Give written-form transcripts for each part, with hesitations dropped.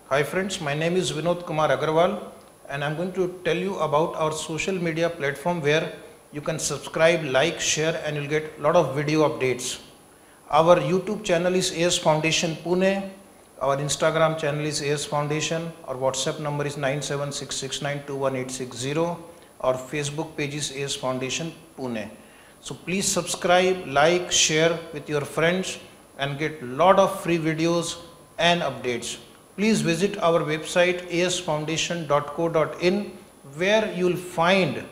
Hi friends, my name is Vinod Kumar Agarwal and I'm going to tell you about our social media platform where you can subscribe, like, share and you'll get a lot of video updates. Our YouTube channel is AS Foundation Pune, our Instagram channel is AS Foundation, our WhatsApp number is 9766921860, our Facebook page is AS Foundation Pune. So please subscribe, like, share with your friends and get a lot of free videos and updates. Please visit our website asfoundation.co.in where you will find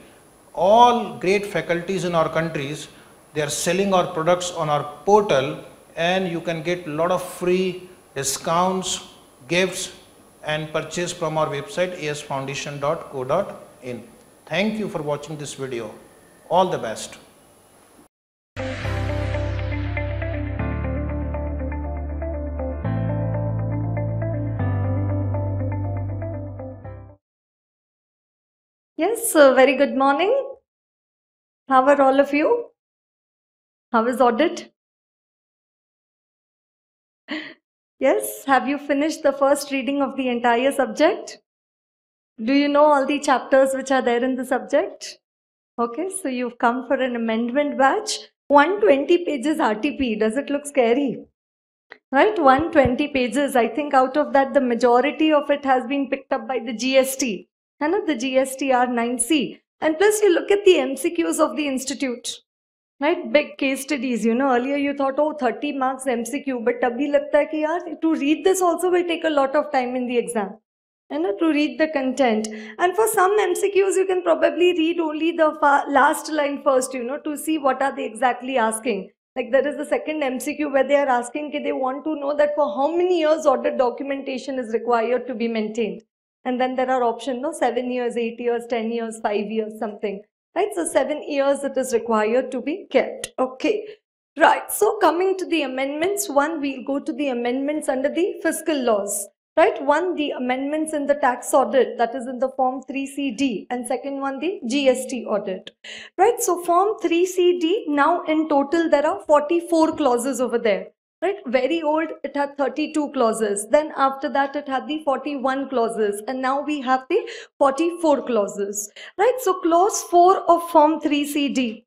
all great faculties in our countries. They are selling our products on our portal and you can get a lot of free discounts, gifts and purchase from our website asfoundation.co.in. Thank you for watching this video. All the best. Yes, very good morning. How are all of you? How is audit? Yes, have you finished the first reading of the entire subject? Do you know all the chapters which are there in the subject? Okay, so you've come for an amendment batch. 120 pages RTP. Does it look scary? Right, 120 pages. I think out of that, the majority of it has been picked up by the GST. And the GST R9C. And plus you look at the MCQs of the institute. Right, big case studies, earlier you thought, oh, 30 marks MCQ, but tabhi lagta hai ki yaar, to read this also will take a lot of time in the exam. To read the content. And for some MCQs, you can probably read only the last line first, to see what are they exactly asking. Like there is a second MCQ where they are asking, they want to know that for how many years audit documentation is required to be maintained. And then there are options, 7 years, 8 years, 10 years, 5 years, something. Right, so 7 years it is required to be kept. Okay, right. So coming to the amendments, one, we'll go to the amendments under the fiscal laws. Right, one, the amendments in the tax audit, that is in the form 3CD, and second one, the GST audit. Right, so form 3CD, now in total there are 44 clauses over there. Right, very old, it had 32 clauses. Then after that, it had the 41 clauses. And now we have the 44 clauses. Right, so clause 4 of form 3CD.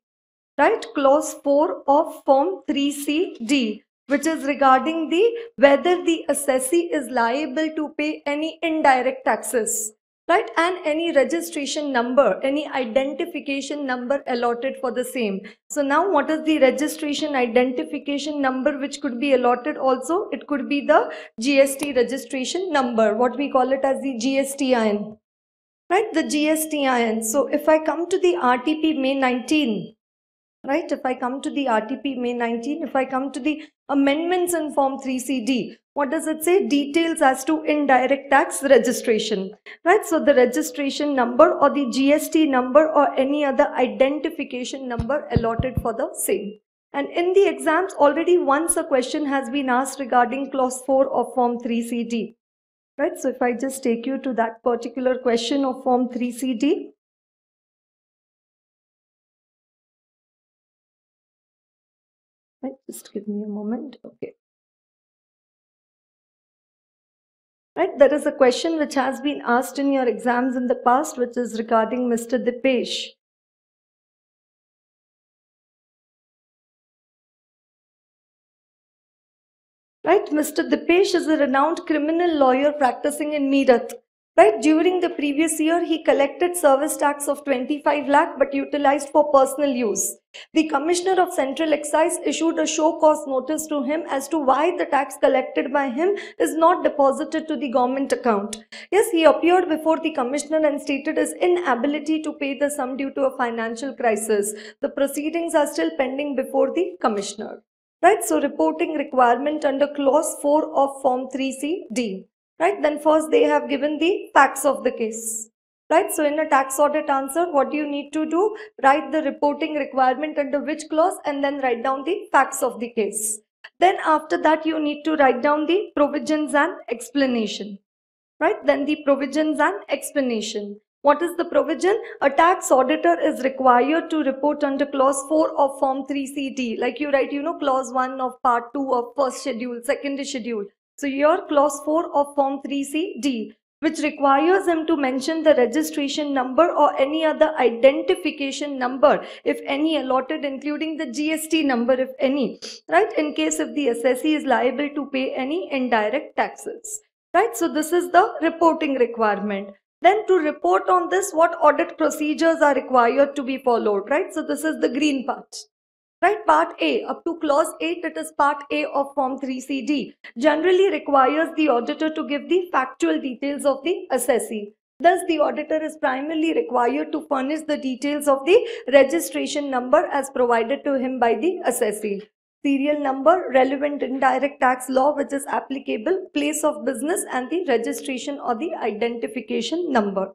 Right, clause 4 of form 3CD, which is regarding the whether the assessee is liable to pay any indirect taxes. Right, and any registration number, any identification number allotted for the same. So now what is the registration identification number which could be allotted also? It could be the GST registration number, what we call it as the GSTIN. Right, the GSTIN. So if I come to the RTP May 19, right, if I come to the RTP May 19, if I come to the amendments in form 3CD, what does it say? Details as to indirect tax registration. Right, so the registration number or the GST number or any other identification number allotted for the same. And in the exams, already once a question has been asked regarding clause 4 of form 3CD. Right, so if I just take you to that particular question of form 3CD. Right, just give me a moment. Okay. Right, there is a question which has been asked in your exams in the past, which is regarding Mr. Dipesh. Right, Mr. Dipesh is a renowned criminal lawyer practicing in Meerut. Right, during the previous year, he collected service tax of 25 lakh but utilized for personal use. The Commissioner of Central Excise issued a show cause notice to him as to why the tax collected by him is not deposited to the government account. Yes, he appeared before the Commissioner and stated his inability to pay the sum due to a financial crisis. The proceedings are still pending before the Commissioner. Right, so reporting requirement under clause 4 of form 3CD. Right, then first they have given the facts of the case. Right, so in a tax audit answer, what do you need to do? Write the reporting requirement under which clause and then write down the facts of the case. Then after that, you need to write down the provisions and explanation. Right, then the provisions and explanation. What is the provision? A tax auditor is required to report under clause 4 of form 3CD. Like you write, clause 1 of part 2 of first schedule, second schedule. So your clause 4 of Form 3CD, which requires him to mention the registration number or any other identification number, if any allotted, including the GST number, if any, right, in case if the assessee is liable to pay any indirect taxes, right? So this is the reporting requirement. Then to report on this, what audit procedures are required to be followed, right? So this is the green part. Right, part A, up to clause 8, it is part A of Form 3CD, generally requires the auditor to give the factual details of the assessee. Thus, the auditor is primarily required to furnish the details of the registration number as provided to him by the assessee. Serial number, relevant indirect tax law which is applicable, place of business, and the registration or the identification number.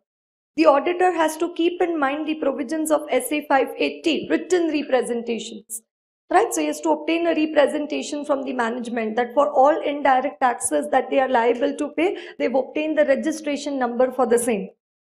The auditor has to keep in mind the provisions of SA 580, written representations. Right, so he has to obtain a representation from the management that for all indirect taxes that they are liable to pay, they've obtained the registration number for the same.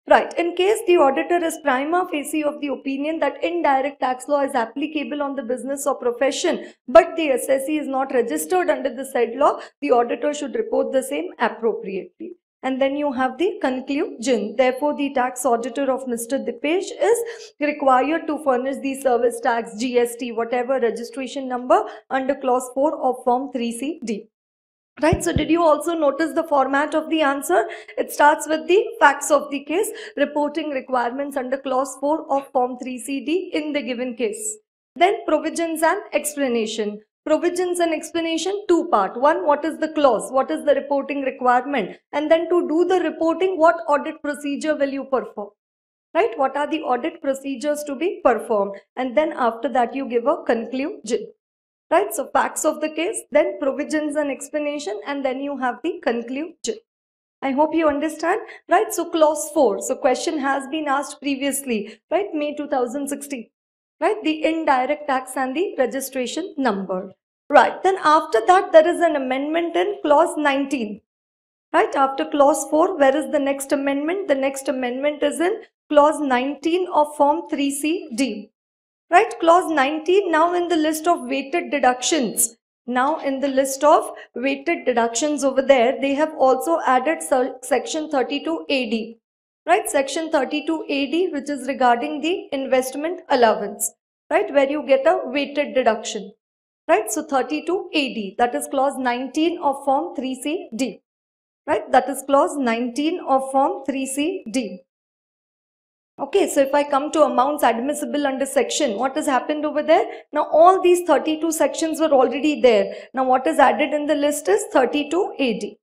Right, in case the auditor is prima facie of the opinion that indirect tax law is applicable on the business or profession, but the assessee is not registered under the said law, the auditor should report the same appropriately. And then you have the conclusion. Therefore, the tax auditor of Mr. Dipesh is required to furnish the service tax, GST, whatever registration number under clause 4 of Form 3CD. Right, so did you also notice the format of the answer? It starts with the facts of the case, reporting requirements under clause 4 of Form 3CD in the given case. Then provisions and explanation. Provisions and explanation, two part. One, what is the clause? What is the reporting requirement? And then to do the reporting, what audit procedure will you perform? Right? What are the audit procedures to be performed? And then after that, you give a conclusion. Right? So facts of the case, then provisions and explanation, and then you have the conclusion. I hope you understand. Right? So clause 4. So question has been asked previously, right? May 2016. Right, the indirect tax and the registration number. Right, then after that there is an amendment in clause 19. Right, after clause 4, where is the next amendment? The next amendment is in clause 19 of Form 3CD. Right, clause 19 now in the list of weighted deductions. Now in the list of weighted deductions over there, they have also added section 32 AD. Right, section 32 AD, which is regarding the investment allowance, right, where you get a weighted deduction. Right, so 32 AD, that is clause 19 of Form 3CD. Right, that is clause 19 of Form 3CD. Okay, so if I come to amounts admissible under section, what has happened over there? Now all these 32 sections were already there. Now what is added in the list is 32 AD.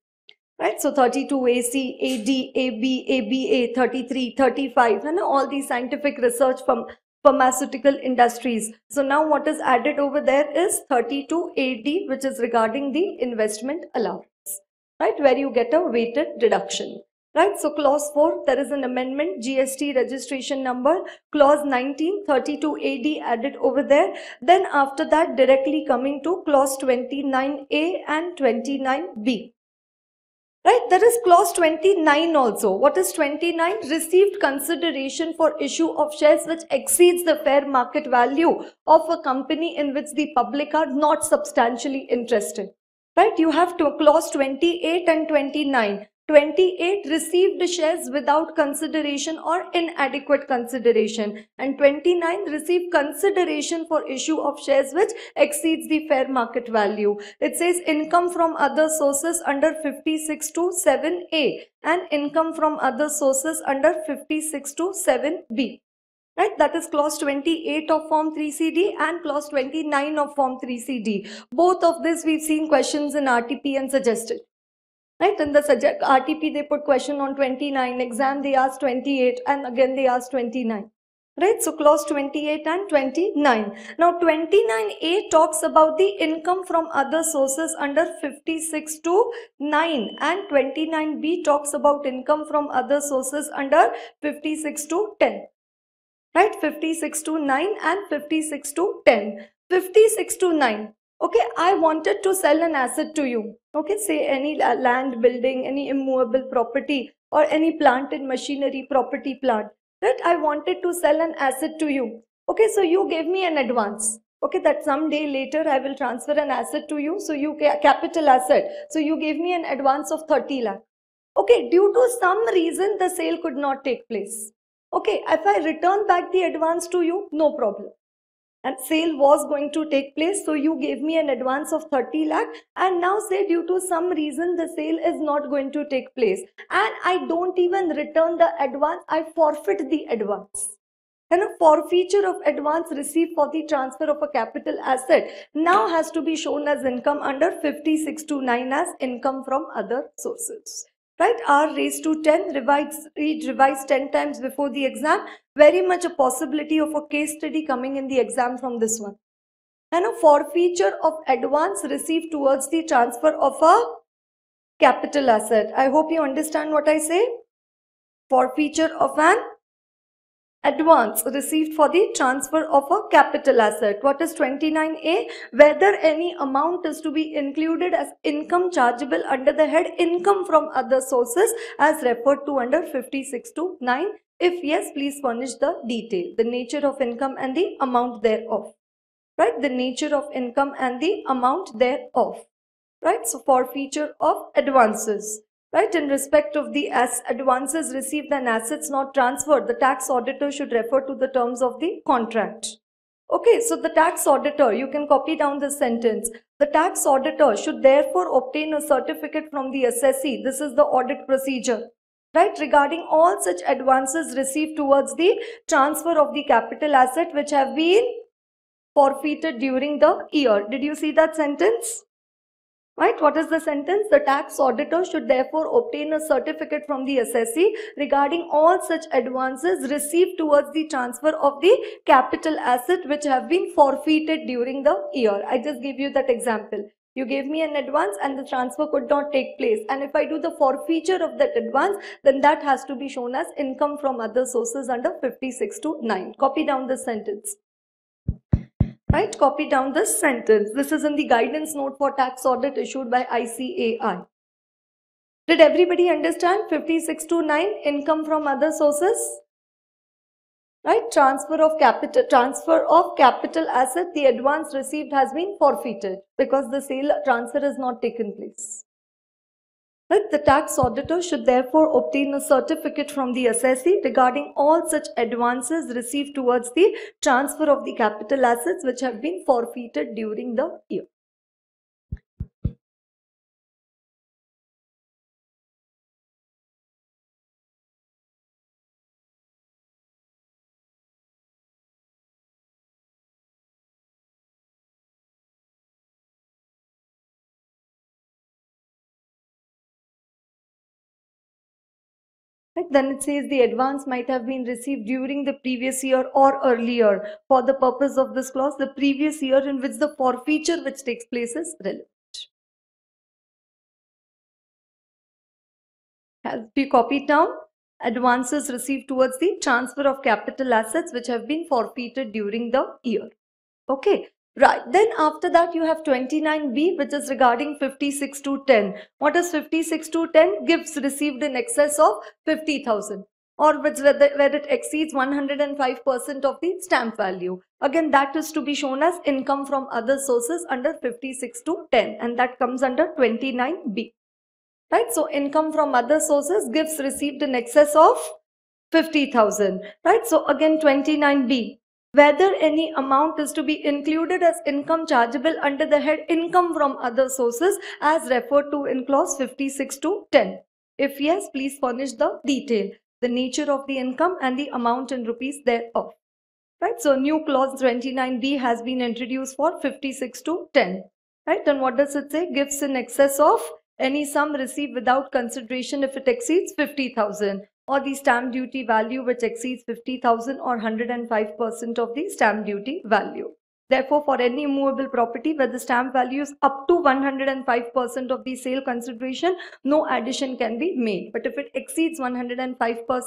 Right, so 32 AC, AD, AB, ABA, 33, 35, and all these scientific research from pharmaceutical industries. So now what is added over there is 32 AD, which is regarding the investment allowance, right, where you get a weighted deduction. Right, so clause 4, there is an amendment, GST registration number, clause 19, 32 AD added over there. Then after that, directly coming to clause 29A and 29B. Right, there is clause 29 also. What is 29? Received consideration for issue of shares which exceeds the fair market value of a company in which the public are not substantially interested. Right, you have to clause 28 and 29. 28 received shares without consideration or inadequate consideration, and 29 received consideration for issue of shares which exceeds the fair market value. It says income from other sources under 56 to 7A and income from other sources under 56 to 7B. Right, that is clause 28 of Form 3CD and clause 29 of Form 3CD. Both of this we've seen questions in RTP and suggested. Right, in the RTP they put question on 29, exam they asked 28, and again they asked 29. Right, so clause 28 and 29. Now 29A talks about the income from other sources under 56 to 9, and 29B talks about income from other sources under 56 to 10. Right, 56 to 9 and 56 to 10. 56 to 9. Okay, I wanted to sell an asset to you. Okay, say any land, building, any immovable property, or any plant and machinery, property, plant. Right, I wanted to sell an asset to you. Okay, so you gave me an advance. Okay, that someday later I will transfer an asset to you. So you capital asset. So you gave me an advance of 30 lakh. Okay, due to some reason the sale could not take place. Okay, if I return back the advance to you, no problem. And sale was going to take place, so you gave me an advance of 30 lakh, and now say due to some reason the sale is not going to take place and I don't even return the advance, I forfeit the advance. And a forfeiture of advance received for the transfer of a capital asset now has to be shown as income under 5629 as income from other sources. Right, R raised to 10, revised 10 times before the exam. Very much a possibility of a case study coming in the exam from this one. And a forfeiture of advance received towards the transfer of a capital asset. I hope you understand what I say. Forfeiture of an advance received for the transfer of a capital asset. What is 29A? Whether any amount is to be included as income chargeable under the head income from other sources as referred to under 5629. If yes, please furnish the detail, the nature of income and the amount thereof. Right, the nature of income and the amount thereof. Right, so forfeiture of advances. Right, in respect of the advances received and assets not transferred, the tax auditor should refer to the terms of the contract. Okay, so the tax auditor, you can copy down this sentence. The tax auditor should therefore obtain a certificate from the assessee. This is the audit procedure. Right, regarding all such advances received towards the transfer of the capital asset which have been forfeited during the year. Did you see that sentence? Right, what is the sentence? The tax auditor should therefore obtain a certificate from the assessee regarding all such advances received towards the transfer of the capital asset which have been forfeited during the year. I just gave you that example. You gave me an advance and the transfer could not take place. And if I do the forfeiture of that advance, then that has to be shown as income from other sources under 5629. Copy down the sentence. Right, copy down this sentence. This is in the guidance note for tax audit issued by ICAI. Did everybody understand 5629 income from other sources? Right, transfer of capital asset, the advance received has been forfeited because the sale transfer has not taken place. Right, the tax auditor should therefore obtain a certificate from the assessee regarding all such advances received towards the transfer of the capital assets which have been forfeited during the year. Then it says the advance might have been received during the previous year or earlier. For the purpose of this clause, the previous year in which the forfeiture which takes place is relevant. Has to be copied down. Advances received towards the transfer of capital assets which have been forfeited during the year. Okay. Right, then after that you have 29B which is regarding 56 to 10. What is 56 to 10? Gifts received in excess of 50,000 or where it exceeds 105% of the stamp value. Again, that is to be shown as income from other sources under 56 to 10 and that comes under 29B. Right, so income from other sources, gifts received in excess of 50,000. Right, so again 29B. Whether any amount is to be included as income chargeable under the head income from other sources as referred to in clause 56 to 10. If yes, please furnish the detail, the nature of the income and the amount in rupees thereof. Right, so new clause 29B has been introduced for 56 to 10. Right, and what does it say? Gifts in excess of any sum received without consideration if it exceeds 50,000. Or the stamp duty value which exceeds 50,000 or 105% of the stamp duty value. Therefore, for any immovable property where the stamp value is up to 105% of the sale consideration, no addition can be made. But if it exceeds 105%,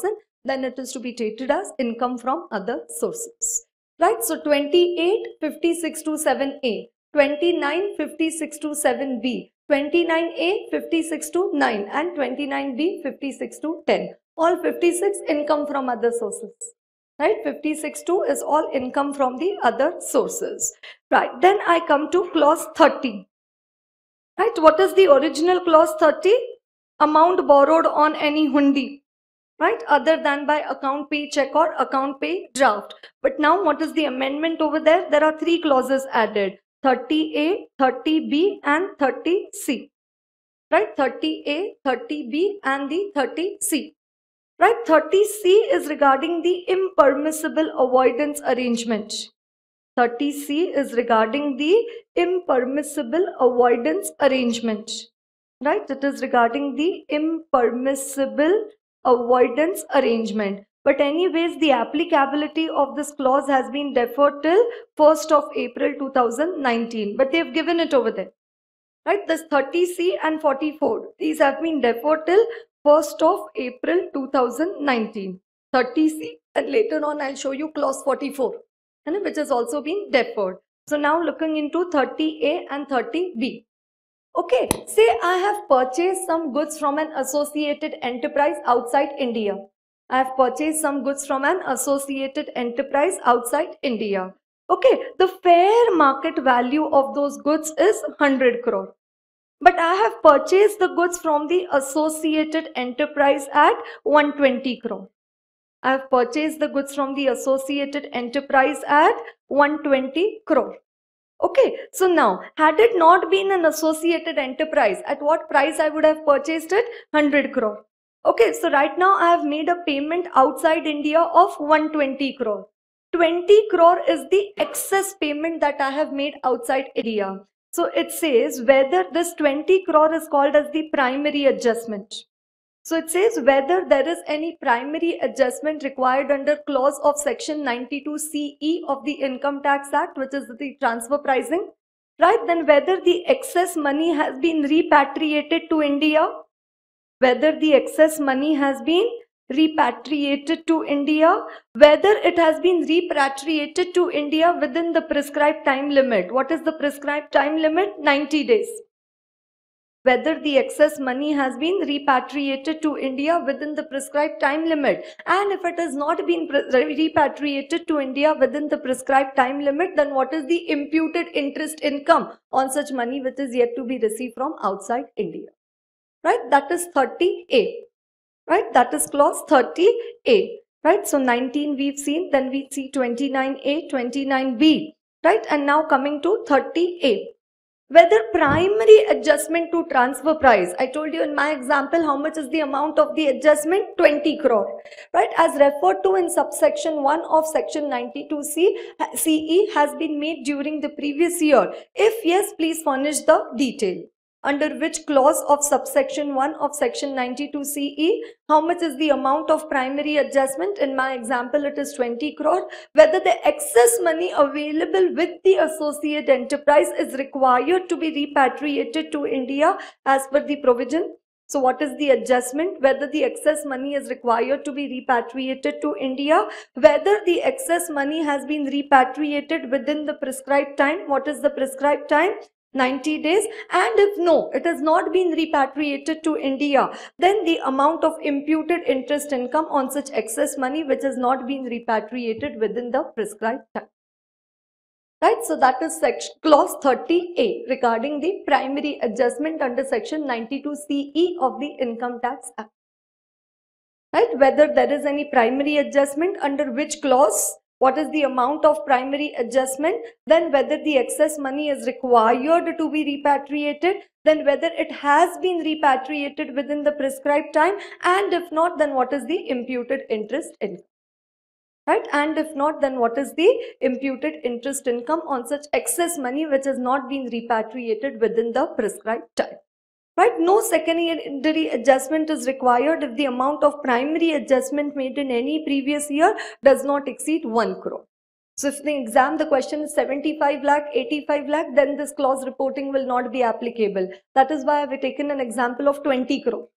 then it is to be treated as income from other sources. Right? So 28, 56 to 7A, 29, 56 to 7B, 29A, 56 to 9 and 29B, 56 to 10. All 56 income from other sources. right? 56.2 is all income from the other sources, right? Then I come to clause 30, right? What is the original clause 30? Amount borrowed on any hundi, right? Other than by account pay check or account pay draft. But now what is the amendment over there? There are three clauses added: 30A, 30B and 30C, right? 30A, 30B and the 30C. Right, 30C is regarding the impermissible avoidance arrangement. 30C is regarding the impermissible avoidance arrangement. Right, it is regarding the impermissible avoidance arrangement. But anyways, the applicability of this clause has been deferred till 1st of April 2019. But they have given it over there. Right, this 30C and 44, these have been deferred till 1st of April 2019. 30C, and later on I'll show you clause 44, which has also been deferred. So now looking into 30A and 30B. Okay, say I have purchased some goods from an associated enterprise outside India. I have purchased some goods from an associated enterprise outside India. Okay, the fair market value of those goods is 100 crore. But I have purchased the goods from the associated enterprise at 120 crore. I have purchased the goods from the associated enterprise at 120 crore. Okay, so now, had it not been an associated enterprise, at what price I would have purchased it? 100 crore. Okay, so right now I have made a payment outside India of 120 crore. 20 crore is the excess payment that I have made outside India. So it says whether this 20 crore is called as the primary adjustment. So it says whether there is any primary adjustment required under clause of section 92CE of the Income Tax Act, which is the transfer pricing, right? Then whether the excess money has been repatriated to India, whether the excess money has been repatriated to India, whether it has been repatriated to India within the prescribed time limit. What is the prescribed time limit? 90 days. Whether the excess money has been repatriated to India within the prescribed time limit. And if it has not been repatriated to India within the prescribed time limit, then what is the imputed interest income on such money which is yet to be received from outside India? Right, that is 30A. Right, that is clause 30A. Right, so 19 we've seen, then we see 29A, 29B. Right, and now coming to 30A. Whether primary adjustment to transfer price. I told you in my example how much is the amount of the adjustment? 20 crore. Right, as referred to in subsection 1 of section 92C, CE has been made during the previous year. If yes, please furnish the detail. Under which clause of subsection 1 of section 92CE, how much is the amount of primary adjustment? In my example, it is 20 crore. Whether the excess money available with the associate enterprise is required to be repatriated to India as per the provision. So what is the adjustment? Whether the excess money is required to be repatriated to India, whether the excess money has been repatriated within the prescribed time. What is the prescribed time? 90 days. And if no, it has not been repatriated to India, then the amount of imputed interest income on such excess money which has not been repatriated within the prescribed time. Right, so that is clause 30A regarding the primary adjustment under section 92CE of the Income Tax Act. Right, whether there is any primary adjustment, under which clause, what is the amount of primary adjustment, then whether the excess money is required to be repatriated, then whether it has been repatriated within the prescribed time, and if not, then what is the imputed interest income. Right, and if not, then what is the imputed interest income on such excess money which has not been repatriated within the prescribed time. Right, no secondary adjustment is required if the amount of primary adjustment made in any previous year does not exceed 1 crore. So if the exam, the question is 75 lakh, 85 lakh, then this clause reporting will not be applicable. That is why I have taken an example of 20 crore.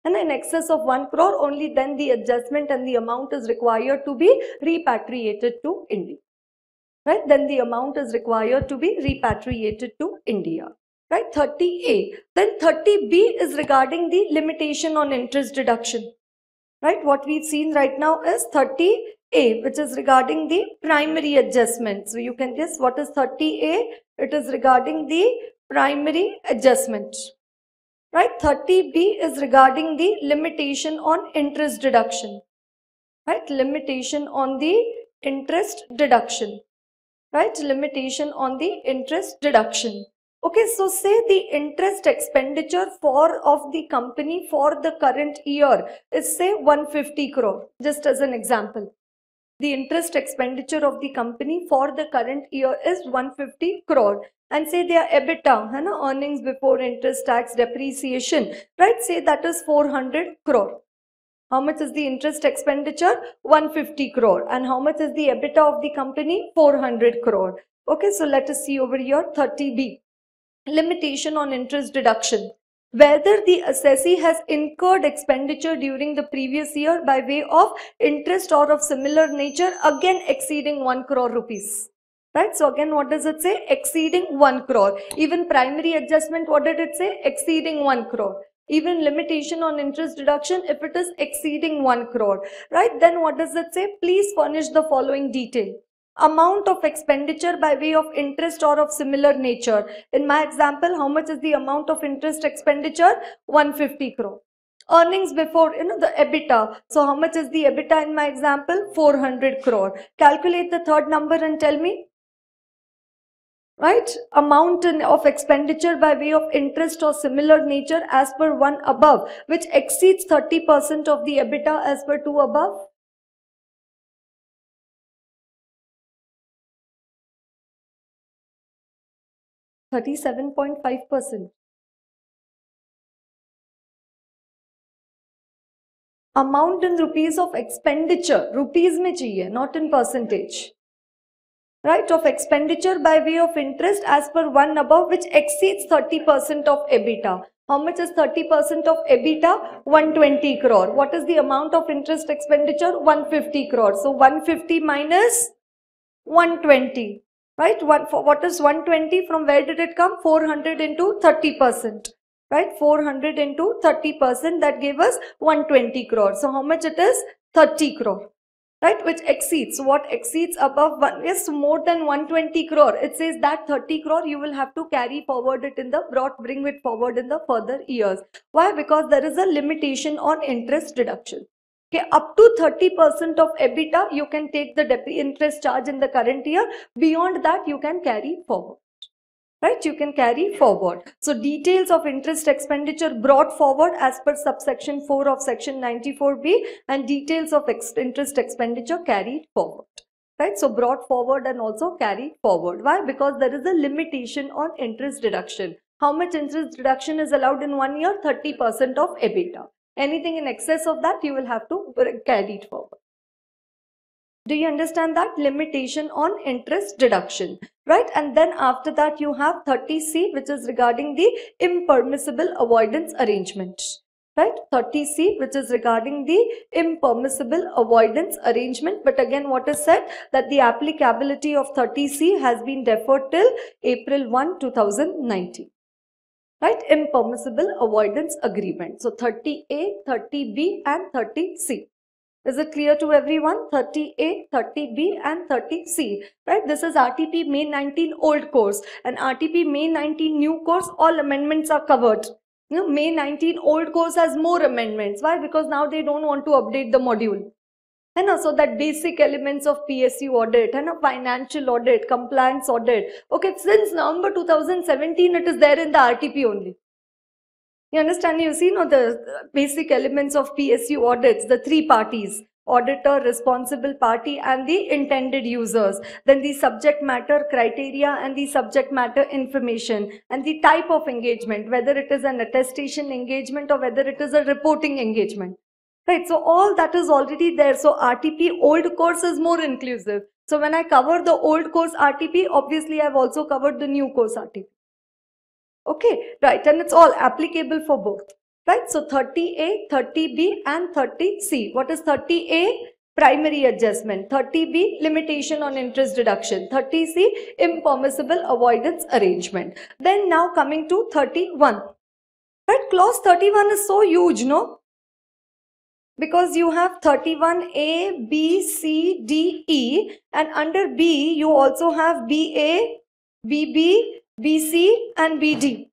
And in excess of 1 crore, only then the adjustment and the amount is required to be repatriated to India. Right, then the amount is required to be repatriated to India. Right, 30A. Then 30B is regarding the limitation on interest deduction. Right, what we've seen right now is 30A. 30A, which is regarding the primary adjustment. So you can guess what is 30A? It is regarding the primary adjustment. Right? 30B is regarding the limitation on interest deduction. Right? Limitation on the interest deduction. Right? Limitation on the interest deduction. Okay, so say the interest expenditure of the company for the current year is say 150 crore, just as an example. The interest expenditure of the company for the current year is 150 crore. And say their EBITDA, earnings before interest, tax, depreciation, right? Say that is 400 crore. How much is the interest expenditure? 150 crore. And how much is the EBITDA of the company? 400 crore. Okay, so let us see over here 30B. Limitation on interest deduction. Whether the assessee has incurred expenditure during the previous year by way of interest or of similar nature, again exceeding 1 crore rupees. Right? So again, what does it say? Exceeding 1 crore. Even primary adjustment, what did it say? Exceeding 1 crore. Even limitation on interest deduction, if it is exceeding 1 crore. Right? Then what does it say? Please furnish the following detail. Amount of expenditure by way of interest or of similar nature. In my example, how much is the amount of interest expenditure? 150 crore. Earnings before, the EBITDA. So how much is the EBITDA in my example? 400 crore. Calculate the third number and tell me. Right? Amount of expenditure by way of interest or similar nature as per 1 above, which exceeds 30% of the EBITDA as per 2 above. 37.5%. Amount in rupees of expenditure, rupees में चाहिए, not in percentage. Right, of expenditure by way of interest as per 1 above, which exceeds 30% of EBITDA. How much is 30% of EBITDA? 120 crore. What is the amount of interest expenditure? 150 crore. So 150 minus 120. Right? What is 120? From where did it come? 400 into 30%. Right? 400 into 30%, that gave us 120 crore. So how much it is? 30 crore. Right? Which exceeds. So what exceeds above 1? Yes, more than 120 crore. It says that 30 crore you will have to carry forward it in the bring it forward in the further years. Why? Because there is a limitation on interest deduction. Okay, up to 30% of EBITDA, you can take the interest charge in the current year. Beyond that, you can carry forward. Right? You can carry forward. So details of interest expenditure brought forward as per subsection 4 of section 94B, and details of interest expenditure carried forward. Right? So brought forward and also carried forward. Why? Because there is a limitation on interest deduction. How much interest deduction is allowed in 1 year? 30% of EBITDA. Anything in excess of that, you will have to carry it forward. Do you understand that? Limitation on interest deduction, right? And then after that you have 30C, which is regarding the impermissible avoidance arrangement, right? 30C, which is regarding the impermissible avoidance arrangement. But again, what is said? That the applicability of 30C has been deferred till April 1, 2019. Right? Impermissible avoidance agreement. So 30A, 30B and 30C. Is it clear to everyone? 30A, 30B and 30C. Right? This is RTP May 19 old course and RTP May 19 new course. All amendments are covered. May 19 old course has more amendments. Why? Because now they don't want to update the module. And also that basic elements of PSU audit and a financial audit, compliance audit. Okay, since November 2017, it is there in the RTP only. You understand? You see, the basic elements of PSU audits, the 3 parties, auditor, responsible party and the intended users. Then the subject matter criteria and the subject matter information and the type of engagement, whether it is an attestation engagement or whether it is a reporting engagement. Right, so all that is already there. So RTP old course is more inclusive. So when I cover the old course RTP, obviously I've also covered the new course RTP. Okay, right, and it's all applicable for both. Right, so 30A, 30B and 30C. What is 30A? Primary adjustment. 30B, limitation on interest deduction. 30C, impermissible avoidance arrangement. Then now coming to 31. Right, clause 31 is so huge, no? Because you have 31A, B, C, D, E, and under B you also have BA, BB, BC and BD.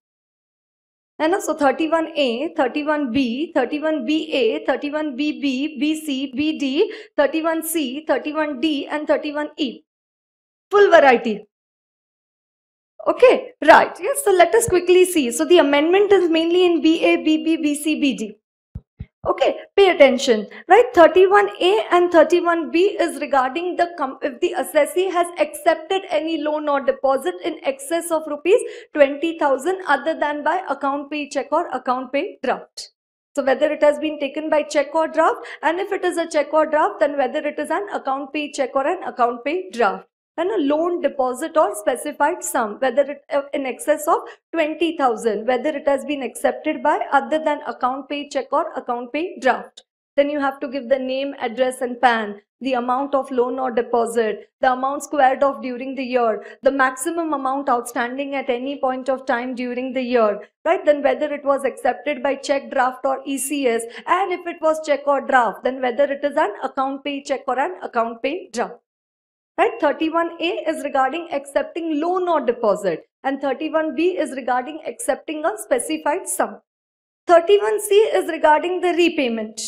And so 31A, 31B, 31BA, 31BB, BC, BD, 31C, 31D and 31E. Full variety. Okay, right. Yes, so let us quickly see. So the amendment is mainly in BA, BB, BC, BD. Okay, pay attention, right? 31A and 31B is regarding if the assessee has accepted any loan or deposit in excess of rupees 20,000 other than by account pay check or account pay draft. So whether it has been taken by check or draft, and if it is a check or draft, then whether it is an account pay check or an account pay draft. And a loan deposit or specified sum, whether it in excess of 20,000, whether it has been accepted by other than account pay check or account pay draft. Then you have to give the name, address and PAN, the amount of loan or deposit, the amount squared off during the year, the maximum amount outstanding at any point of time during the year, right? Then whether it was accepted by check, draft or ECS, and if it was check or draft, then whether it is an account pay check or an account pay draft. Right, 31A is regarding accepting loan or deposit and 31B is regarding accepting a specified sum. 31C is regarding the repayment.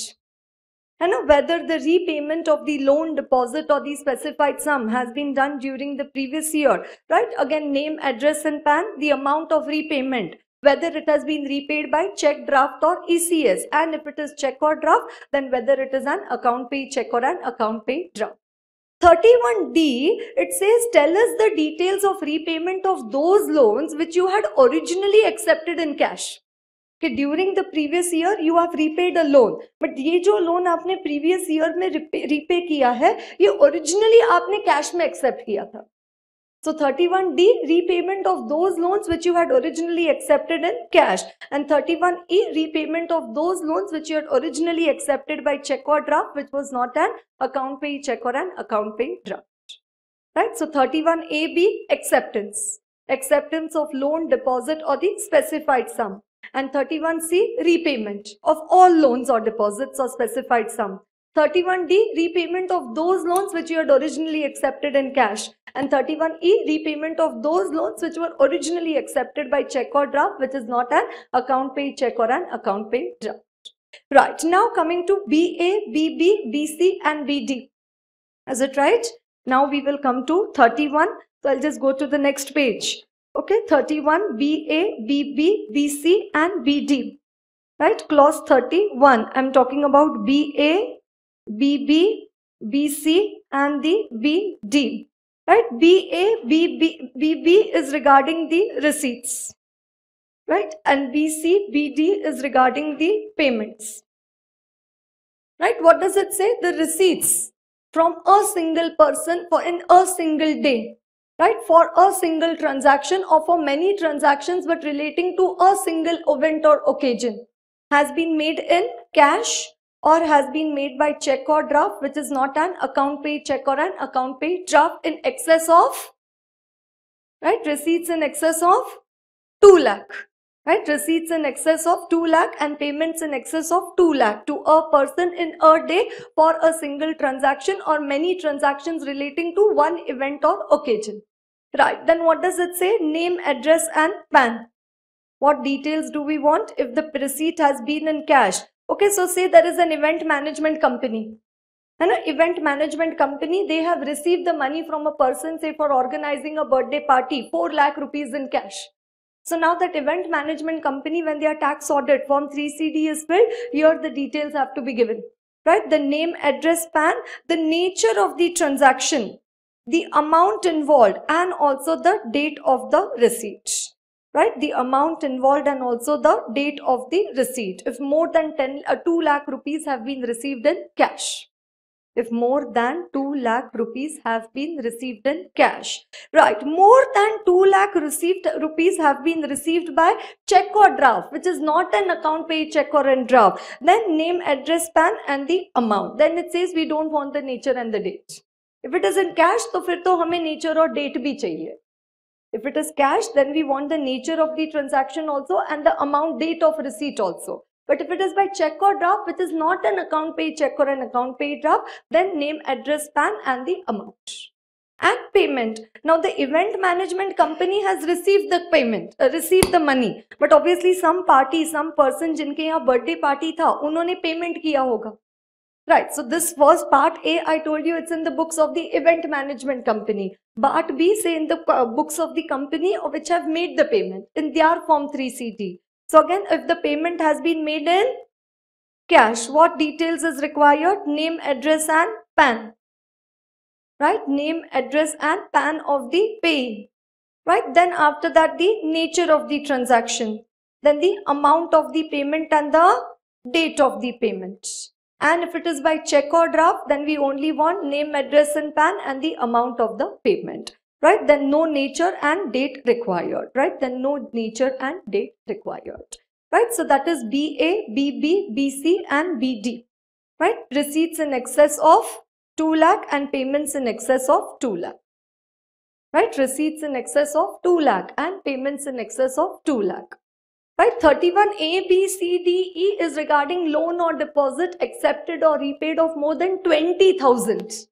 And whether the repayment of the loan, deposit or the specified sum has been done during the previous year. Right, again name, address and PAN, the amount of repayment, whether it has been repaid by check, draft or ECS, and if it is check or draft, then whether it is an account pay check or an account pay draft. 31D, it says tell us the details of repayment of those loans which you had originally accepted in cash. Okay, during the previous year you have repaid a loan, but ये जो loan आपने previous year में repay किया है, ये originally आपने cash में accept किया था. So 31D, repayment of those loans which you had originally accepted in cash, and 31E, repayment of those loans which you had originally accepted by check or draft, which was not an account pay check or an account pay draft. Right? So 31AB, acceptance. Acceptance of loan, deposit or the specified sum. And 31C, repayment of all loans or deposits or specified sum. 31D, repayment of those loans which you had originally accepted in cash. And 31E, repayment of those loans which were originally accepted by check or draft, which is not an account pay check or an account pay draft. Right, now coming to BA, BB, BC and BD. Is it right? Now we will come to 31. So I'll just go to the next page. Okay, 31, BA, BB, BC and BD. Right, clause 31. I'm talking about BA, BB, BC and the BD. Right, BA, BB is regarding the receipts. Right, and BC, BD is regarding the payments. Right, what does it say? The receipts from a single person for in a single day. Right, for a single transaction or for many transactions but relating to a single event or occasion has been made in cash or has been made by check or draft, which is not an account pay check or an account pay draft, in excess of, right, receipts in excess of 2 lakh. Right, receipts in excess of 2 lakh and payments in excess of 2 lakh to a person in a day for a single transaction or many transactions relating to one event or occasion. Right, then what does it say? Name, address and PAN. What details do we want if the receipt has been in cash? Okay, so say there is an event management company. And an event management company, they have received the money from a person, say for organizing a birthday party, 4 lakh rupees in cash. So now that event management company, when their tax audit form 3CD is filled, here the details have to be given. Right, the name, address, PAN, the nature of the transaction, the amount involved and also the date of the receipt. Right, the amount involved and also the date of the receipt. If more than 2 lakh rupees have been received in cash. If more than 2 lakh rupees have been received in cash. Right, more than 2 lakh rupees have been received by check or draft, which is not an account pay check or a draft. Then name, address, PAN and the amount. Then it says we don't want the nature and the date. If it is in cash, तो फिर तो हमें nature और date भी चाहिए. If it is cash, then we want the nature of the transaction also and the amount, date of receipt also. But if it is by check or draft, which is not an account paid check or an account paid draft, then name, address, PAN and the amount. And payment. Now the event management company has received the payment, received the money. But obviously some party, some person जिनके यहाँ birthday party था, उन्होंने payment किया होगा. Right, so this was part A. I told you it's in the books of the event management company. Part B say in the books of the company which have made the payment in their form 3CD. So again, if the payment has been made in cash, what details is required? Name, address and PAN. Right, name, address and PAN of the payee. Right, then after that the nature of the transaction. Then the amount of the payment and the date of the payment. And if it is by check or draft, then we only want name, address and PAN and the amount of the payment. Right, then no nature and date required. Right, then no nature and date required. Right, so that is BA, BB, BC and BD. Right, receipts in excess of 2 lakh and payments in excess of 2 lakh. Right, receipts in excess of 2 lakh and payments in excess of 2 lakh. Right, 31A, B, C, D, E is regarding loan or deposit accepted or repaid of more than 20,000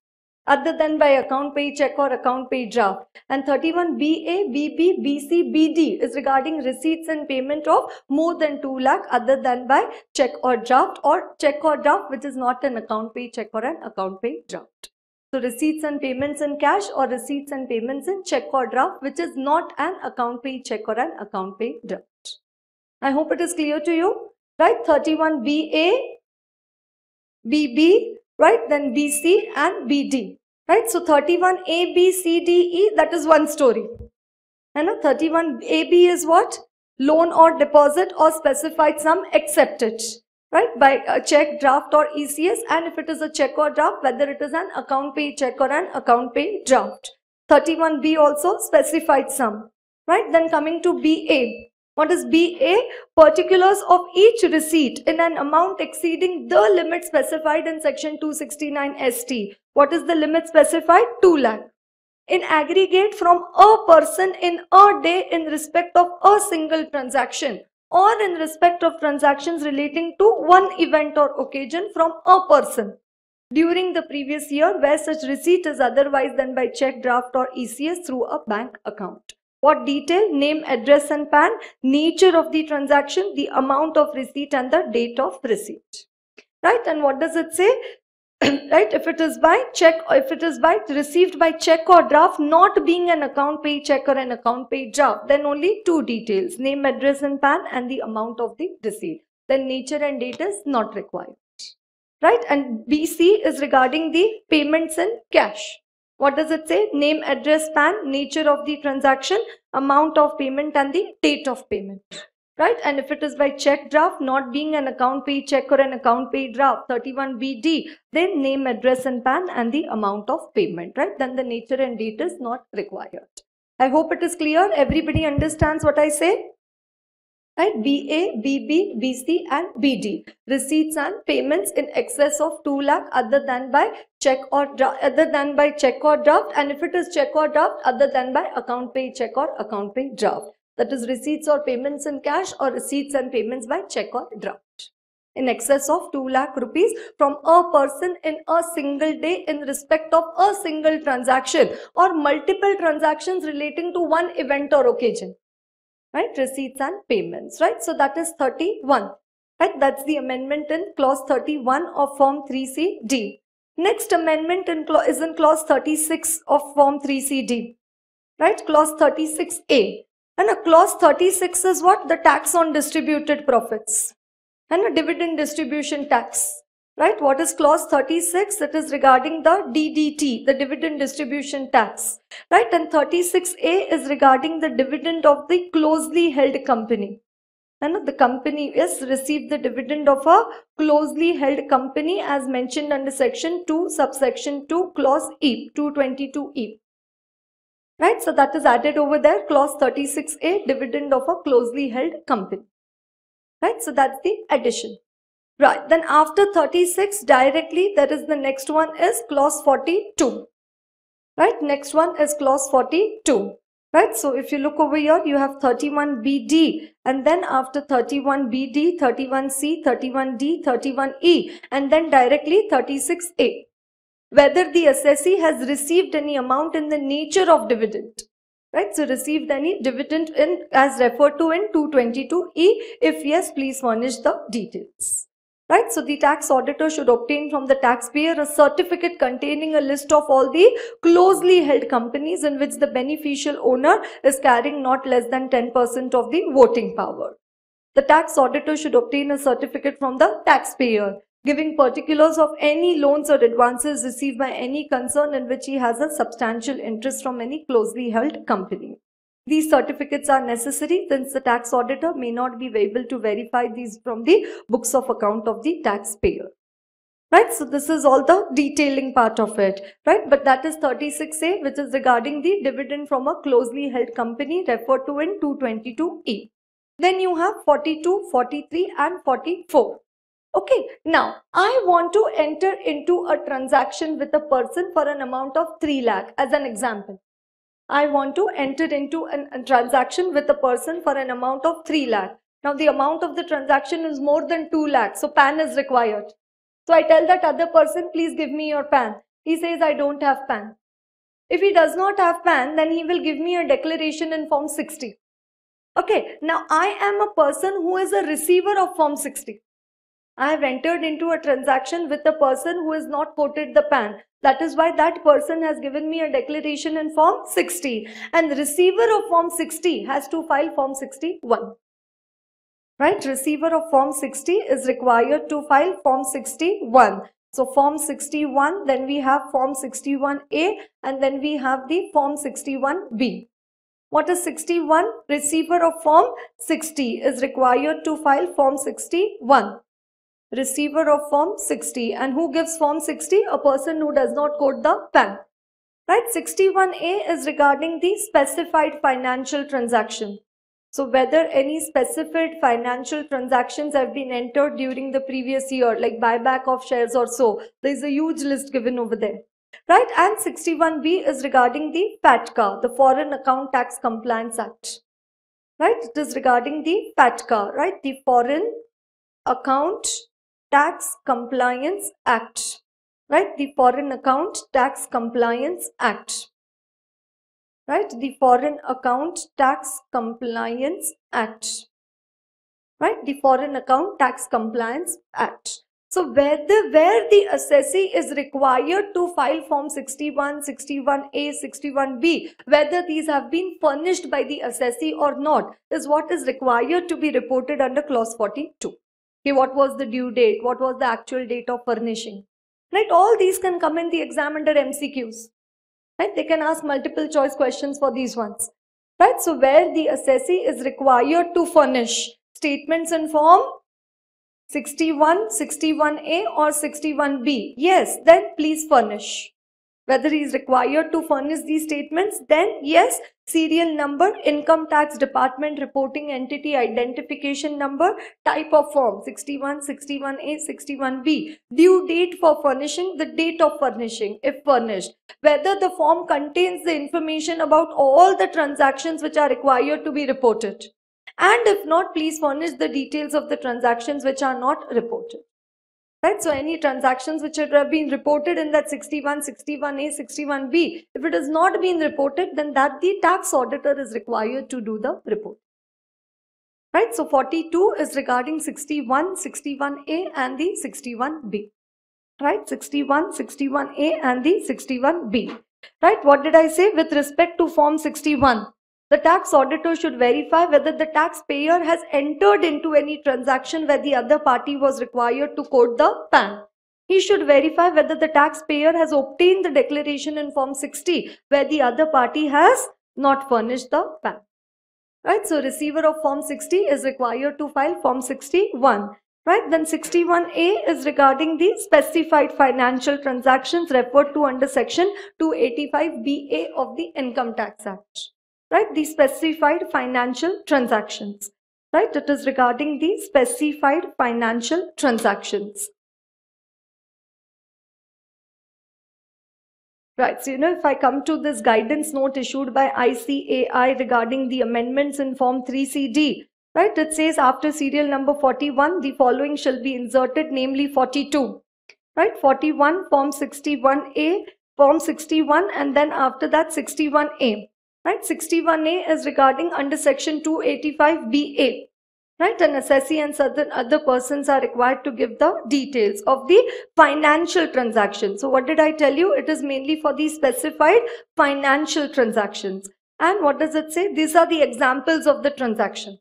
other than by account pay check or account pay draft. And 31BA, BB, BC, BD is regarding receipts and payment of more than 2 lakh other than by check or draft which is not an account pay check or an account pay draft. So receipts and payments in cash or receipts and payments in check or draft which is not an account pay check or an account pay draft. I hope it is clear to you, right? 31BA, BB, right? Then BC and BD, right? So 31A, B, C, D, E, that is one story. And 31AB is what? Loan or deposit or specified sum accepted, right? By a check, draft or ECS. And if it is a check or draft, whether it is an account pay check or an account pay draft. 31B also specified sum, right? Then coming to BA. What is BA? Particulars of each receipt in an amount exceeding the limit specified in section 269 ST. What is the limit specified? 2 lakh. In aggregate from a person in a day in respect of a single transaction or in respect of transactions relating to one event or occasion from a person during the previous year where such receipt is otherwise than by check, draft or ECS through a bank account. What detail? Name, address and PAN, nature of the transaction, the amount of receipt and the date of receipt. Right, and what does it say? Right, if it is by check or if it is by received by check or draft not being an account pay check or an account pay draft, then only two details, name, address and PAN and the amount of the receipt. Then nature and date is not required. Right, and BC is regarding the payments in cash. What does it say? Name, address, PAN, nature of the transaction, amount of payment and the date of payment. Right? And if it is by check draft, not being an account pay check or an account pay draft, 31BD, then name, address and PAN and the amount of payment. Right? Then the nature and date is not required. I hope it is clear. Everybody understands what I say? Right? BA, BB, BC and BD. Receipts and payments in excess of 2 lakh other than by check or draft, and if it is check or draft other than by account pay check or account pay draft. That is receipts or payments in cash or receipts and payments by check or draft. In excess of 2 lakh rupees from a person in a single day in respect of a single transaction or multiple transactions relating to one event or occasion. Right, receipts and payments, right? So that is 31, right? That's the amendment in clause 31 of form 3CD. Next amendment is in clause 36 of form 3CD, right? Clause 36A. And a clause 36 is what? The tax on distributed profits and a dividend distribution tax. Right, what is clause 36? It is regarding the DDT, the dividend distribution tax. Right, and 36A is regarding the dividend of the closely held company. And the company is received the dividend of a closely held company as mentioned under section 2, subsection 2, clause E, 222E. Right, so that is added over there, clause 36A, dividend of a closely held company. Right, so that's the addition. Right, then after 36 directly there is the next one is clause 42. Right, next one is clause 42. Right, so if you look over here, you have 31BD, and then after 31BD, 31C, 31D, 31E, and then directly 36A. Whether the assessee has received any amount in the nature of dividend. Right, so received any dividend in as referred to in 222E. If yes, please furnish the details. Right, so the tax auditor should obtain from the taxpayer a certificate containing a list of all the closely held companies in which the beneficial owner is carrying not less than 10% of the voting power. The tax auditor should obtain a certificate from the taxpayer giving particulars of any loans or advances received by any concern in which he has a substantial interest from any closely held company. These certificates are necessary since the tax auditor may not be able to verify these from the books of account of the taxpayer. Right, so this is all the detailing part of it, right? But that is 36A, which is regarding the dividend from a closely held company referred to in 222E. Then you have 42, 43 and 44. Okay, now I want to enter into a transaction with a person for an amount of 3 lakh as an example. I want to enter into a transaction with a person for an amount of 3 lakh. Now the amount of the transaction is more than 2 lakh, so PAN is required. So I tell that other person, please give me your PAN. He says, I don't have PAN. If he does not have PAN, then he will give me a declaration in Form 60. Okay, now I am a person who is a receiver of Form 60. I have entered into a transaction with a person who has not quoted the PAN. That is why that person has given me a declaration in Form 60. And the receiver of Form 60 has to file Form 61. Right? Receiver of Form 60 is required to file Form 61. So Form 61, then we have Form 61A, and then we have the Form 61B. What is 61? Receiver of Form 60 is required to file Form 61. Receiver of Form 60. And who gives Form 60? A person who does not quote the PAN. Right? 61A is regarding the specified financial transaction. So whether any specified financial transactions have been entered during the previous year, like buyback of shares or so, there is a huge list given over there. Right? And 61B is regarding the FATCA, the Foreign Account Tax Compliance Act. Right? It is regarding the FATCA, right? The Foreign Account Tax Compliance Act. Right? The Foreign Account Tax Compliance Act. Right? The Foreign Account Tax Compliance Act. Right? The Foreign Account Tax Compliance Act. So where the assessee is required to file Form 61, 61A, 61B, whether these have been furnished by the assessee or not, is what is required to be reported under Clause 42. Okay, what was the due date? What was the actual date of furnishing? Right? All these can come in the exam under MCQs. Right? They can ask multiple choice questions for these ones. Right? So where the assessee is required to furnish statements in Form 61, 61A or 61B, yes, then please furnish. Whether he is required to furnish these statements, then yes, serial number, income tax department reporting entity identification number, type of form 61, 61A, 61B, due date for furnishing, the date of furnishing if furnished, whether the form contains the information about all the transactions which are required to be reported, and if not, please furnish the details of the transactions which are not reported. Right, so any transactions which have been reported in that 61, 61A, 61B, if it has not been reported, then that the tax auditor is required to do the report. Right, so 42 is regarding 61, 61A and the 61B. Right, 61, 61A and the 61B. Right, what did I say with respect to Form 61? The tax auditor should verify whether the taxpayer has entered into any transaction where the other party was required to quote the PAN. He should verify whether the taxpayer has obtained the declaration in Form 60 where the other party has not furnished the PAN. Right, so receiver of Form 60 is required to file Form 61. Right, then 61A is regarding the specified financial transactions referred to under Section 285BA of the Income Tax Act. Right, the specified financial transactions. Right, it is regarding the specified financial transactions. Right, so if I come to this guidance note issued by ICAI regarding the amendments in Form 3CD, right, it says after serial number 41, the following shall be inserted, namely 42, right, 41, Form 61A, Form 61, and then after that 61A, right, 61A is regarding under Section 285BA. Right, an assessee and certain other persons are required to give the details of the financial transaction. So what did I tell you? It is mainly for the specified financial transactions. And what does it say? These are the examples of the transaction.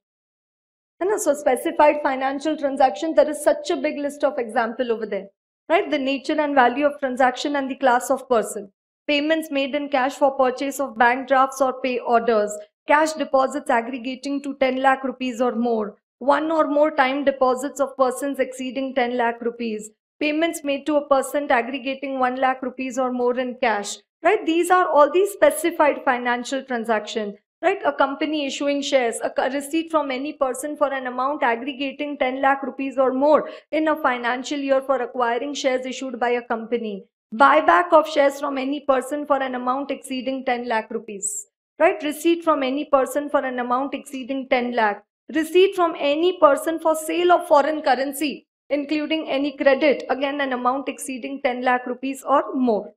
And so specified financial transaction, there is such a big list of example over there. Right, the nature and value of transaction and the class of person. Payments made in cash for purchase of bank drafts or pay orders. Cash deposits aggregating to 10 lakh rupees or more. One or more time deposits of persons exceeding 10 lakh rupees. Payments made to a person aggregating 1 lakh rupees or more in cash. Right, these are all these specified financial transactions. Right, a company issuing shares, a receipt from any person for an amount aggregating 10 lakh rupees or more in a financial year for acquiring shares issued by a company. Buyback of shares from any person for an amount exceeding 10 lakh rupees. Right, receipt from any person for an amount exceeding 10 lakh. Receipt from any person for sale of foreign currency, including any credit, again an amount exceeding 10 lakh rupees or more.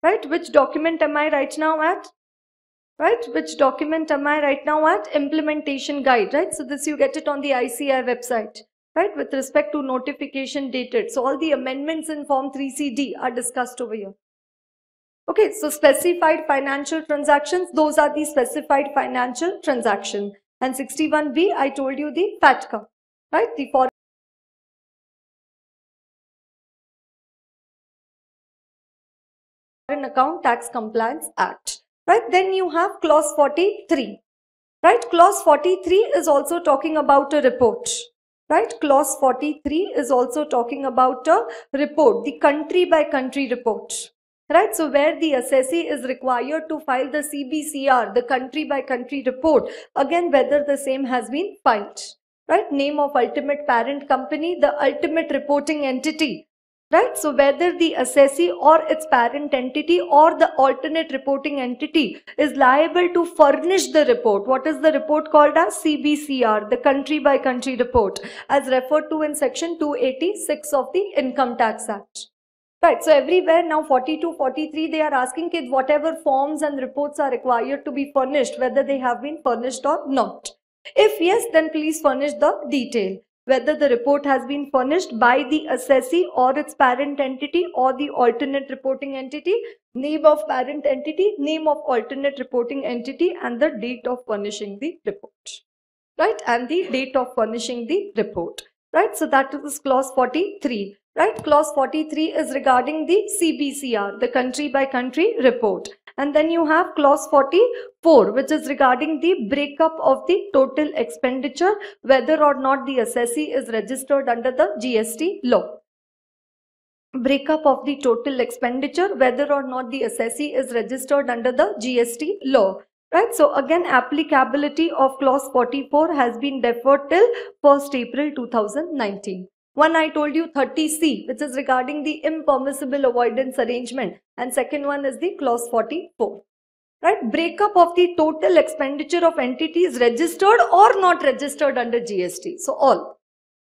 Right, which document am I right now at? Right, which document am I right now at? Implementation guide, right? So this you get it on the ICAI website, right? With respect to notification dated. So all the amendments in Form 3CD are discussed over here. Okay, so specified financial transactions, those are the specified financial transactions. And 61B, I told you the FATCA, right? The Foreign Account Tax Compliance Act. Right, then you have clause 43. Right, clause 43 is also talking about a report. Right, clause 43 is also talking about a report, the country by country report. Right, so where the assessee is required to file the CBCR, the country by country report, again whether the same has been filed. Right, name of ultimate parent company, the ultimate reporting entity. Right, so whether the assessee or its parent entity or the alternate reporting entity is liable to furnish the report. What is the report called as? CBCR, the country by country report, as referred to in section 286 of the Income Tax Act. Right, so everywhere now 42, 43, they are asking kids whatever forms and reports are required to be furnished, whether they have been furnished or not. If yes, then please furnish the detail. Whether the report has been furnished by the assessee or its parent entity or the alternate reporting entity, name of parent entity, name of alternate reporting entity, and the date of furnishing the report. Right, and the date of furnishing the report. Right, so that is clause 43. Right, clause 43 is regarding the CBCR, the country by country report. And then you have clause 44, which is regarding the breakup of the total expenditure, whether or not the assessee is registered under the GST law. Breakup of the total expenditure, whether or not the assessee is registered under the GST law. Right, so again applicability of clause 44 has been deferred till 1st April 2019. One I told you 30C, which is regarding the impermissible avoidance arrangement, and second one is the clause 44. Right, breakup of the total expenditure of entities registered or not registered under GST. So all.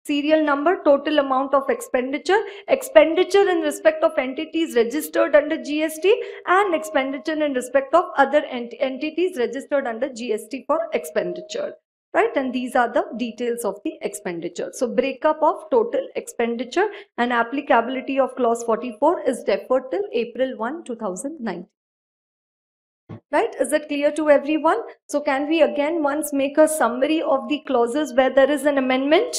Serial number, total amount of expenditure, expenditure in respect of entities registered under GST, and expenditure in respect of other entities registered under GST for expenditure. Right, and these are the details of the expenditure. So breakup of total expenditure and applicability of clause 44 is deferred till April 1, 2019. Right, is it clear to everyone? So can we again once make a summary of the clauses where there is an amendment?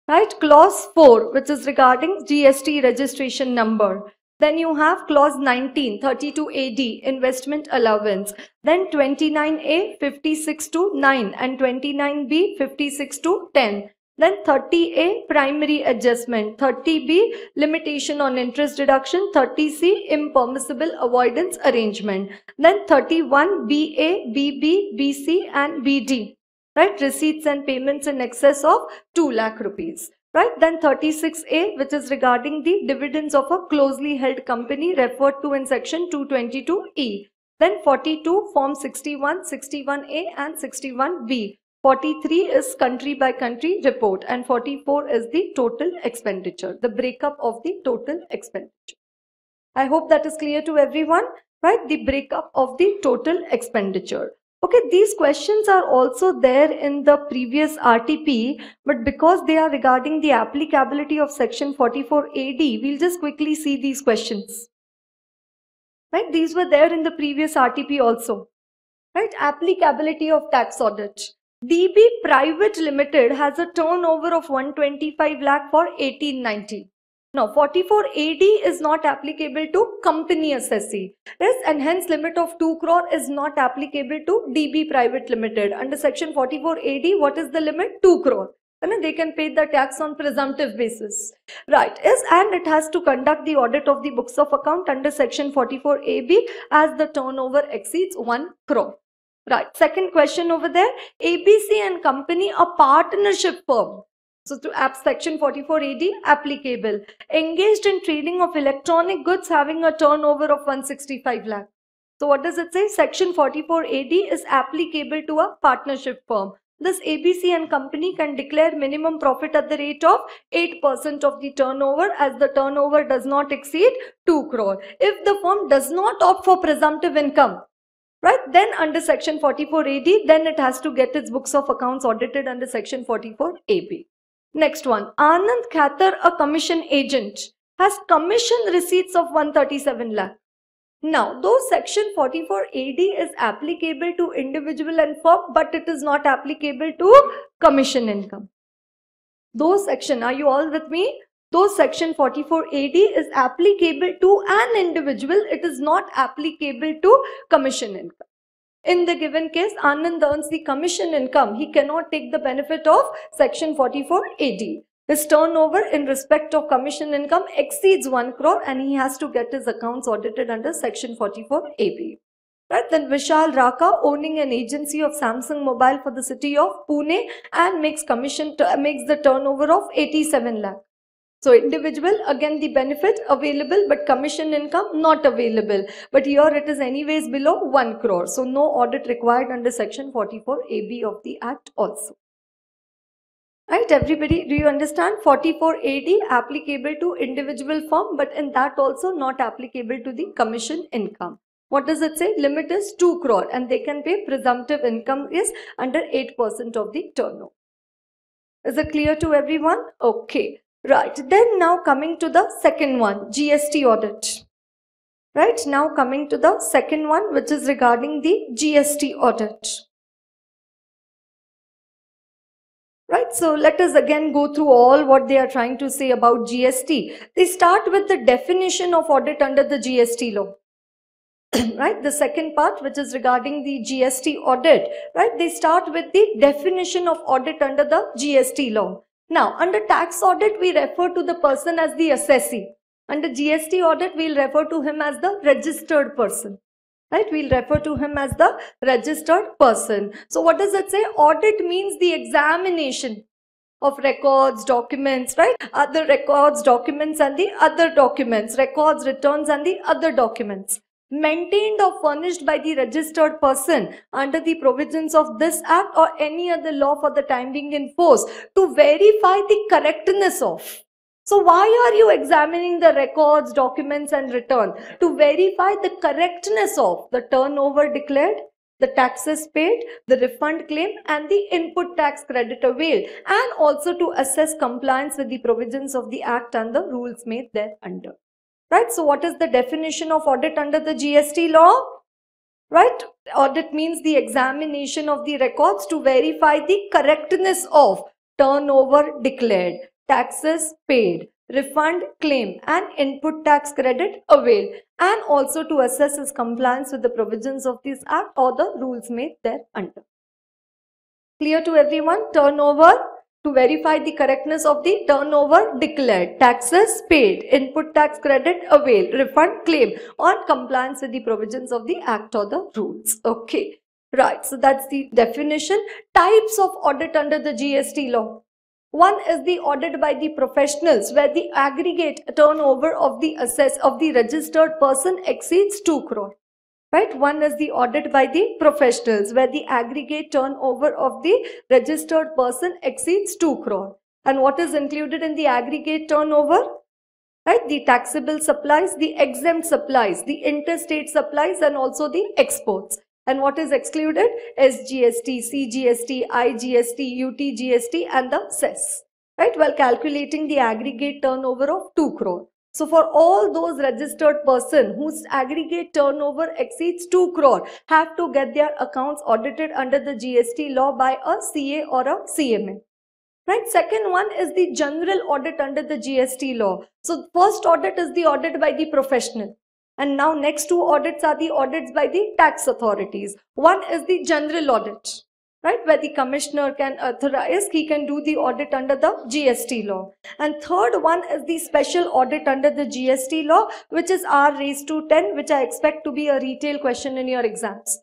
Right, clause 4, which is regarding GST registration number. Then you have clause 19, 32 AD, investment allowance. Then 29A, 56 to 9, and 29B, 56 to 10. Then 30A, primary adjustment. 30B, limitation on interest deduction. 30C, impermissible avoidance arrangement. Then 31BA, BB, BC, and BD. Right, receipts and payments in excess of 2 lakh rupees. right? Then 36A, which is regarding the dividends of a closely held company referred to in section 222E. Then 42, form 61, 61A and 61B. 43 is country by country report and 44 is the total expenditure, the breakup of the total expenditure. I hope that is clear to everyone, right? The breakup of the total expenditure. Okay, these questions are also there in the previous RTP, but because they are regarding the applicability of section 44 AD, we'll just quickly see these questions. Right, these were there in the previous RTP also. Right, applicability of tax audit. DB Private Limited has a turnover of 125 lakh for 1890. Now, 44 AD is not applicable to company assessee. Yes, and hence limit of 2 crore is not applicable to DB Private Limited. Under section 44 AD, what is the limit? 2 crore. And they can pay the tax on presumptive basis. Right, yes, and it has to conduct the audit of the books of account under section 44 AB as the turnover exceeds 1 crore. Right, second question over there, ABC and Company, a partnership firm. So to section 44 AD applicable. Engaged in trading of electronic goods having a turnover of 165 lakh. So what does it say? Section 44 AD is applicable to a partnership firm. This ABC and Company can declare minimum profit at the rate of 8% of the turnover as the turnover does not exceed 2 crore. If the firm does not opt for presumptive income, right, then under section 44 AD, then it has to get its books of accounts audited under section 44 AB. Next one, Anand Khatar, a commission agent, has commission receipts of 137 lakh. Now, though section 44 AD is applicable to individual and firm, but it is not applicable to commission income. Though section, are you all with me? Though section 44 AD is applicable to an individual, it is not applicable to commission income. In the given case, Anand earns the commission income. He cannot take the benefit of section 44 AD. His turnover in respect of commission income exceeds 1 crore and he has to get his accounts audited under section 44 AB. Right, then Vishal Raka, owning an agency of Samsung Mobile for the city of Pune and makes the turnover of 87 lakh. So individual, again the benefit available, but commission income not available. But here it is anyways below 1 crore. So no audit required under section 44 AB of the Act also. Right, everybody, do you understand? 44 AD applicable to individual firm, but in that also not applicable to the commission income. What does it say? Limit is 2 crore and they can pay presumptive income is under 8% of the turnover. Is it clear to everyone? Okay. Right, then now coming to the second one, GST audit. Right, now coming to the second one, which is regarding the GST audit. Right, so let us again go through all what they are trying to say about GST. They start with the definition of audit under the GST law. Right, the second part, which is regarding the GST audit. Right, they start with the definition of audit under the GST law. Now, under tax audit, we refer to the person as the assessee. Under GST audit, we'll refer to him as the registered person. Right? We'll refer to him as the registered person. So, what does it say? Audit means the examination of records, documents, right? Other records, documents and the other documents. Records, returns and the other documents. Maintained or furnished by the registered person under the provisions of this act or any other law for the time being in force to verify the correctness of. So why are you examining the records, documents and return? To verify the correctness of the turnover declared, the taxes paid, the refund claim and the input tax credit availed, and also to assess compliance with the provisions of the act and the rules made thereunder. Right, so what is the definition of audit under the GST law? Right, audit means the examination of the records to verify the correctness of turnover declared, taxes paid, refund claim and input tax credit availed, and also to assess its compliance with the provisions of this act or the rules made thereunder. Clear to everyone? Turnover, to verify the correctness of the turnover declared, taxes paid, input tax credit availed, refund claim on compliance with the provisions of the act or the rules. Okay, right, so that's the definition. Types of audit under the GST law. One is the audit by the professionals, where the aggregate turnover of the registered person exceeds 2 crore. Right? One is the audit by the professionals, where the aggregate turnover of the registered person exceeds 2 crore. And what is included in the aggregate turnover? Right? The taxable supplies, the exempt supplies, the interstate supplies, and also the exports. And what is excluded? SGST, CGST, IGST, UTGST, and the cess. Right? While calculating the aggregate turnover of 2 crore. So for all those registered person whose aggregate turnover exceeds 2 crore have to get their accounts audited under the GST law by a CA or a CMA. Right? Second one is the general audit under the GST law. So first audit is the audit by the professional. And now next two audits are the audits by the tax authorities. One is the general audit, right, where the commissioner can authorize, he can do the audit under the GST law. And third one is the special audit under the GST law, which is R⁻10, which I expect to be a retail question in your exams.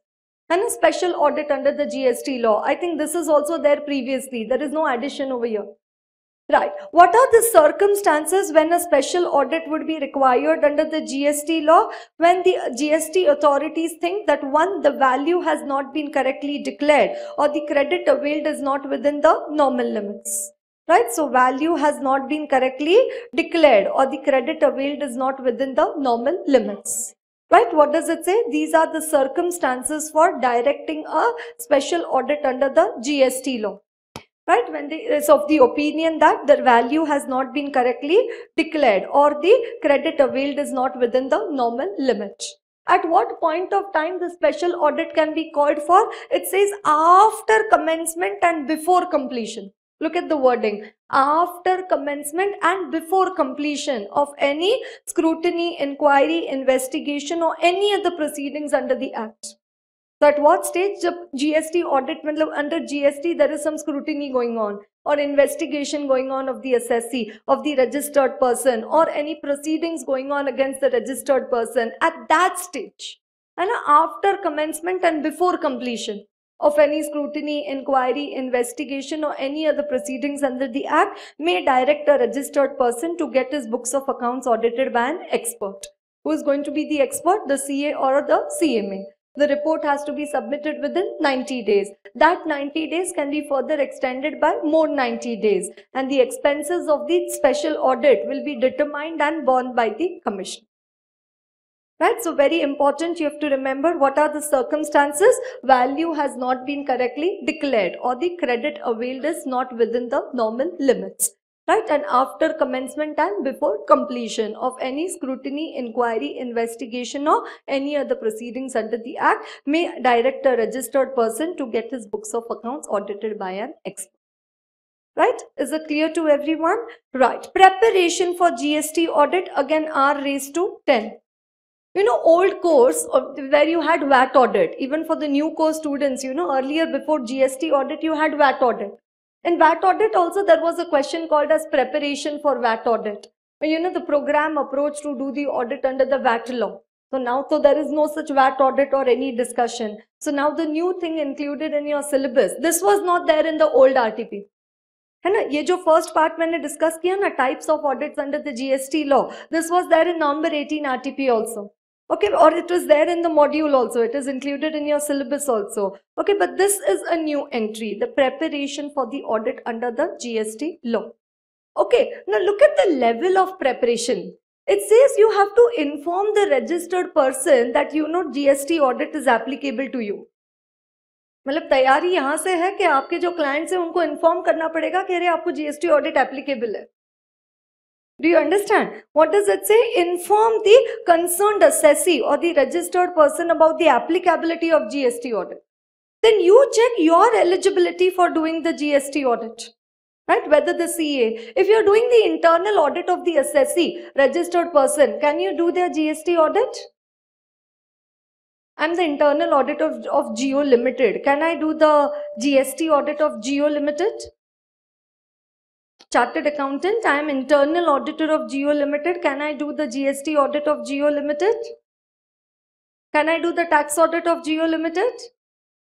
And a special audit under the GST law. I think this is also there previously. There is no addition over here. Right. What are the circumstances when a special audit would be required under the GST law? When the GST authorities think that one, the value has not been correctly declared, or the credit availed is not within the normal limits. Right. So value has not been correctly declared, or the credit availed is not within the normal limits. Right. What does it say? These are the circumstances for directing a special audit under the GST law. Right, when they is of the opinion that the value has not been correctly declared or the credit availed is not within the normal limit. At what point of time the special audit can be called for? It says after commencement and before completion. Look at the wording. After commencement and before completion of any scrutiny, inquiry, investigation or any other proceedings under the Act. So at what stage the GST audit, under GST there is some scrutiny going on or investigation going on of the assessee, of the registered person, or any proceedings going on against the registered person, at that stage, and after commencement and before completion of any scrutiny, inquiry, investigation or any other proceedings under the Act, may direct a registered person to get his books of accounts audited by an expert. Who is going to be the expert? The CA or the CMA. The report has to be submitted within 90 days. That 90 days can be further extended by more 90 days. And the expenses of the special audit will be determined and borne by the commissioner. Right? So very important, you have to remember what are the circumstances. Value has not been correctly declared or the credit availed is not within the normal limits. Right, and after commencement and before completion of any scrutiny, inquiry, investigation or any other proceedings under the Act, may direct a registered person to get his books of accounts audited by an expert. Right, is it clear to everyone? Right, preparation for GST audit, again R⁻10. You know, old course where you had VAT audit, even for the new course students, you know, earlier before GST audit you had VAT audit. In VAT audit also there was a question called as preparation for VAT audit. You know, the program approach to do the audit under the VAT law. So now so there is no such VAT audit or any discussion. So now the new thing included in your syllabus, this was not there in the old RTP. है ना, ये जो first part मैंने discuss किया ना, types of audits under the GST law, this was there in number 18 RTP also. Okay, or it was there in the module also, it is included in your syllabus also. Okay, but this is a new entry, the preparation for the audit under the GST law. Okay, now look at the level of preparation. It says you have to inform the registered person that you know GST audit is applicable to you. मतलब तैयारी यहाँ से है कि आपके जो clients हैं उनको inform करना पड़ेगा कि अरे आपको GST audit applicable है. Do you understand? What does it say? Inform the concerned assessee or the registered person about the applicability of GST audit. Then you check your eligibility for doing the GST audit. Right? Whether the CA, if you are doing the internal audit of the assessee, registered person, can you do their GST audit? I am the internal auditor of Geo Limited. Can I do the GST audit of Geo Limited? Chartered accountant, I am internal auditor of Geo Limited. Can I do the GST audit of Geo Limited? Can I do the tax audit of Geo Limited?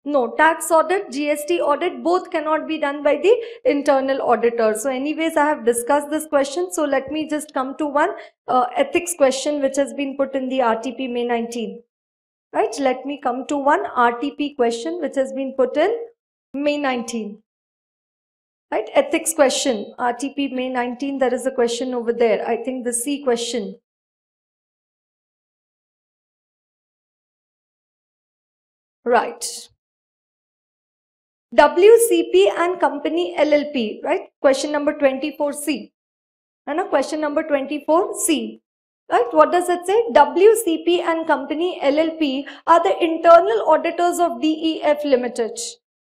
No, tax audit, GST audit, both cannot be done by the internal auditor. So anyways, I have discussed this question. So let me just come to one ethics question which has been put in the RTP May 19. Right, let me come to one RTP question which has been put in May 19. Right, ethics question, RTP May 19, there is a question over there. I think the C question. Right. WCP and Company LLP, right? Question number 24C. And a question number 24C. Right? What does it say? WCP and Company LLP are the internal auditors of DEF Limited.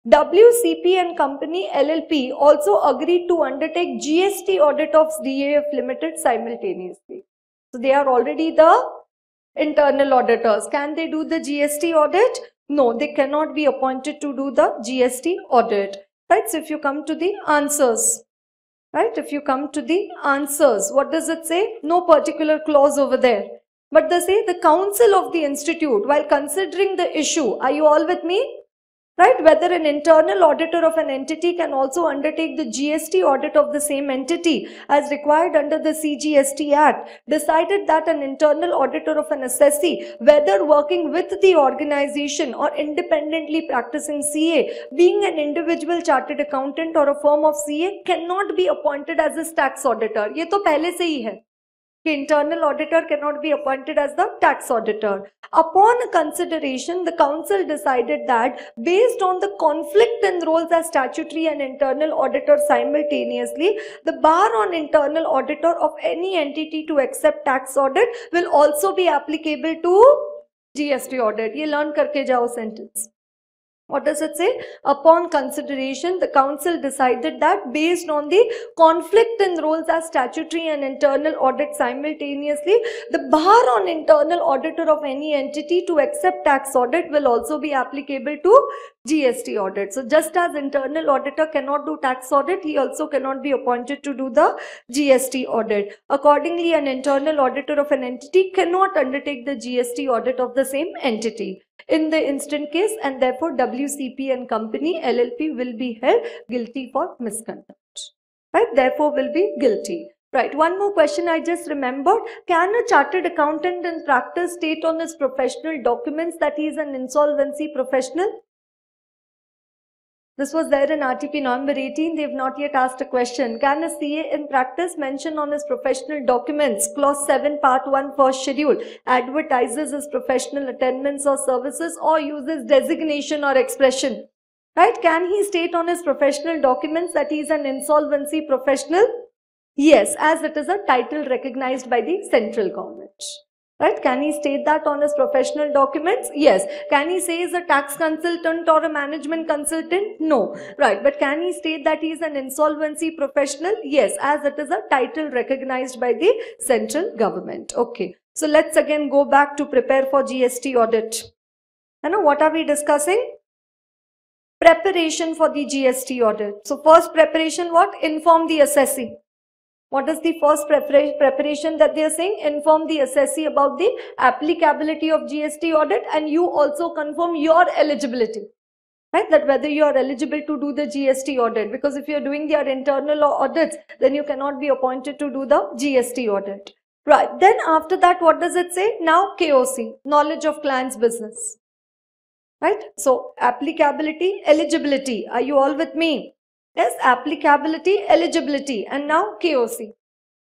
WCP and Company LLP also agreed to undertake GST audit of DEF Limited simultaneously. So they are already the internal auditors. Can they do the GST audit? No, they cannot be appointed to do the GST audit. Right? So if you come to the answers, right? If you come to the answers, what does it say? No particular clause over there. But they say the council of the institute, while considering the issue, are you all with me? Right? Whether an internal auditor of an entity can also undertake the GST audit of the same entity as required under the CGST Act, decided that an internal auditor of an assessee, whether working with the organization or independently practicing CA, being an individual chartered accountant or a firm of CA, cannot be appointed as a tax auditor. ये तो पहले से ही है. Internal auditor cannot be appointed as the tax auditor. Upon consideration, the council decided that based on the conflict in roles as statutory and internal auditor simultaneously, the bar on internal auditor of any entity to accept tax audit will also be applicable to GST audit. Ye learn karke jao sentence. What does it say? Upon consideration, the council decided that based on the conflict in roles as statutory and internal audit simultaneously, the bar on internal auditor of any entity to accept tax audit will also be applicable to GST audit. So just as internal auditor cannot do tax audit, he also cannot be appointed to do the GST audit. Accordingly, an internal auditor of an entity cannot undertake the GST audit of the same entity in the instant case, and therefore WCP and Company LLP will be held guilty for misconduct. Right? Therefore will be guilty. Right. One more question I just remembered. Can a chartered accountant in practice state on his professional documents that he is an insolvency professional? This was there in RTP November 18. They have not yet asked a question. Can a CA in practice mention on his professional documents, clause 7, part 1, first schedule, advertises his professional attainments or services or uses designation or expression? Right? Can he state on his professional documents that he is an insolvency professional? Yes, as it is a title recognized by the central government. Right? Can he state that on his professional documents? Yes. Can he say he's a tax consultant or a management consultant? No. Right. But can he state that he is an insolvency professional? Yes, as it is a title recognized by the central government. Okay. So let's again go back to prepare for GST audit. And now what are we discussing? Preparation for the GST audit. So first preparation, what? Inform the assessee. What is the first preparation that they are saying? Inform the assessee about the applicability of GST audit, and you also confirm your eligibility. Right? That whether you are eligible to do the GST audit. Because if you are doing their internal audits, then you cannot be appointed to do the GST audit. Right. Then after that, what does it say? Now KOC, knowledge of client's business. Right? So applicability, eligibility. Are you all with me? Yes, applicability, eligibility, and now KOC.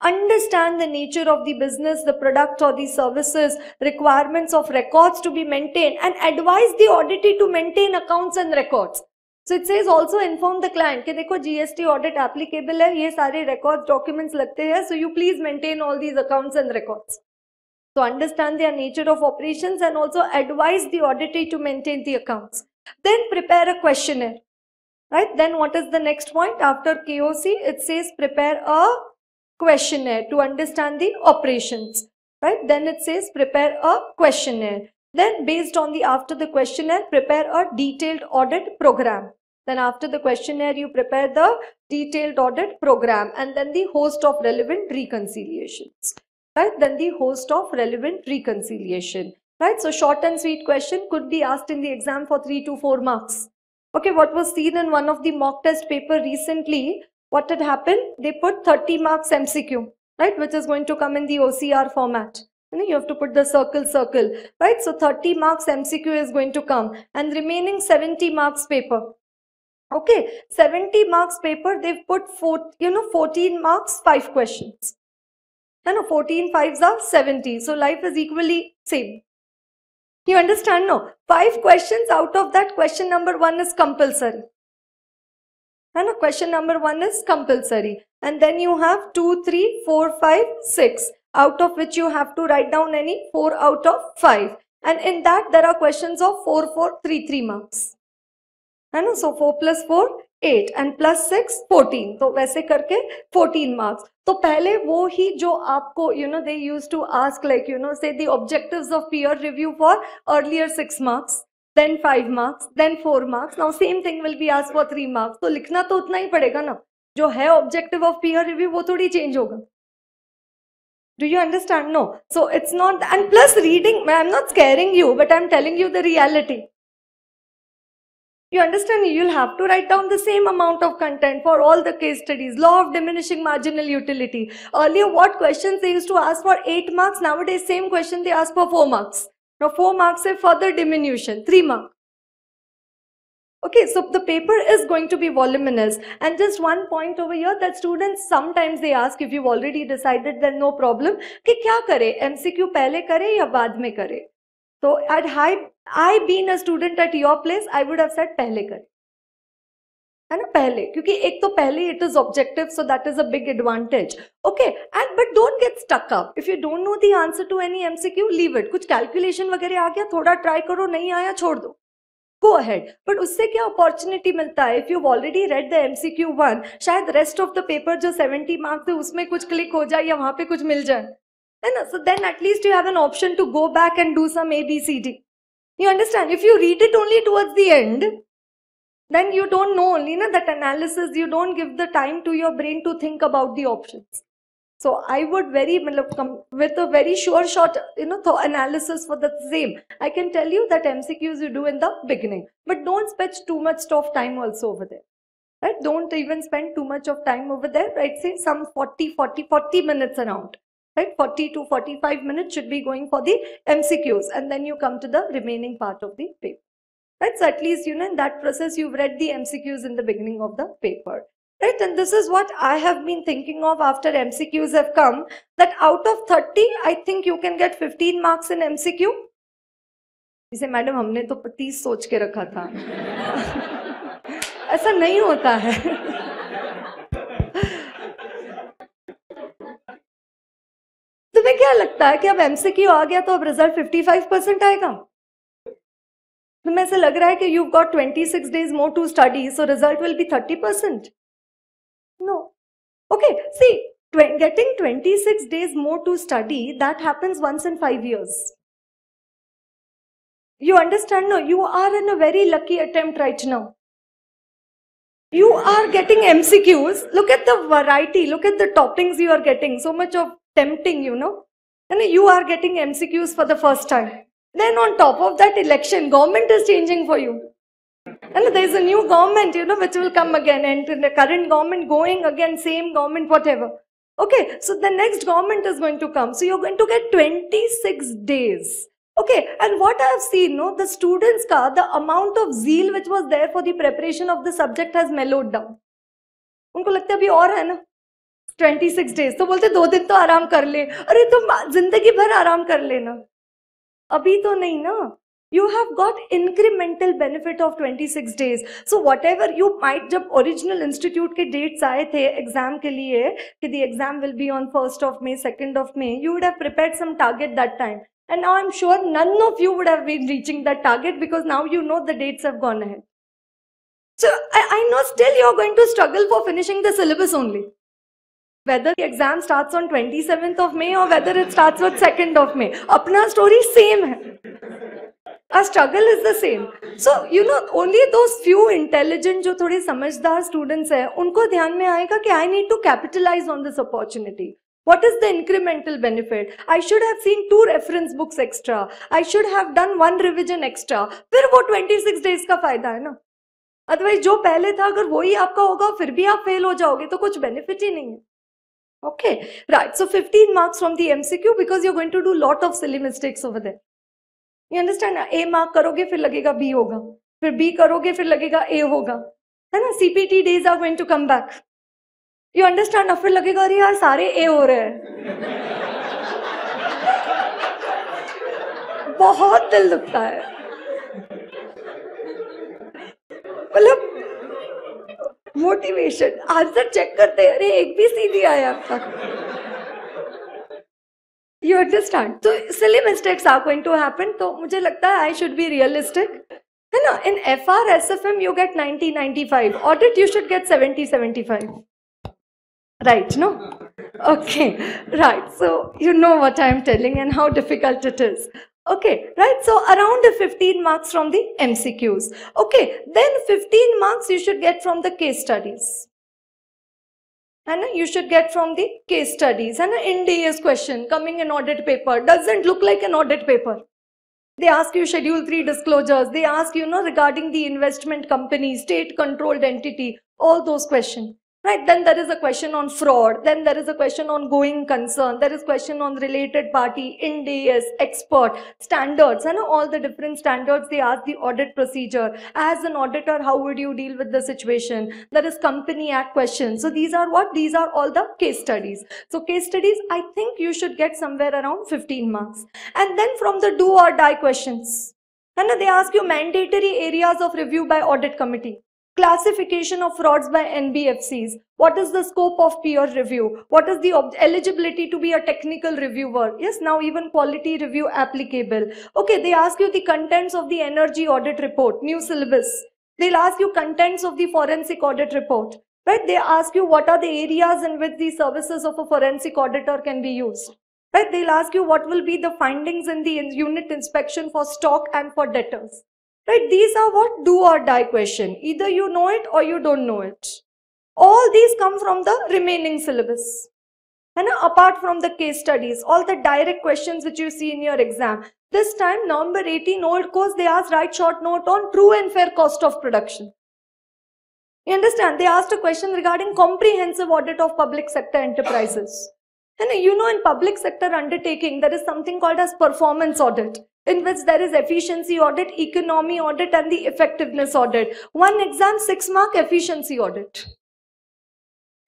Understand the nature of the business, the product or the services, requirements of records to be maintained, and advise the auditee to maintain accounts and records. So it says also inform the client कि देखो GST audit applicable है, ये सारे records, documents लगते हैं, so you please maintain all these accounts and records. So understand their nature of operations and also advise the auditee to maintain the accounts. Then prepare a questionnaire. Right? Then what is the next point? After KOC, it says prepare a questionnaire to understand the operations. Right? Then it says prepare a questionnaire. Then based on the after the questionnaire, prepare a detailed audit program. Then after the questionnaire, you prepare the detailed audit program and then the host of relevant reconciliations. Right? Then the host of relevant reconciliation. right? So short and sweet question could be asked in the exam for 3 to 4 marks. Okay, what was seen in one of the mock test paper recently, what had happened? They put 30 marks MCQ, right, which is going to come in the OCR format. You have to put the circle, right? So 30 marks MCQ is going to come and remaining 70 marks paper. Okay, 70 marks paper, they've put 14 marks, 5 questions. 14 5s are 70. So life is equally same. You understand? No? 5 questions, out of that question number 1 is compulsory. And question number 1 is compulsory. And then you have 2, 3, 4, 5, 6. Out of which you have to write down any 4 out of 5. And in that there are questions of 4, 4, 3, 3 marks. And so 4 plus 4, 8 and plus 6, 14. तो वैसे करके 14 marks. तो पहले वो ही जो आपको they used to ask like say the objectives of peer review for earlier 6 marks, then 5 marks, then 4 marks. Now same thing will be asked for 3 marks. तो लिखना तो उतना ही पड़ेगा ना. जो है objective of peer review वो थोड़ी change होगा. Do you understand? No. So it's not, and plus reading, I'm not scaring you, but I'm telling you the reality. You understand? You'll have to write down the same amount of content for all the case studies. Law of diminishing marginal utility. Earlier, what questions they used to ask for 8 marks? Nowadays, same question they ask for 4 marks. Now, 4 marks is further diminution, 3 marks. Okay, so the paper is going to be voluminous. And just one point over here that students sometimes they ask, if you've already decided, then no problem. कि क्या करे? MCQ पहले करे या बाद में करे? So had I been a student at your place, I would have said पहले करे, है ना, पहले, क्योंकि एक तो पहले it is objective, so that is a big advantage. Okay, but don't get stuck up. If you don't know the answer to any MCQ, leave it. कुछ calculation वगैरह आ गया, थोड़ा try करो, नहीं आया छोड़ दो. Go ahead. But उससे क्या opportunity मिलता है? If you've already read the MCQ1, शायद rest of the paper जो 70 marks है उसमें कुछ click हो जाए या वहाँ पे कुछ मिल जाए. So then at least you have an option to go back and do some ABCD. You understand? If you read it only towards the end, then you don't know only that analysis, you don't give the time to your brain to think about the options. So I would come with a very sure shot, analysis for the same. I can tell you that MCQs you do in the beginning, but don't spend too much of time also over there. Right? Don't even spend too much of time over there. Right? Say some 40 minutes around. Right, 40 to 45 minutes should be going for the MCQs, and then you come to the remaining part of the paper. Right, so at least in that process you've read the MCQs in the beginning of the paper. Right, and this is what I have been thinking of after MCQs have come, that out of 30, I think you can get 15 marks in MCQ. You say, madam, हमने तो 30 सोच के रखा था. ऐसा नहीं होता है. तुम्हें क्या लगता है कि अब MCQ आ गया तो अब रिजल्ट 55% आएगा? तुम्हें ऐसा लग रहा है कि you've got 26 days more to study, so result will be 30%? No. Okay, see, getting 26 days more to study, that happens once in 5 years. You understand? No, you are in a very lucky attempt right now. You are getting MCQs. Look at the variety, look at the toppings you are getting. So much of tempting, and you are getting MCQs for the first time. Then on top of that, election, government is changing for you. And there is a new government, which will come again, and the current government going again, same government, whatever. Okay, so the next government is going to come. So you're going to get 26 days. Okay, and what I have seen, the students, the amount of zeal which was there for the preparation of the subject has mellowed down. उनको लगता है अभी और है ना 26 days, तो बोलते 2 दिन तो आराम कर ले. अरे तुम जिंदगी भर आराम कर लेना, अभी तो नहीं ना. You have got incremental benefit of 26 days. So whatever you might, जब original institute के dates आए थे exam के लिए, कि the exam will be on 1st of May, 2nd of May, you would have prepared some target that time. And now I'm sure none of you would have been reaching that target because now you know the dates have gone ahead. So I know still you're going to struggle for finishing the syllabus only. Whether the exam starts on 27th of May or whether it starts on 2nd of May. Apna story same hai. Our struggle is the same. So, only those few intelligent, जो थोड़े समझदार students हैं, उनको ध्यान में आएगा कि I need to capitalize on this opportunity. What is the incremental benefit? I should have seen 2 reference books extra. I should have done 1 revision extra. फिर वो 26 days का फायदा है ना. Otherwise जो पहले था अगर वही आपका होगा फिर भी आप फेल हो जाओगे तो कुछ benefit ही नहीं है. Okay, right. So 15 marks from the MCQ because you're going to do lot of silly mistakes over there. You understand? A mark करोगे फिर लगेगा B होगा, फिर B करोगे फिर लगेगा A होगा, है ना? CPT days are going to come back. You understand? अब फिर लगेगा अरे यार सारे A हो रहे हैं. बहुत दिल दुखता है. मतलब मोटिवेशन आंसर चेक करते अरे एक भी सीधी आया अब तक. You understand? So silly mistakes are going to happen. तो मुझे लगता है I should be realistic. है ना? In FR SFM you get 90-95. Audit you should get 70-75. Right? No? Okay. Right. So you know what I am telling and how difficult it is. Okay. Right. So around 15 marks from the MCQs. Okay. Then 15 marks you should get from the case studies. And you should get from the case studies. And an NDA's question coming in audit paper doesn't look like an audit paper. They ask you Schedule 3 disclosures. They ask you, regarding the investment company, state controlled entity, all those questions. Right, then there is a question on fraud, then there is a question on going concern, there is question on related party, NDAS, expert, standards, and all the different standards they ask the audit procedure. As an auditor, how would you deal with the situation? There is Company Act questions. So these are what? These are all the case studies. So case studies, I think you should get somewhere around 15 marks. And then from the do or die questions, and they ask you mandatory areas of review by audit committee. Classification of frauds by NBFCs. What is the scope of peer review? What is the eligibility to be a technical reviewer? Yes, now even quality review applicable. Okay, they ask you the contents of the energy audit report, new syllabus. They'll ask you contents of the forensic audit report. Right? They ask you what are the areas in which the services of a forensic auditor can be used. Right? They'll ask you what will be the findings in the unit inspection for stock and for debtors. Right, these are what do or die question. Either you know it or you don't know it. All these come from the remaining syllabus. And apart from the case studies, all the direct questions which you see in your exam. This time, November 18 old course, they asked write short note on true and fair cost of production. You understand? They asked a question regarding comprehensive audit of public sector enterprises. And in public sector undertaking, there is something called as performance audit, in which there is efficiency audit, economy audit, and the effectiveness audit. One exam, 6 mark efficiency audit.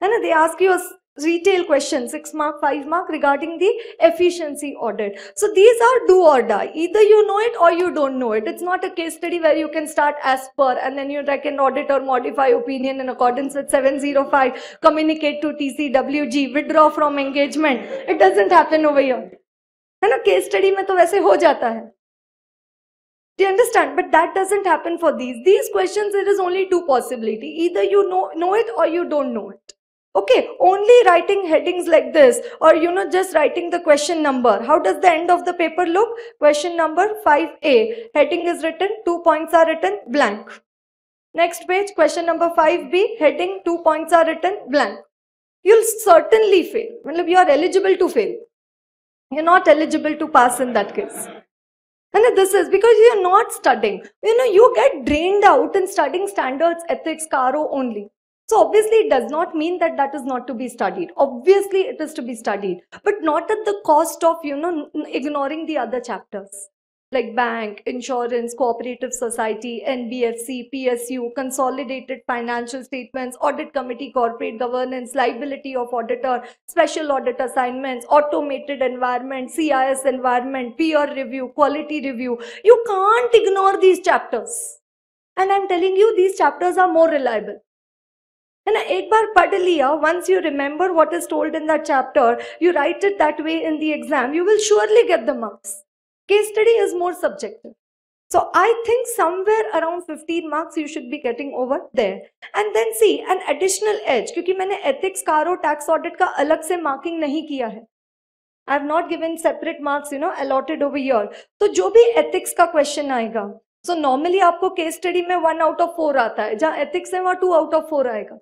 And they ask you a retail question, 6 mark, 5 mark regarding the efficiency audit. So these are do or die. Either you know it or you don't know it. It's not a case study where you can start as per and then you can audit or modify opinion in accordance with 705, communicate to TCWG, withdraw from engagement. It doesn't happen over here. है ना, case study में तो वैसे हो जाता है. Do you understand? But that doesn't happen for these. These questions, there is only 2 possibilities. Either you know it or you don't know it. Okay, only writing headings like this or just writing the question number. How does the end of the paper look? Question number 5A. Heading is written, 2 points are written, blank. Next page, question number 5B. Heading, 2 points are written, blank. You'll certainly fail. You are eligible to fail. You're not eligible to pass in that case. And this is because you're not studying. You get drained out in studying standards, ethics, CARO only. So obviously it does not mean that that is not to be studied. Obviously it is to be studied, but not at the cost of, ignoring the other chapters. Like bank, insurance, cooperative society, NBFC, PSU, consolidated financial statements, audit committee, corporate governance, liability of auditor, special audit assignments, automated environment, CIS environment, peer review, quality review. You can't ignore these chapters. And I'm telling you, these chapters are more reliable. And एक बार पढ़ लिया, once you remember what is told in that chapter, you write it that way in the exam, you will surely get the marks. Case study is more subjective. So I think somewhere around 15 marks you should be getting over there. And then see, an additional edge, क्योंकि मैंने ethics, CARO, tax audit का अलग से marking नहीं किया है. I have not given separate marks, allotted over here. तो जो भी ethics का question आएगा, so normally आपको case study में 1 out of 4 आता है, जहाँ ethics है वहाँ 2 out of 4 आएगा.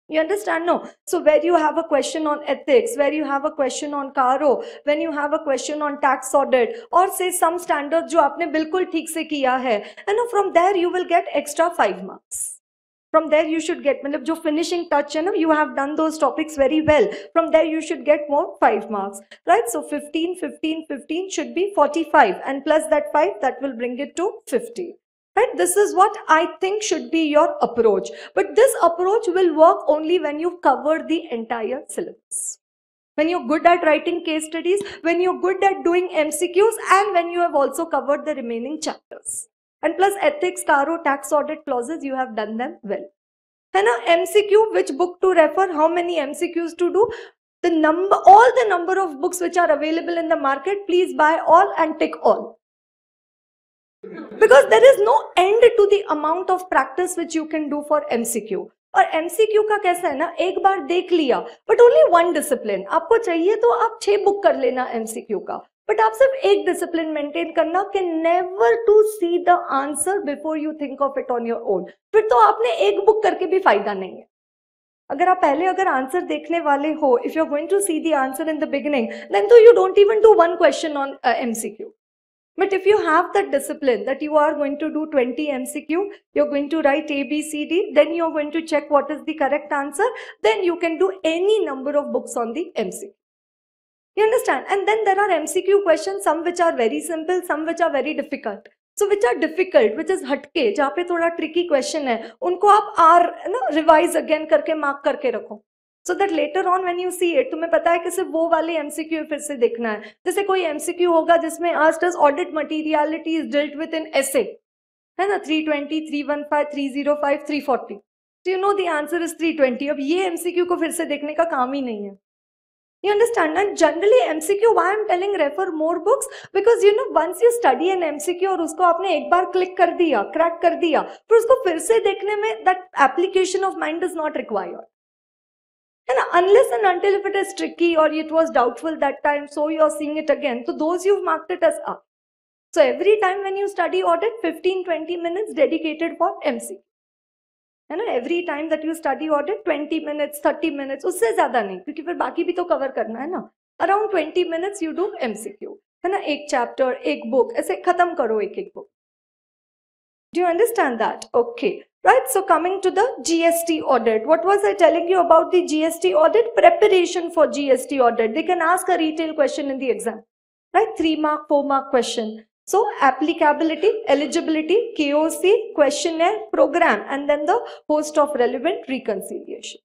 You understand? No. So where you have a question on ethics, where you have a question on caro, when you have a question on tax audit, or say some standard जो आपने बिल्कुल ठीक से किया है, and from there you will get extra 5 marks. From there you should get, मतलब जो finishing touch है ना, you have done those topics very well. From there you should get more 5 marks, right? So 15, 15, 15 should be 45, and plus that 5, that will bring it to 50. Right? This is what I think should be your approach. But this approach will work only when you cover the entire syllabus. When you're good at writing case studies, when you're good at doing MCQs, and when you have also covered the remaining chapters. And plus ethics, caro, tax audit clauses, you have done them well. And MCQ, which book to refer, how many MCQs to do, all the number of books which are available in the market, please buy all and tick all. Because there is no end to the amount of practice which you can do for MCQ. और MCQ का कैसा है ना, एक बार देख लिया, but only one discipline. आपको चाहिए तो आप 6 बुक कर लेना MCQ का, but आप सिर्फ एक discipline maintain करना, कि never to see the answer before you think of it on your own. फिर तो आपने एक बुक करके भी फायदा नहीं है. अगर आप पहले अगर आंसर देखने वाले हो, if you're going to see the answer in the beginning, then so you don't even do one question on MCQ. But if you have that discipline that you are going to do 20 MCQ, you're going to write A, B, C, D, then you're going to check what is the correct answer, then you can do any number of books on the MCQ. You understand? And then there are MCQ questions, some which are very simple, some which are very difficult. So which are difficult, which is हटके, जहाँ पे थोड़ा tricky question है, उनको आप revise again करके mark करके रखो. So that later on when you see it, तुम्हें पता है कि सिर्फ वो वाले MCQ फिर से देखना है. जैसे कोई MCQ होगा जिसमें asked us audit materiality is dealt with in essay, है ना, 320, 315, 305, 340. So you know the answer is 320. अब ये MCQ को फिर से देखने का काम ही नहीं है. You understand? And generally MCQ, why I'm telling refer more books, because you know once you study an MCQ और उसको आपने एक बार click कर दिया, crack कर दिया, फिर उसको फिर से देखने में that application of mind is not required. And unless and until if it is tricky or it was doubtful that time, so you are seeing it again. So those you've marked it as up. So every time when you study audit, 15-20 minutes dedicated for MCQ. And every time that you study audit, 20 minutes, 30 minutes, उससे ज़्यादा नहीं, क्योंकि फिर बाकी भी तो cover करना है ना. Around 20 minutes you do MCQ. है ना, एक chapter, एक book, ऐसे खत्म करो एक book. Do you understand that? Okay. Right, so coming to the GST audit, what was I telling you about the GST audit? Preparation for GST audit. They can ask a retail question in the exam, right? 3 mark, 4 mark question. So applicability, eligibility, KOC, questionnaire, program, and then the host of relevant reconciliation,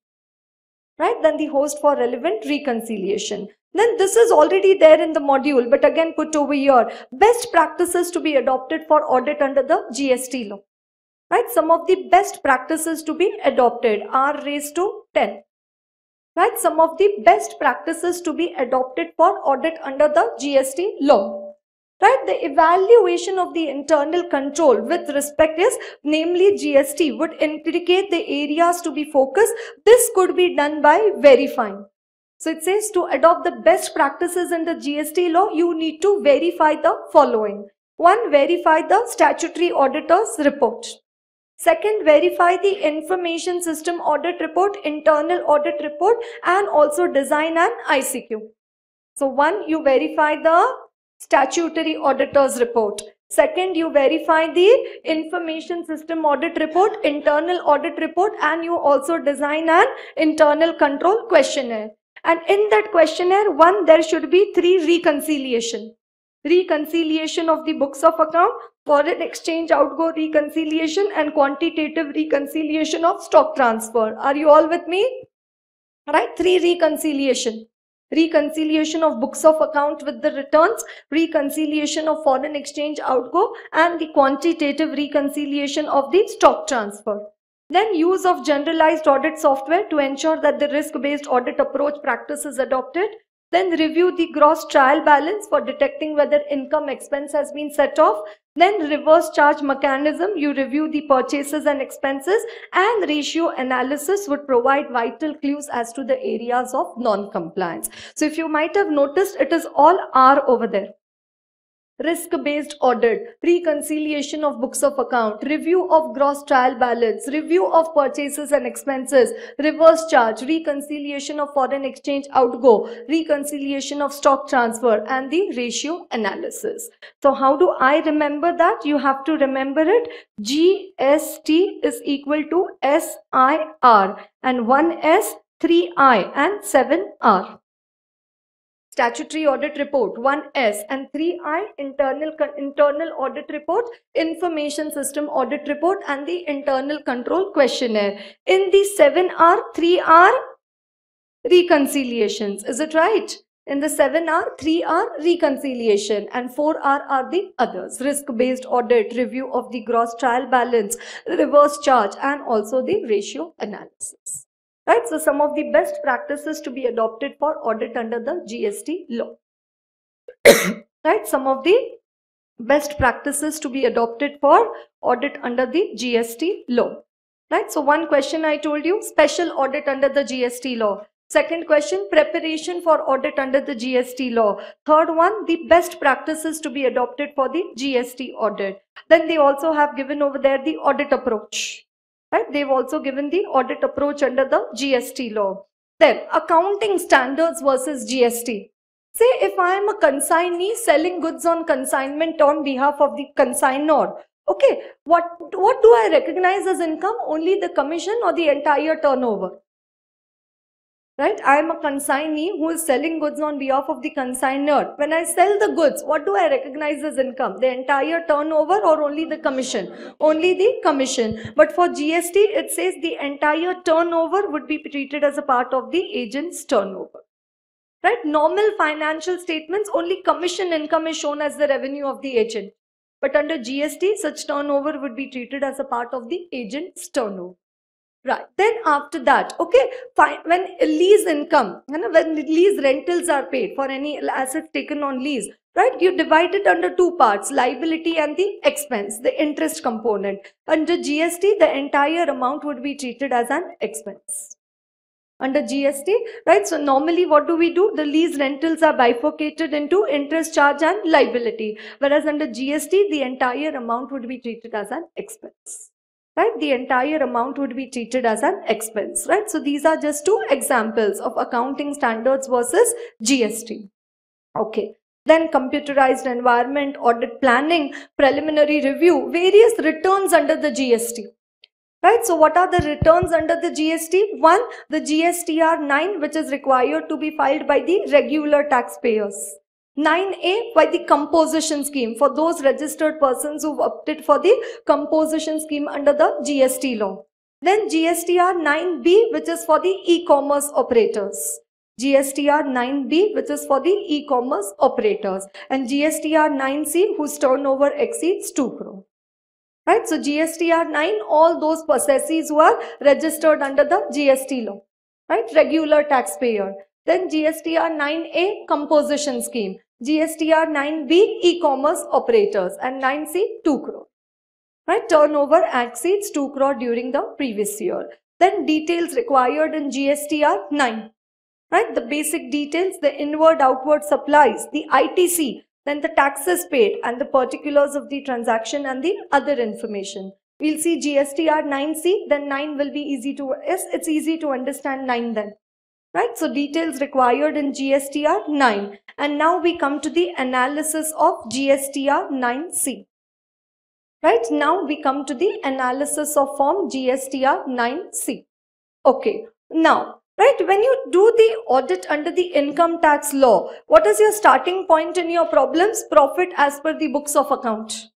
right? Then the host for relevant reconciliation. Then this is already there in the module, but again put over here. Best practices to be adopted for audit under the GST law. Right, some of the best practices to be adopted are raised to 10. Right, some of the best practices to be adopted for audit under the GST law. Right, the evaluation of the internal control with respect is, namely GST, would indicate the areas to be focused. This could be done by verifying. So it says to adopt the best practices in the GST law, you need to verify the following. 1, verify the statutory auditor's report. Second, verify the information system audit report, internal audit report, and also design an ICQ. So 1, you verify the statutory auditor's report. Second, you verify the information system audit report, internal audit report, and you also design an internal control questionnaire. And in that questionnaire, 1, there should be 3 reconciliation. Reconciliation of the books of account, foreign exchange outgo reconciliation, and quantitative reconciliation of stock transfer. Are you all with me? Right, 3 reconciliation. Reconciliation of books of account with the returns, reconciliation of foreign exchange outgo, and the quantitative reconciliation of the stock transfer. Then use of generalized audit software to ensure that the risk-based audit approach practice is adopted. Then review the gross trial balance for detecting whether income expense has been set off. Then reverse charge mechanism, you review the purchases and expenses, and ratio analysis would provide vital clues as to the areas of non-compliance. So if you might have noticed, it is all R over there. risk-based audit, reconciliation of books of account, review of gross trial balance, review of purchases and expenses, reverse charge, reconciliation of foreign exchange outgo, reconciliation of stock transfer, and the ratio analysis. So how do I remember that? You have to remember it. GST is equal to SIR, and 1S, 3I, and 7R. Statutory audit report, 1S, and 3I, internal audit report, information system audit report, and the internal control questionnaire. In the 7R, 3R, reconciliations. Is it right? In the 7R, 3R, reconciliation, and 4R are the others. Risk-based audit, review of the gross trial balance, reverse charge, and also the ratio analysis. Right, so some of the best practices to be adopted for audit under the GST law. Right, some of the best practices to be adopted for audit under the GST law. Right, so one question I told you, special audit under the GST law. Second question, preparation for audit under the GST law. Third one, the best practices to be adopted for the GST audit. Then they also have given over there the audit approach. Right? They've also given the audit approach under the GST law. Then accounting standards versus GST. Say if I am a consignee selling goods on consignment on behalf of the consignor. Okay, what do I recognize as income? Only the commission or the entire turnover? Right? I am a consignee who is selling goods on behalf of the consignor. When I sell the goods, what do I recognize as income? The entire turnover or only the commission? Only the commission. But for GST, it says the entire turnover would be treated as a part of the agent's turnover. Right? Normal financial statements, only commission income is shown as the revenue of the agent. But under GST, such turnover would be treated as a part of the agent's turnover. Right, then after that, okay, fine. When lease income, when lease rentals are paid for any assets taken on lease, right, you divide it under two parts, liability and the expense, the interest component. Under GST, the entire amount would be treated as an expense. Under GST, right, so normally what do? The lease rentals are bifurcated into interest charge and liability, whereas under GST, the entire amount would be treated as an expense. Right, the entire amount would be treated as an expense. Right, so these are just two examples of accounting standards versus GST. Okay, then computerized environment, audit planning, preliminary review, various returns under the GST. Right, so what are the returns under the GST? One, the GSTR 9, which is required to be filed by the regular taxpayers. 9A, by the composition scheme, for those registered persons who've opted for the composition scheme under the GST law. Then GSTR 9B, which is for the e-commerce operators. GSTR 9B, which is for the e-commerce operators. And GSTR 9C, whose turnover exceeds 2 crore. Right, so GSTR 9, all those possessees who are registered under the GST law. Right, regular taxpayer. Then GSTR 9A, composition scheme. GSTR 9B, e-commerce operators. And 9C, 2 crore. Right, turnover exceeds 2 crore during the previous year. Then details required in GSTR 9. Right, the basic details, the inward outward supplies, the ITC, then the taxes paid and the particulars of the transaction and the other information. We'll see GSTR 9C, then 9 will be easy to, yes, it's easy to understand 9 then. Right, so details required in GSTR 9. And now we come to the analysis of GSTR 9C. Right, now we come to the analysis of form GSTR 9C. Okay, now, right, when you do the audit under the income tax law, what is your starting point in your problems? Profit as per the books of account.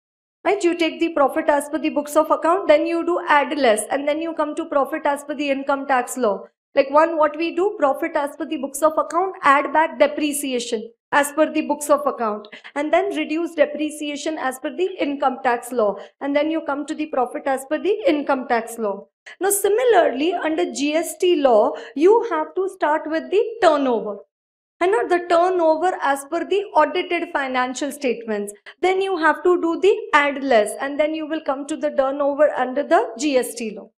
Right, you take the profit as per the books of account, then you do add less, and then you come to profit as per the income tax law. Like one, what we do, profit as per the books of account, add back depreciation as per the books of account, and then reduce depreciation as per the income tax law, and then you come to the profit as per the income tax law. Now similarly, under GST law, you have to start with the turnover, and not the turnover as per the audited financial statements. Then you have to do the add less, and then you will come to the turnover under the GST law.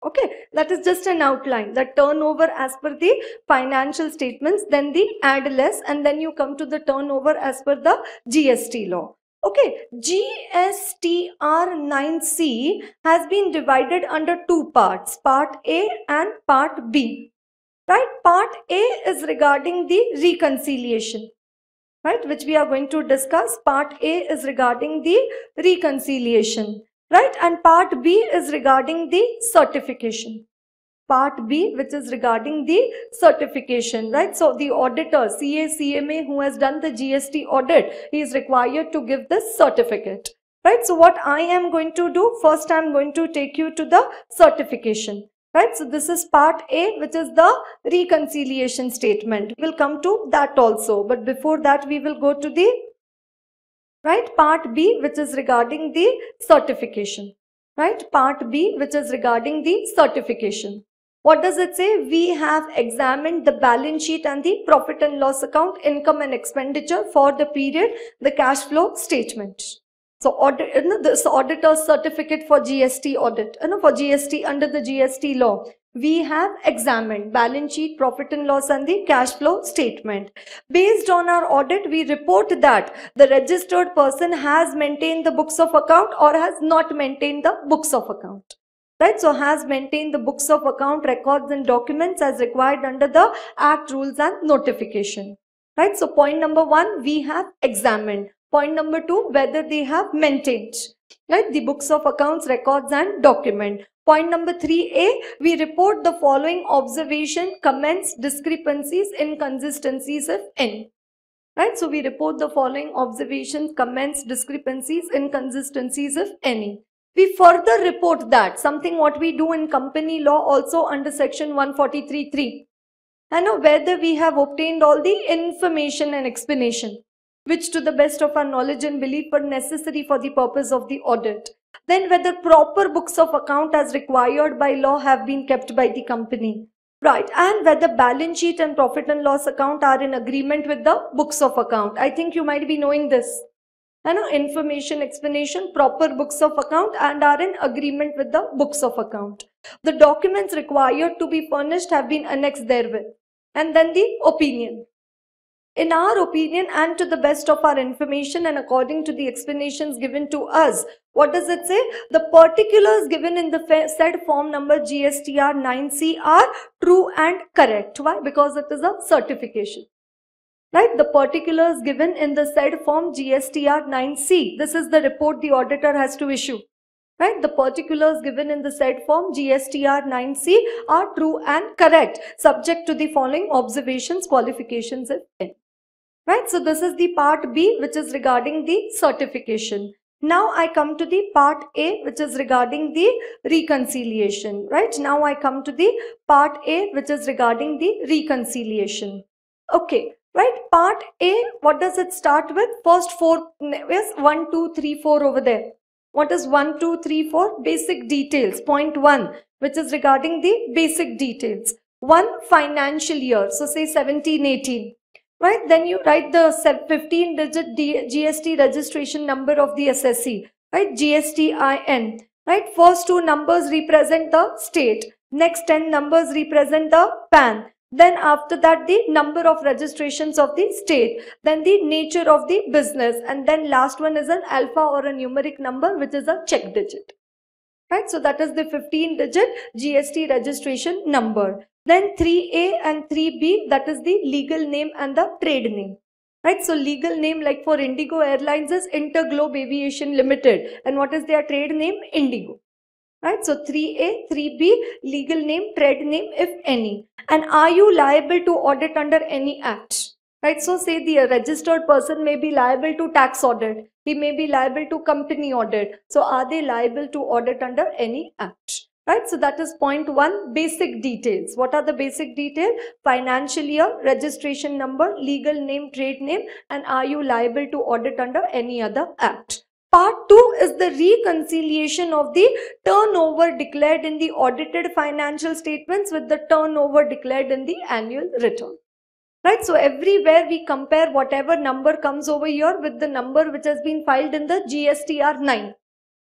Okay, that is just an outline. The turnover as per the financial statements, then the add less, and then you come to the turnover as per the GST law. Okay, GSTR 9C has been divided under two parts, Part A and Part B. Right, Part A is regarding the reconciliation, right, which we are going to discuss. Part A is regarding the reconciliation, right, and Part B is regarding the certification. Part B, which is regarding the certification, right? So the auditor, CA, CMA who has done the GST audit, he is required to give this certificate, right? So what I am going to do, first I am going to take you to the certification, right? So this is Part A, which is the reconciliation statement. We will come to that also, but before that we will go to the, right, Part B, which is regarding the certification, right? Part B, which is regarding the certification. What does it say? We have examined the balance sheet and the profit and loss account, income and expenditure for the period, the cash flow statement. So this auditor's certificate for GST audit, for GST under the GST law. We have examined balance sheet, profit and loss and the cash flow statement. Based on our audit, we report that the registered person has maintained the books of account or has not maintained the books of account. Right, so has maintained the books of account, records and documents as required under the Act, rules and notification. Right, so point number 1, we have examined. Point number 2, whether they have maintained, right, the books of accounts, records and document. Point number 3A, we report the following observation, comments, discrepancies, inconsistencies if any. Right, so we report the following observations, comments, discrepancies, inconsistencies if any. We further report that, something what we do in company law also under section 143(3). And whether we have obtained all the information and explanation, which to the best of our knowledge and belief were necessary for the purpose of the audit. Then whether proper books of account as required by law have been kept by the company. Right, and whether balance sheet and profit and loss account are in agreement with the books of account. I think you might be knowing this. Information, explanation, proper books of account and are in agreement with the books of account. The documents required to be furnished have been annexed therewith. And then the opinion. In our opinion and to the best of our information and according to the explanations given to us, what does it say? The particulars given in the said form number GSTR 9C are true and correct. Why? Because it is a certification. Right, the particulars given in the said form GSTR 9C, this is the report the auditor has to issue. Right, the particulars given in the said form GSTR 9C are true and correct, subject to the following observations, qualifications if any. Right, so this is the Part B, which is regarding the certification. Now I come to the Part A, which is regarding the reconciliation. Right, now I come to the Part A, which is regarding the reconciliation. Okay. Right, Part A, what does it start with? First 4, yes, 1, 2, 3, 4 over there. What is 1, 2, 3, 4? Basic details. Point 1, which is regarding the basic details. 1 financial year, so say 17, 18. Right, then you write the 15-digit GST registration number of the SSC. Right, GSTIN. Right, first 2 numbers represent the state. Next 10 numbers represent the PAN. Then after that the number of registrations of the state, then the nature of the business, and then last one is an alpha or a numeric number which is a check digit. Right, so that is the 15-digit GST registration number. Then 3A and 3B, that is the legal name and the trade name. Right, so legal name like for Indigo Airlines is Interglobe Aviation Limited, and what is their trade name? Indigo. Right, so 3A, 3B, legal name, trade name if any. And are you liable to audit under any act? Right, so say the registered person may be liable to tax audit, he may be liable to company audit. So are they liable to audit under any act? Right, so that is point 1, basic details. What are the basic details? Financial year, registration number, legal name, trade name, and are you liable to audit under any other act? Part 2 is the reconciliation of the turnover declared in the audited financial statements with the turnover declared in the annual return. Right, so everywhere we compare whatever number comes over here with the number which has been filed in the GSTR 9.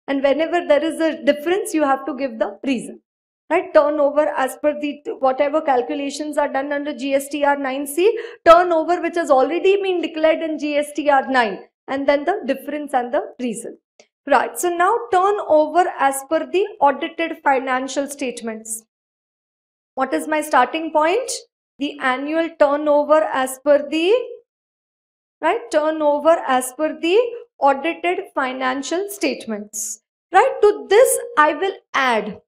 And whenever there is a difference, you have to give the reason. Right, turnover as per the whatever calculations are done under GSTR 9C, turnover which has already been declared in GSTR 9. and then the difference and the reason. Right, so now turnover as per the audited financial statements. What is my starting point? The annual turnover as per the, right, turnover as per the audited financial statements. Right, to this I will add.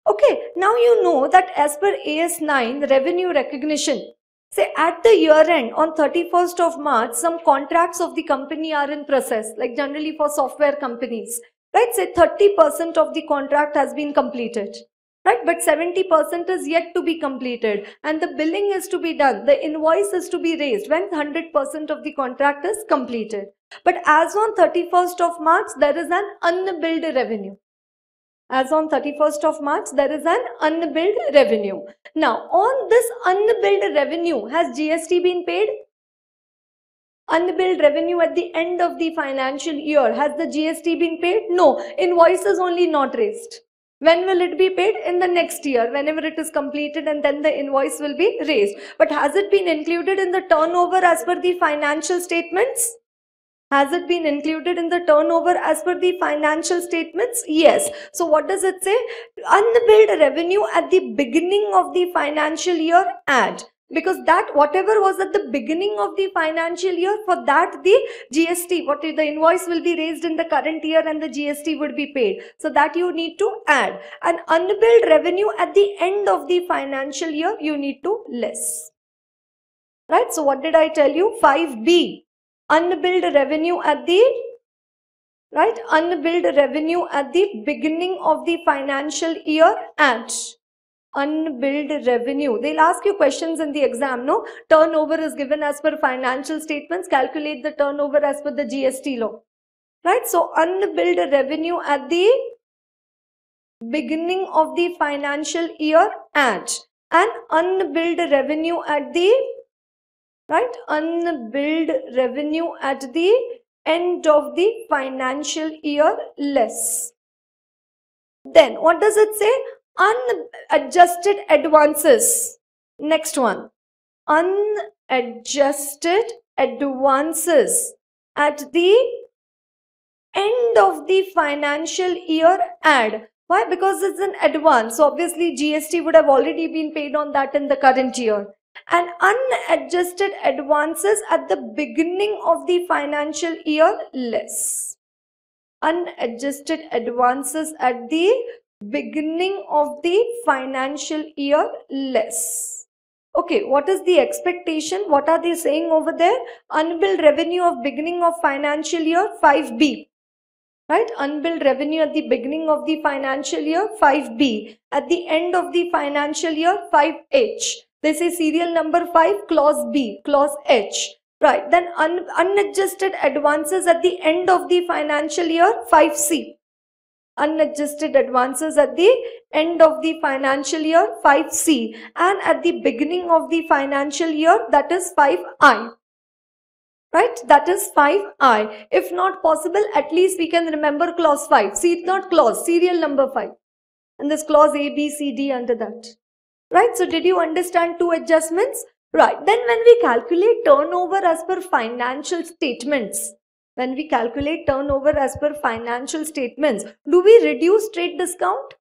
Okay, now you know that as per AS9 revenue recognition, say at the year end on 31st of March, some contracts of the company are in process, like generally for software companies, right? Say 30% of the contract has been completed, right? But 70% is yet to be completed and the billing is to be done. The invoice is to be raised when 100% of the contract is completed. But as on 31st of March, there is an unbilled revenue. As on 31st of March, there is an unbilled revenue. Now, on this unbilled revenue, has GST been paid? Unbilled revenue at the end of the financial year, has the GST been paid? No, invoice is only not raised. When will it be paid? In the next year, whenever it is completed, and then the invoice will be raised. But has it been included in the turnover as per the financial statements? Has it been included in the turnover as per the financial statements? Yes. So what does it say? Unbilled revenue at the beginning of the financial year, add. Because that whatever was at the beginning of the financial year, for that the GST, the invoice will be raised in the current year and the GST would be paid. So that you need to add. And unbilled revenue at the end of the financial year, you need to less. Right? So what did I tell you? 5B. Unbilled revenue at the, right, unbilled revenue at the beginning of the financial year, at unbilled revenue. They'll ask you questions in the exam, no? Turnover is given as per financial statements, calculate the turnover as per the GST law. Right, so unbilled revenue at the beginning of the financial year, at, and unbilled revenue at the, right, unbilled revenue at the end of the financial year, less. Then what does it say? Unadjusted advances. Next one. Unadjusted advances at the end of the financial year, add. Why? Because it's an advance. So obviously GST would have already been paid on that in the current year. And unadjusted advances at the beginning of the financial year, less. Unadjusted advances at the beginning of the financial year, less. Okay, what is the expectation? What are they saying over there? Unbilled revenue of beginning of financial year, 5B. Right? Unbilled revenue at the beginning of the financial year, 5B. At the end of the financial year, 5H. They say serial number 5, clause B, clause H. Right. Then unadjusted advances at the end of the financial year, 5C. Unadjusted advances at the end of the financial year, 5C. And at the beginning of the financial year, that is 5I. Right, that is 5I. If not possible, at least we can remember clause 5. See, not clause, serial number 5. And this clause A, B, C, D under that. Right, so did you understand two adjustments? Right, then when we calculate turnover as per financial statements, when we calculate turnover as per financial statements, do we reduce trade discount?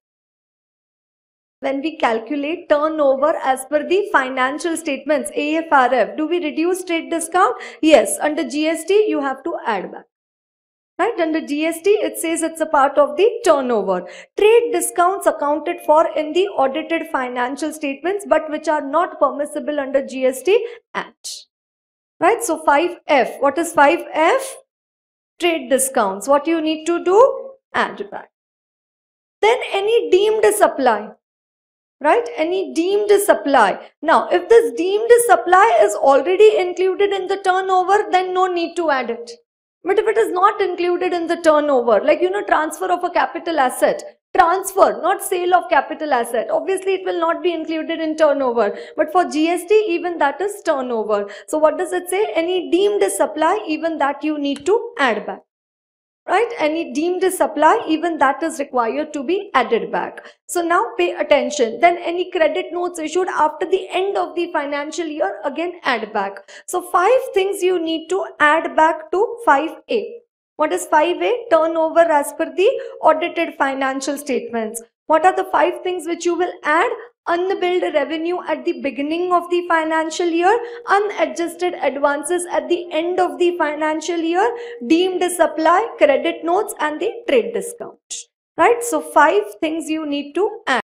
When we calculate turnover as per the financial statements, AFRF, do we reduce trade discount? Yes, under GST you have to add back. Right, under GST it says it's a part of the turnover. Trade discounts accounted for in the audited financial statements but which are not permissible under GST Act. Right, so 5F, what is 5F? Trade discounts. What you need to do? Add back. Then any deemed supply. Right, any deemed supply. Now, if this deemed supply is already included in the turnover, then no need to add it. But if it is not included in the turnover, like transfer of a capital asset, transfer, not sale of capital asset, obviously it will not be included in turnover. But for GST, even that is turnover. So what does it say? Any deemed supply, even that you need to add back. right? Any deemed supply, even that is required to be added back. So now pay attention. Then any credit notes issued after the end of the financial year, again add back. So 5 things you need to add back to 5A. What is 5A? Turnover as per the audited financial statements. What are the 5 things which you will add? Unbilled revenue at the beginning of the financial year, unadjusted advances at the end of the financial year, deemed supply, credit notes, and the trade discount. Right? So 5 things you need to add.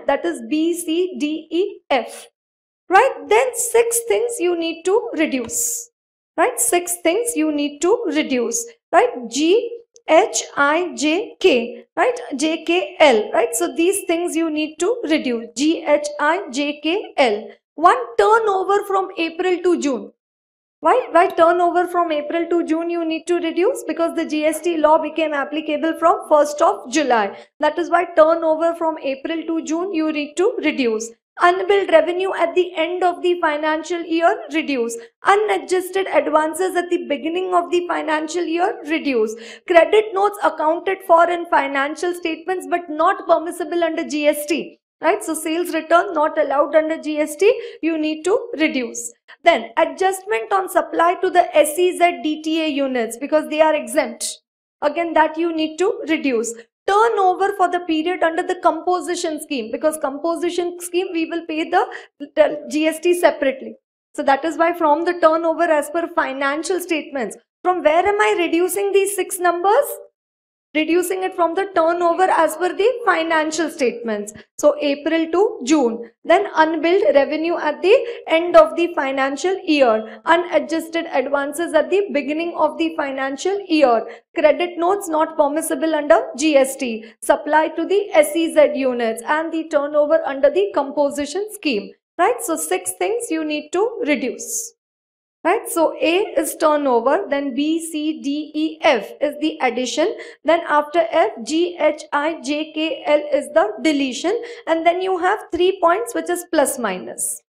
That is B, C, D, E, F. Right? Then 6 things you need to reduce. Right? 6 things you need to reduce. Right? G, H, I, J, K, right? J, K, L, right? So these things you need to reduce. G, H, I, J, K, L. One, turnover from April to June. Why turnover from April to June you need to reduce? Because the GST law became applicable from 1st of July. That is why turnover from April to June you need to reduce. Unbilled revenue at the end of the financial year, reduce. Unadjusted advances at the beginning of the financial year, reduce. Credit notes accounted for in financial statements but not permissible under GST. Right? So sales return not allowed under GST, you need to reduce. Then adjustment on supply to the SEZ DTA units because they are exempt. Again, that you need to reduce. Turnover for the period under the composition scheme, because composition scheme we will pay the GST separately. So that is why from the turnover as per financial statements, from where am I reducing these 6 numbers? Reducing it from the turnover as per the financial statements. So April to June. Then unbilled revenue at the end of the financial year. Unadjusted advances at the beginning of the financial year. Credit notes not permissible under GST. Supply to the SEZ units and the turnover under the composition scheme. Right? So 6 things you need to reduce. Right, so A is turnover, then B, C, D, E, F is the addition, then after F, G, H, I, J, K, L is the deletion, and then you have 3 points which is plus minus.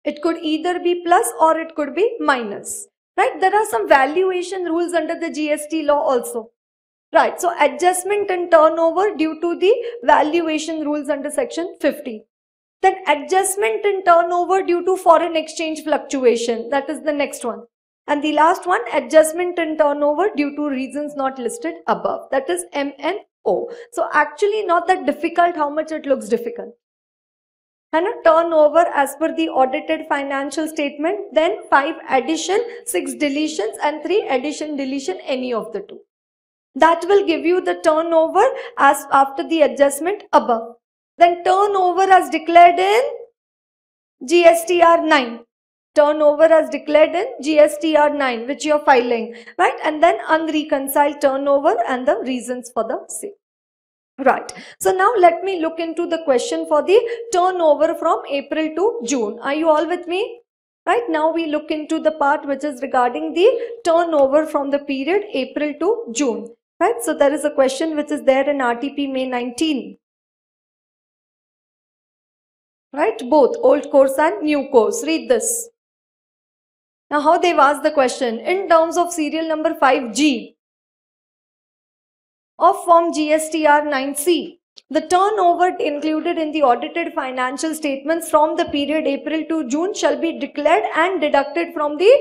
It could either be plus or it could be minus. Right, there are some valuation rules under the GST law also. Right, so adjustment in turnover due to the valuation rules under section 50. Then adjustment in turnover due to foreign exchange fluctuation. That is the next one. And the last one, adjustment in turnover due to reasons not listed above. That is MNO. So actually not that difficult, how much it looks difficult. And a turnover as per the audited financial statement. Then 5 addition, 6 deletions and 3 addition, deletion, any of the 2. That will give you the turnover as after the adjustment above. Then turnover as declared in GSTR 9. Turnover as declared in GSTR 9, which you are filing, right? And then unreconciled turnover and the reasons for the same. Right. So now let me look into the question for the turnover from April to June. Are you all with me? Right. Now we look into the part which is regarding the turnover from the period April to June. Right. So there is a question which is there in RTP May 19. Right, both old course and new course. Read this. Now how they've asked the question, in terms of serial number 5G of form GSTR 9C, the turnover included in the audited financial statements from the period April to June shall be declared and deducted from the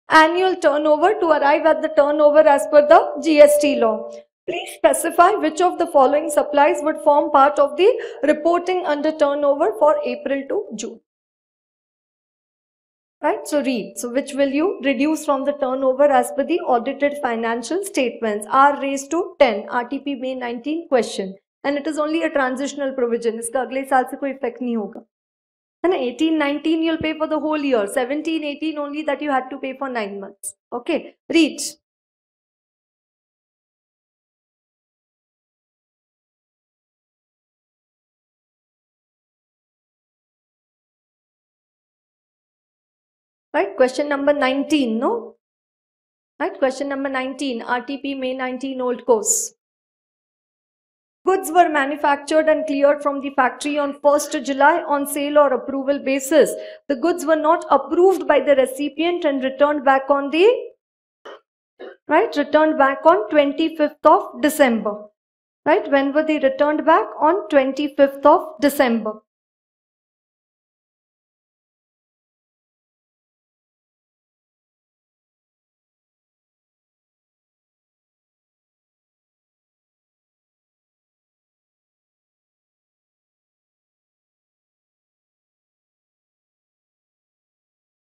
annual turnover to arrive at the turnover as per the GST law. Please specify which of the following supplies would form part of the reporting under turnover for April to June. Right, so read. So which will you reduce from the turnover as per the audited financial statements? R raised to 10, RTP May 19 question. And it is only a transitional provision. इसका अगले साल से कोई effect नहीं होगा. And 18-19 you'll pay for the whole year. 17-18 only that you had to pay for 9 months. Okay, read. Right, question number 19, no? Right, question number 19, RTP May 19 old course. goods were manufactured and cleared from the factory on 1st July on sale or approval basis. The goods were not approved by the recipient and returned back on the, returned back on 25th of December. Right, when were they returned back? On 25th of December.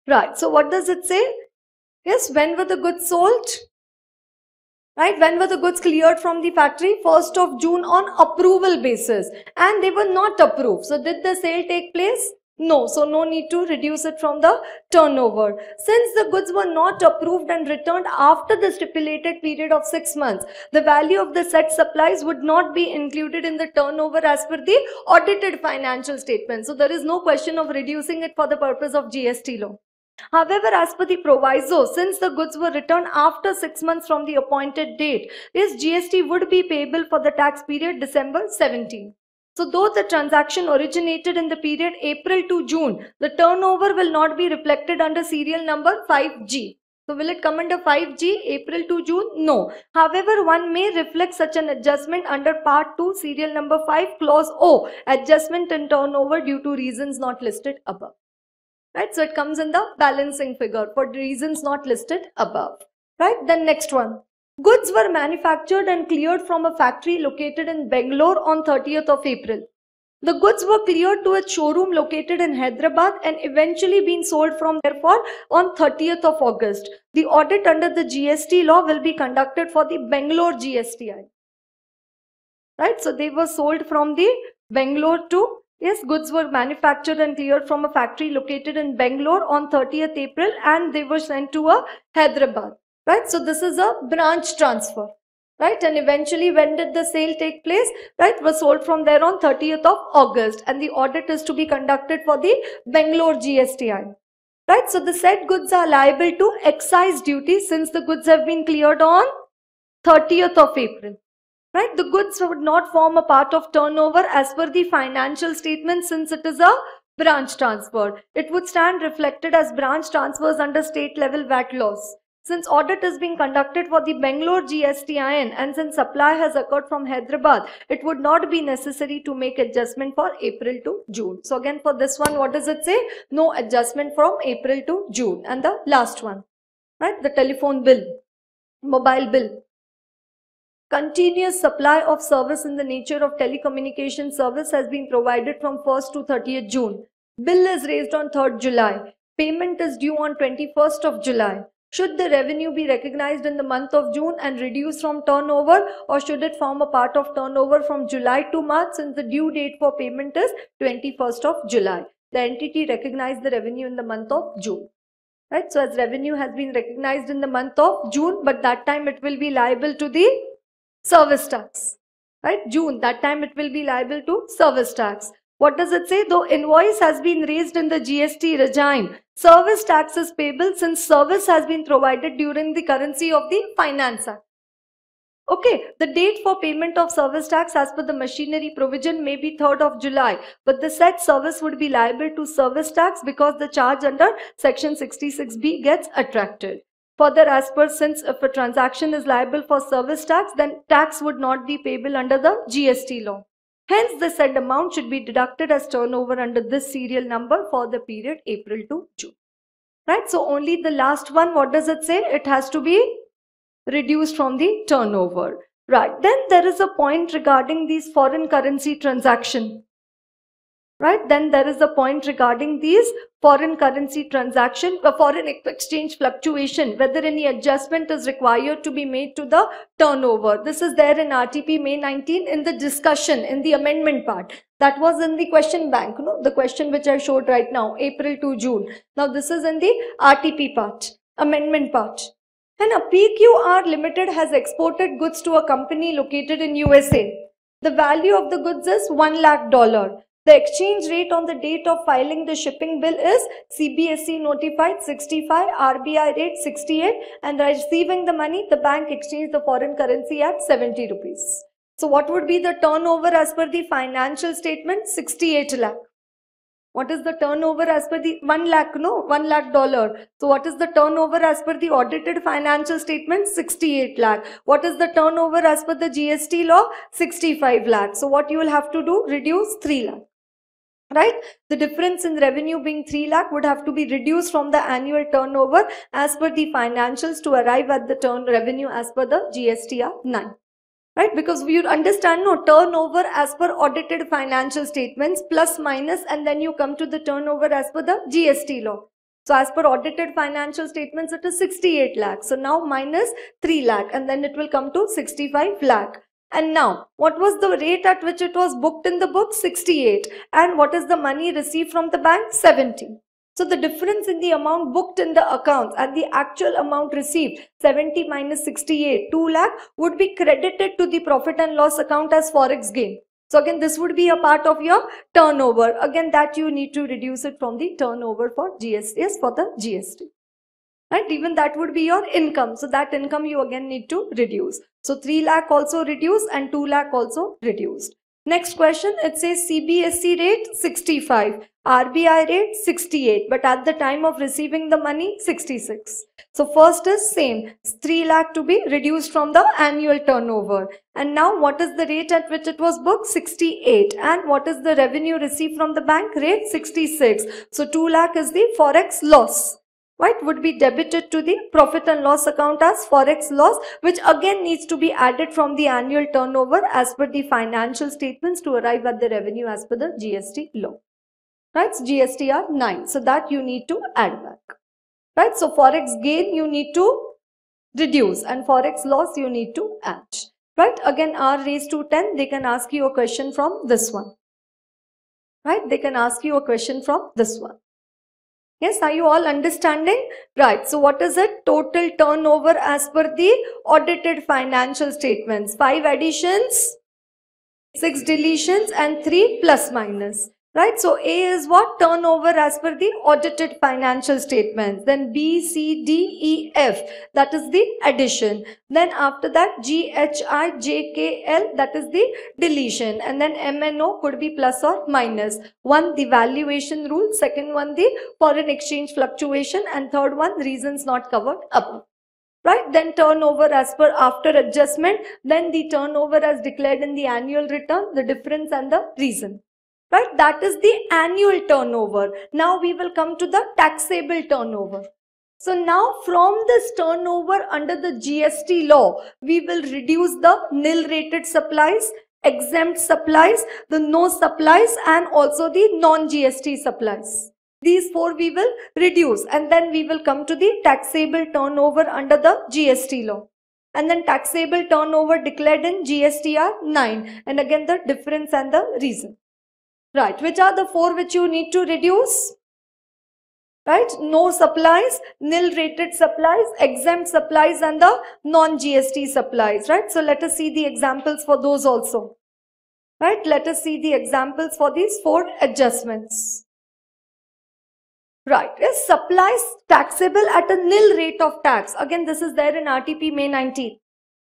Right, so what does it say? Yes, when were the goods sold? Right, when were the goods cleared from the factory? 1st of June on approval basis, and they were not approved. So did the sale take place? No, so no need to reduce it from the turnover. Since the goods were not approved and returned after the stipulated period of 6 months, the value of the said supplies would not be included in the turnover as per the audited financial statement. So there is no question of reducing it for the purpose of GST law. However, as per the proviso, since the goods were returned after 6 months from the appointed date, this GST would be payable for the tax period December 17. So though the transaction originated in the period April to June, the turnover will not be reflected under serial number 5G. So will it come under 5G, April to June? No. However, one may reflect such an adjustment under Part 2, serial number 5, Clause O, adjustment in turnover due to reasons not listed above. Right, so it comes in the balancing figure for reasons not listed above. Right, then next one. Goods were manufactured and cleared from a factory located in Bangalore on 30th of April. The goods were cleared to its showroom located in Hyderabad and eventually been sold from therefore on 30th of August. The audit under the GST law will be conducted for the Bangalore GSTI. Right, so they were sold from the Bangalore to, yes, goods were manufactured and cleared from a factory located in Bangalore on 30th April and they were sent to a Hyderabad. Right, so this is a branch transfer. Right, and eventually when did the sale take place? Right, was sold from there on 30th of August and the audit is to be conducted for the Bangalore GSTI. Right, so the said goods are liable to excise duty since the goods have been cleared on 30th of April. Right, the goods would not form a part of turnover as per the financial statement since it is a branch transfer. It would stand reflected as branch transfers under state level VAT laws. Since audit is being conducted for the Bangalore GSTIN and since supply has occurred from Hyderabad, it would not be necessary to make adjustment for April to June. So again for this one, what does it say? No adjustment from April to June. And the last one, right, the telephone bill, mobile bill. Continuous supply of service in the nature of telecommunication service has been provided from 1st to 30th June. Bill is raised on 3rd July. Payment is due on 21st of July. Should the revenue be recognized in the month of June and reduced from turnover, or should it form a part of turnover from July to March since the due date for payment is 21st of July? The entity recognized the revenue in the month of June. Right? So as revenue has been recognized in the month of June, but that time it will be liable to the service tax. Right? June, that time it will be liable to service tax. What does it say? Though invoice has been raised in the GST regime, service tax is payable since service has been provided during the currency of the Finance Act. Okay, the date for payment of service tax as per the machinery provision may be 3rd of July, but the said service would be liable to service tax because the charge under section 66B gets attracted. Further, as per since if a transaction is liable for service tax, then tax would not be payable under the GST law. Hence, the said amount should be deducted as turnover under this serial number for the period April to June. Right? So, only the last one, what does it say? It has to be reduced from the turnover. Right? Then there is a point regarding these foreign currency transaction. Right? Then there is a point regarding these foreign currency transaction, foreign exchange fluctuation, whether any adjustment is required to be made to the turnover. This is there in RTP May 19 in the discussion, in the amendment part. That was in the question bank, no? The question which I showed right now, April to June. Now this is in the RTP part, amendment part. And a PQR Limited has exported goods to a company located in USA. The value of the goods is $1 lakh. The exchange rate on the date of filing the shipping bill is CBSE notified 65, RBI rate 68, and receiving the money, the bank exchanged the foreign currency at 70 rupees. So what would be the turnover as per the financial statement? 68 lakh. What is the turnover as per the 1 lakh? No, $1 lakh. So what is the turnover as per the audited financial statement? 68 lakh. What is the turnover as per the GST law? 65 lakh. So what you will have to do? Reduce 3 lakh. Right? The difference in revenue being 3 lakh would have to be reduced from the annual turnover as per the financials to arrive at the revenue as per the GSTR 9. Right? Because we would understand, no, turnover as per audited financial statements plus minus, and then you come to the turnover as per the GST law. So as per audited financial statements, it is 68 lakh. So now minus 3 lakh, and then it will come to 65 lakh. And now, what was the rate at which it was booked in the book? 68. And what is the money received from the bank? 70. So the difference in the amount booked in the accounts and the actual amount received, 70 minus 68, 2 lakh, would be credited to the profit and loss account as forex gain. So again, this would be a part of your turnover. Again, that you need to reduce it from the turnover for GST, for the GST. Right? Even that would be your income. So that income you again need to reduce. So 3 lakh also reduced and 2 lakh also reduced. Next question, it says CBSE rate 65, RBI rate 68, but at the time of receiving the money 66. So first is same, 3 lakh to be reduced from the annual turnover. And now what is the rate at which it was booked? 68. And what is the revenue received from the bank? Rate 66. So 2 lakh is the forex loss. Right, would be debited to the profit and loss account as forex loss, which again needs to be added from the annual turnover as per the financial statements to arrive at the revenue as per the GST law. Right, it's GSTR 9. So that you need to add back. Right, so forex gain you need to reduce and forex loss you need to add. Right, again R raised to 10, they can ask you a question from this one. Right, they can ask you a question from this one. Yes, are you all understanding? Right. So what is it? Total turnover as per the audited financial statements. 5 additions, 6 deletions and 3 plus minus. Right. So A is what? Turnover as per the audited financial statements. Then B, C, D, E, F. That is the addition. Then after that G, H, I, J, K, L. That is the deletion. And then M and O could be plus or minus. One, the valuation rule. Second one, the foreign exchange fluctuation. And third one, reasons not covered above. Right, then turnover as per after adjustment. Then the turnover as declared in the annual return. The difference and the reason. Right, that is the annual turnover. Now we will come to the taxable turnover. So now from this turnover under the GST law, we will reduce the nil rated supplies, exempt supplies, the no supplies and also the non-GST supplies. These 4 we will reduce and then we will come to the taxable turnover under the GST law. And then taxable turnover declared in GSTR 9 and again the difference and the reason. Right, which are the 4 which you need to reduce? Right, no supplies, nil rated supplies, exempt supplies and the non-GST supplies. Right, so let us see the examples for those also. Right, let us see the examples for these 4 adjustments. Right, is supplies taxable at a nil rate of tax? Again, this is there in RTP May 19th.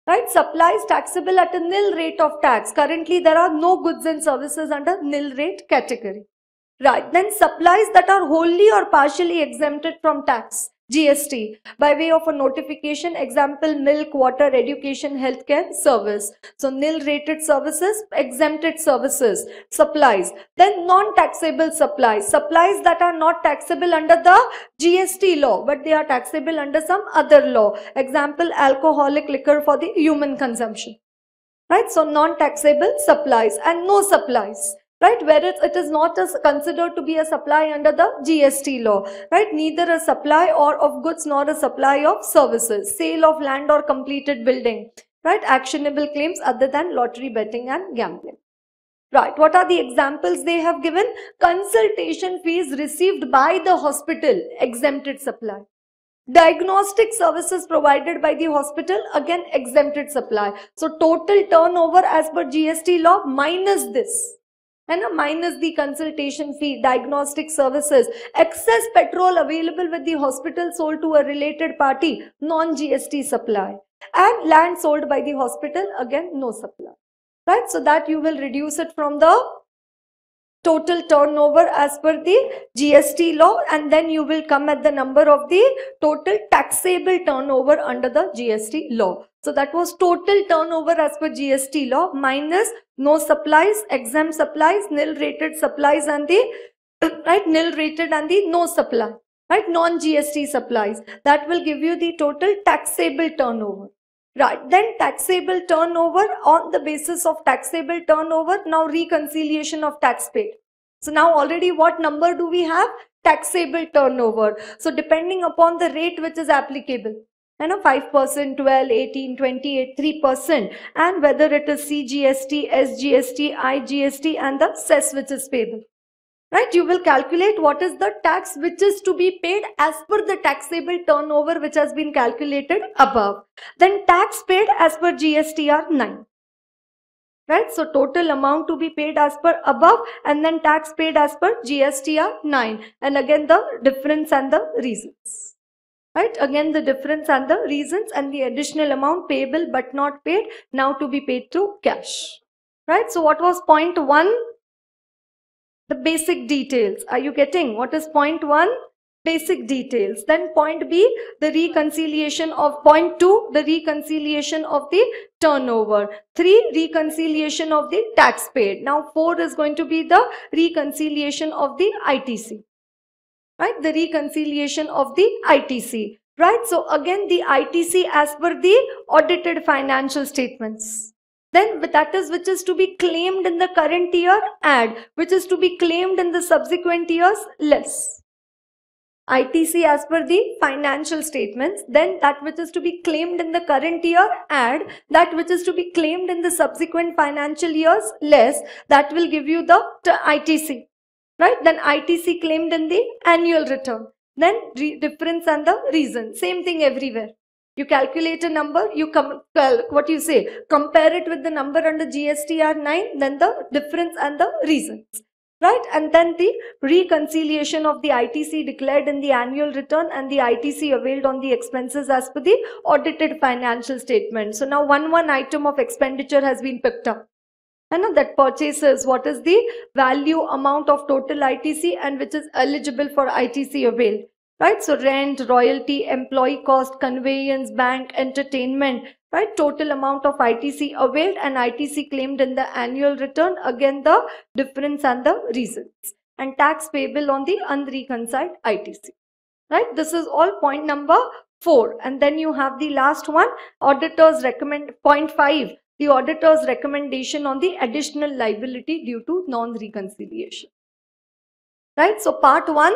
Right, supplies taxable at a nil rate of tax. Currently, there are no goods and services under nil rate category. Right, then supplies that are wholly or partially exempted from tax, GST, by way of a notification, example, milk, water, education, healthcare, service. So, nil rated services, exempted services, supplies. Then non-taxable supplies, supplies that are not taxable under the GST law, but they are taxable under some other law. Example, alcoholic liquor for the human consumption. Right, so non-taxable supplies and no supplies. Right, whereas it is not considered to be a supply under the GST law, right, neither a supply or of goods nor a supply of services, sale of land or completed building, right, actionable claims other than lottery betting and gambling. Right, what are the examples they have given? Consultation fees received by the hospital, exempted supply. Diagnostic services provided by the hospital, again exempted supply. So total turnover as per GST law minus this. And minus the consultation fee, diagnostic services, excess petrol available with the hospital sold to a related party, non-GST supply, and land sold by the hospital, again no supply. right? So that you will reduce it from the total turnover as per the GST law, and then you will come at the number of the total taxable turnover under the GST law. So that was total turnover as per GST law minus no supplies, exempt supplies, nil rated supplies, and the right, nil rated and the no supply, right, non-GST supplies. That will give you the total taxable turnover. Right, then taxable turnover, on the basis of taxable turnover, now reconciliation of tax paid. So now already what number do we have? Taxable turnover. So depending upon the rate which is applicable, 5%, 12, 18, 28, 3%, and whether it is CGST, SGST, IGST, and the cess which is payable. Right, you will calculate what is the tax which is to be paid as per the taxable turnover which has been calculated above. Then tax paid as per GSTR 9. Right, so total amount to be paid as per above, and then tax paid as per GSTR 9. And again the difference and the reasons. Right, again the difference and the reasons, and the additional amount payable but not paid, now to be paid through cash. Right, so what was point 1? The basic details. Are you getting what is point 1? Basic details. Then point B, the reconciliation of point 2, the reconciliation of the turnover. 3, reconciliation of the tax paid. Now 4 is going to be the reconciliation of the ITC. Right, the reconciliation of the ITC. Right, so again the ITC as per the audited financial statements. Then that is which is to be claimed in the current year, add. Which is to be claimed in the subsequent years, less. ITC as per the financial statements. Then that which is to be claimed in the current year, add. That which is to be claimed in the subsequent financial years, less. That will give you the ITC. Right? Then ITC claimed in the annual return. Then difference and the reason. Same thing everywhere. You calculate a number, you compare it with the number under GSTR 9, then the difference and the reasons. Right, and then the reconciliation of the ITC declared in the annual return and the ITC availed on the expenses as per the audited financial statement. So now one item of expenditure has been picked up. And that purchases, what is the value amount of total ITC and which is eligible for ITC availed. Right, so rent, royalty, employee cost, conveyance, bank, entertainment, right, total amount of ITC availed and ITC claimed in the annual return, again the difference and the reasons, and tax payable on the unreconciled ITC. Right, this is all point number 4. And then you have the last one, auditors recommend, point 5, the auditor's recommendation on the additional liability due to non-reconciliation. Right, so part 1,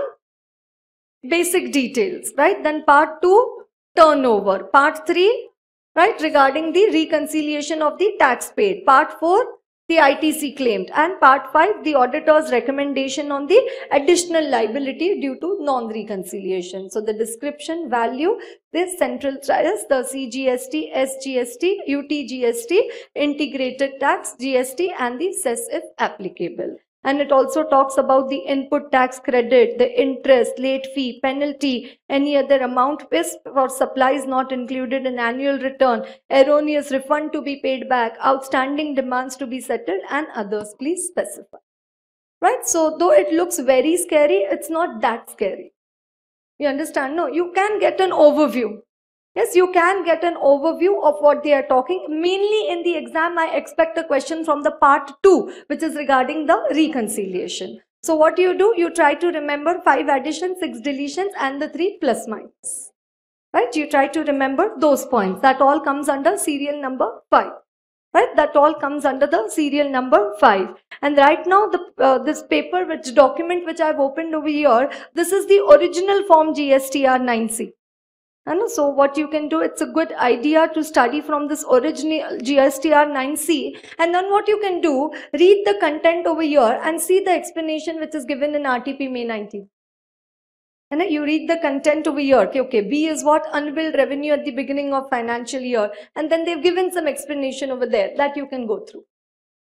basic details, right? Then part 2, turnover. Part 3, right, regarding the reconciliation of the tax paid. Part 4, the ITC claimed. And part 5, the auditor's recommendation on the additional liability due to non-reconciliation. So the description, value, this central charges, the CGST, SGST, UTGST, integrated tax, GST, and the cess if applicable. And it also talks about the input tax credit, the interest, late fee, penalty, any other amount for supplies not included in annual return, erroneous refund to be paid back, outstanding demands to be settled, and others. Please specify. Right? So though it looks very scary, it's not that scary. You understand? No, you can get an overview. Yes, you can get an overview of what they are talking. Mainly in the exam, I expect a question from the part 2, which is regarding the reconciliation. So what you do, you try to remember 5 additions, 6 deletions, and the 3 plus minus. Right? You try to remember those points. That all comes under serial number 5. Right? That all comes under the serial number 5. And right now, this paper, document which I've opened over here, this is the original form GSTR 9C. And so what you can do, it's a good idea to study from this original GSTR 9C, and then what you can do, read the content over here and see the explanation which is given in RTP May 19. And you read the content over here. Okay, B is what? Unbilled revenue at the beginning of financial year, and then they've given some explanation over there that you can go through.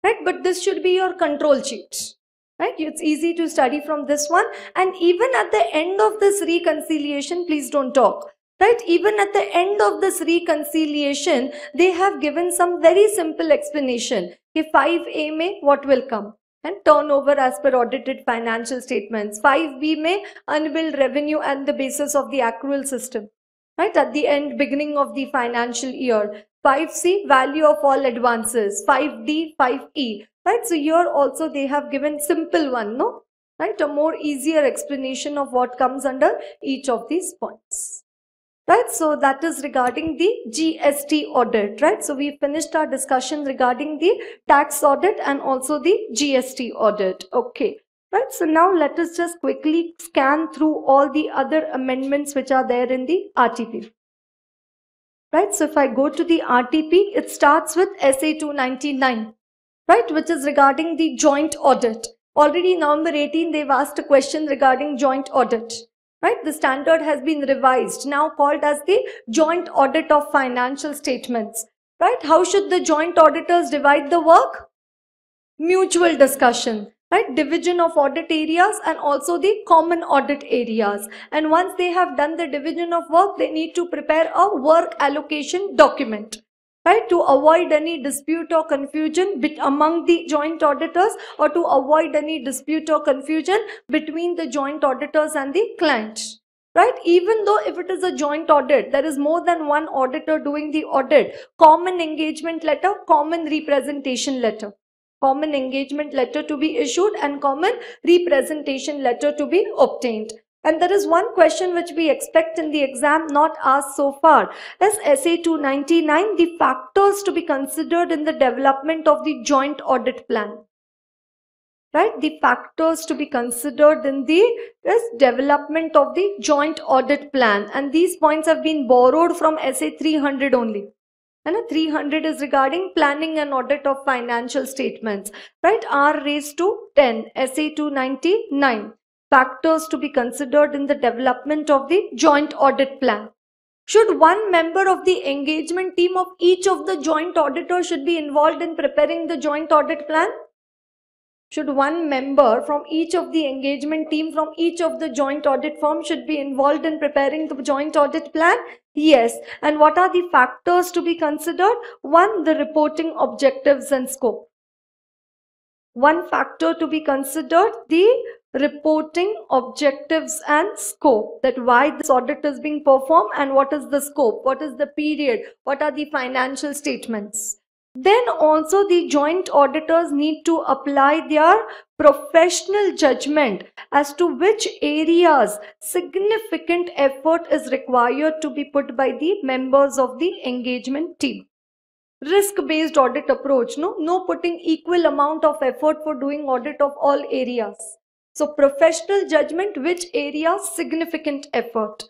Right? But this should be your control sheet. Right? It's easy to study from this one, and even at the end of this reconciliation, please don't talk. Right? Even at the end of this reconciliation, they have given some very simple explanation. If 5A may, what will come? And turnover as per audited financial statements. 5B may, unbilled revenue and the basis of the accrual system. Right? At the end, beginning of the financial year. 5C, value of all advances. 5D, 5E. Right? So here also they have given simple one, no? Right? A more easier explanation of what comes under each of these points. Right, so that is regarding the GST audit, right? So we finished our discussion regarding the tax audit and also the GST audit. Okay, right, so now let us just quickly scan through all the other amendments which are there in the RTP. Right, so if I go to the RTP, it starts with SA 299, right, which is regarding the joint audit. Already November 18, they've asked a question regarding joint audit. Right, the standard has been revised, now called as the joint audit of financial statements. Right, how should the joint auditors divide the work? Mutual discussion, right, division of audit areas and also the common audit areas. And once they have done the division of work, they need to prepare a work allocation document. Right, to avoid any dispute or confusion among the joint auditors, or to avoid any dispute or confusion between the joint auditors and the client. Right, even though if it is a joint audit, there is more than one auditor doing the audit, common engagement letter, common representation letter. Common engagement letter to be issued and common representation letter to be obtained. And there is one question which we expect in the exam not asked so far. As SA 299, the factors to be considered in the development of the joint audit plan. Right? The factors to be considered in the development of the joint audit plan. And these points have been borrowed from SA 300 only. And 300 is regarding planning and audit of financial statements. Right? R raised to 10, SA 299. Factors to be considered in the development of the joint audit plan. Should one member of the engagement team of each of the joint auditors should be involved in preparing the joint audit plan? Should one member from each of the engagement team from each of the joint audit firms should be involved in preparing the joint audit plan? Yes. And what are the factors to be considered? One, the reporting objectives and scope. One factor to be considered, the reporting objectives and scope, that why this audit is being performed and what is the scope, what is the period, what are the financial statements. Then also the joint auditors need to apply their professional judgment as to which areas significant effort is required to be put by the members of the engagement team. Risk-based audit approach, no putting equal amount of effort for doing audit of all areas. So professional judgment, which areas significant effort.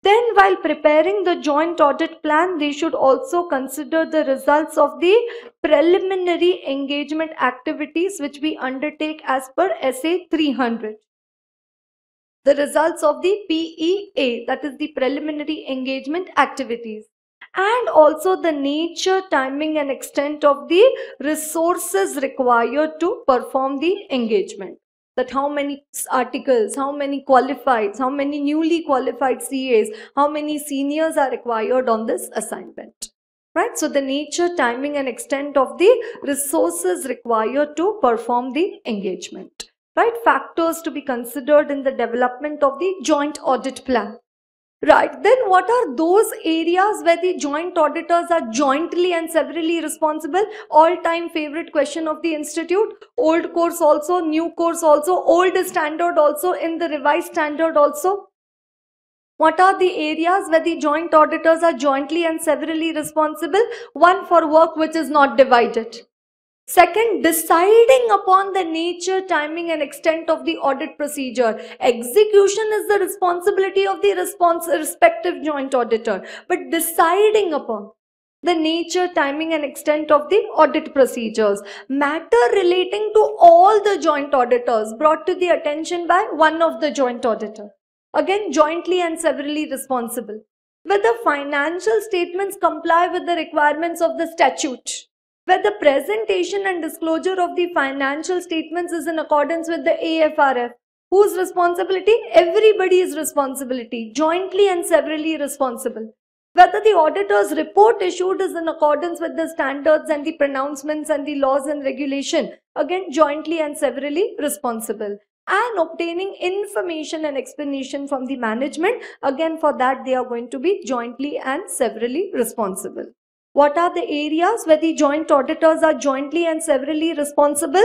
Then while preparing the joint audit plan, they should also consider the results of the preliminary engagement activities which we undertake as per SA 300. The results of the PEA, that is the preliminary engagement activities. And also the nature, timing and extent of the resources required to perform the engagement. That how many articles, how many qualified, how many newly qualified CAs, how many seniors are required on this assignment. Right? So the nature, timing and extent of the resources required to perform the engagement. Right? Factors to be considered in the development of the joint audit plan. Right, then what are those areas where the joint auditors are jointly and severally responsible? All-time favorite question of the institute. Old course also, new course also, old standard also, in the revised standard also. What are the areas where the joint auditors are jointly and severally responsible? One, for work which is not divided. Second, deciding upon the nature, timing and extent of the audit procedure. Execution is the responsibility of the respective joint auditor. But deciding upon the nature, timing and extent of the audit procedures. Matter relating to all the joint auditors brought to the attention by one of the joint auditor. Again, jointly and severally responsible. Whether financial statements comply with the requirements of the statute. Where the presentation and disclosure of the financial statements is in accordance with the AFRF. Whose responsibility? Everybody's responsibility, jointly and severally responsible. Whether the auditor's report issued is in accordance with the standards and the pronouncements and the laws and regulation, again jointly and severally responsible. And obtaining information and explanation from the management, again for that they are going to be jointly and severally responsible. What are the areas where the joint auditors are jointly and severally responsible?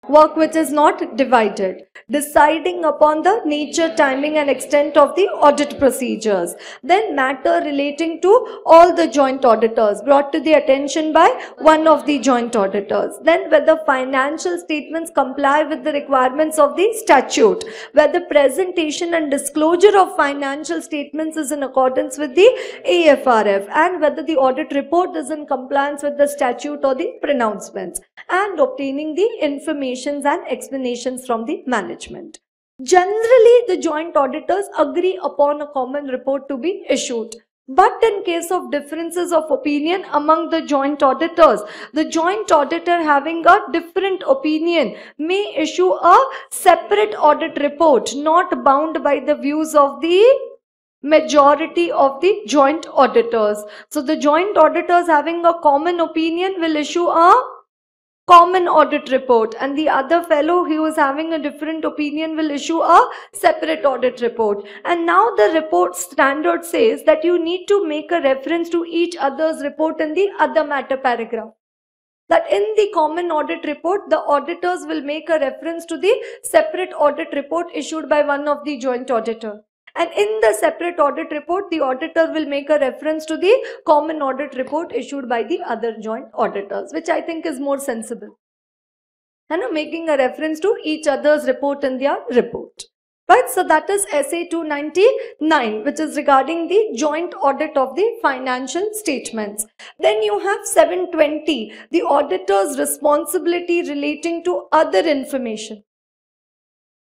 Work which is not divided. Deciding upon the nature, timing and extent of the audit procedures. Then matter relating to all the joint auditors brought to the attention by one of the joint auditors. Then whether financial statements comply with the requirements of the statute. Whether presentation and disclosure of financial statements is in accordance with the AFRF. And whether the audit report is in compliance with the statute or the pronouncements. And obtaining the information and explanations from the management. Generally, the joint auditors agree upon a common report to be issued. But in case of differences of opinion among the joint auditors, the joint auditor having a different opinion may issue a separate audit report, not bound by the views of the majority of the joint auditors. So the joint auditors having a common opinion will issue a common audit report, and the other fellow who is having a different opinion will issue a separate audit report. And now the report standard says that you need to make a reference to each other's report in the other matter paragraph. That in the common audit report, the auditors will make a reference to the separate audit report issued by one of the joint auditor. And in the separate audit report, the auditor will make a reference to the common audit report issued by the other joint auditors, which I think is more sensible. And making a reference to each other's report in their report. Right, so that is SA 299, which is regarding the joint audit of the financial statements. Then you have 720, the auditor's responsibility relating to other information.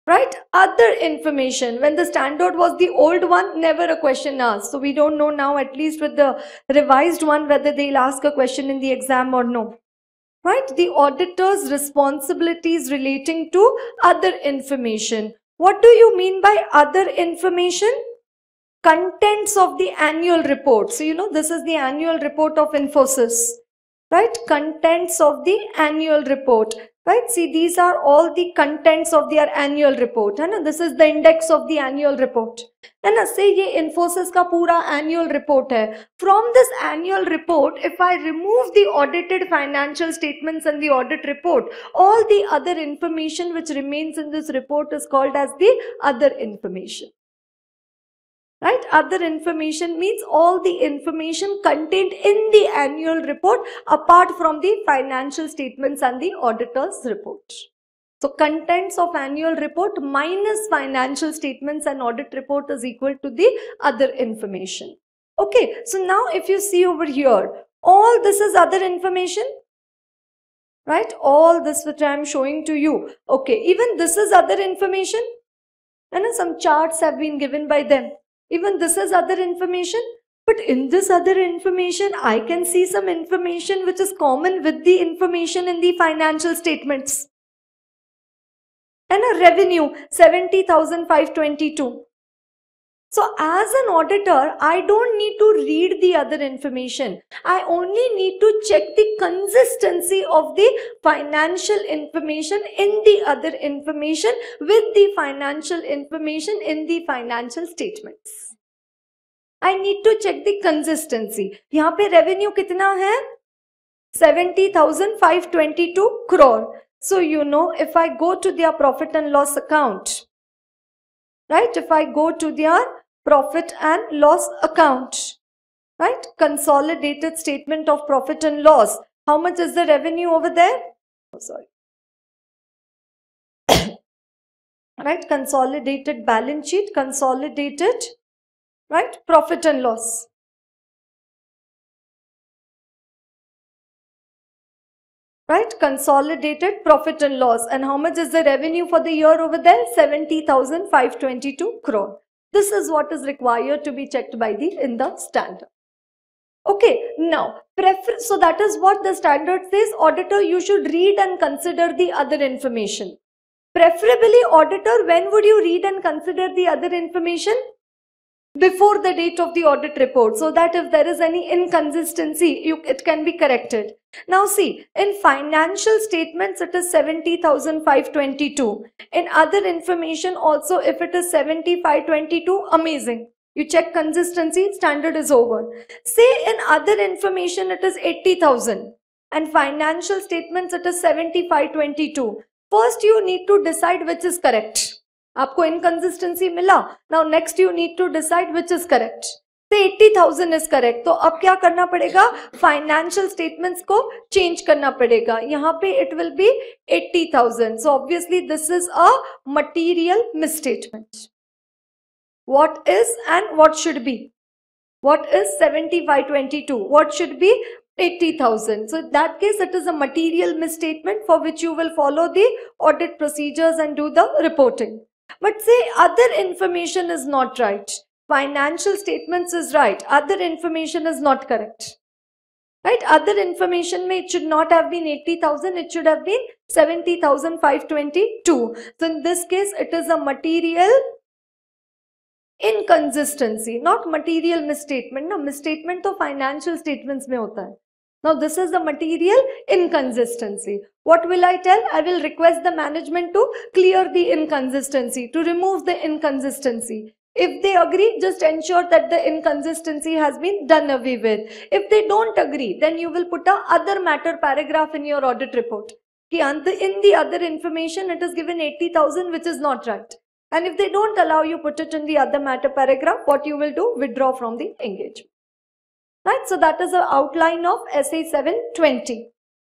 Right, other information. When the standard was the old one, never a question asked. So we don't know now, at least with the revised one, whether they'll ask a question in the exam or no. Right, the auditor's responsibilities relating to other information. What do you mean by other information? Contents of the annual report. So you know, this is the annual report of Infosys. Right, contents of the annual report. Right, see, these are all the contents of their annual report. And this is the index of the annual report. And say ye Infosys ka pura annual report hai. From this annual report, if I remove the audited financial statements and the audit report, all the other information which remains in this report is called as the other information. Right, other information means all the information contained in the annual report apart from the financial statements and the auditor's report. So contents of annual report minus financial statements and audit report is equal to the other information. Okay, so now if you see over here, all this is other information. Right, all this which I am showing to you. Okay, even this is other information. And some charts have been given by them. Even this is other information, but in this other information, I can see some information which is common with the information in the financial statements. And a revenue, 70,522. So as an auditor, I don't need to read the other information. I only need to check the consistency of the financial information in the other information with the financial information in the financial statements. I need to check the consistency. यहाँ पे revenue कितना है? 70,522 crore. So you know, if I go to their profit and loss account, right? If I go to their profit and loss account, right? Consolidated statement of profit and loss. How much is the revenue over there? Oh, sorry. Right? Consolidated balance sheet, consolidated, right? Profit and loss. Right? Consolidated profit and loss. And how much is the revenue for the year over there? 70,522 crore. This is what is required to be checked by in the standard. Okay, now preference. So that is what the standard says. Auditor, you should read and consider the other information. Preferably, auditor, when would you read and consider the other information? Before the date of the audit report, so that if there is any inconsistency, it can be corrected. Now see, in financial statements it is 70,522. In other information also, if it is 7522, amazing. You check consistency, standard is over. Say in other information it is 80,000 and financial statements it is 7522. First you need to decide which is correct. आपको inconsistency मिला. Now next you need to decide which is correct. Say 80,000 is correct. तो अब क्या करना पड़ेगा? Financial statements को change करना पड़ेगा. यहाँ पे it will be 80,000. So obviously this is a material misstatement. What is and what should be? What is 7522? What should be 80,000? So in that case, it is a material misstatement for which you will follow the audit procedures and do the reporting. But say other information is not right. Financial statements is right. Other information is not correct. Right? Other information may it should not have been 80,000. It should have been 70,522. So in this case, it is a material inconsistency, not material misstatement. No, misstatement to financial statements mein hota hai. Now this is the material inconsistency. What will I tell? I will request the management to clear the inconsistency, to remove the inconsistency. If they agree, just ensure that the inconsistency has been done away with. If they don't agree, then you will put a other matter paragraph in your audit report. In the other information, it is given 80,000, which is not right. And if they don't allow you put it in the other matter paragraph, what you will do? Withdraw from the engagement. Right, so that is the outline of SA 720.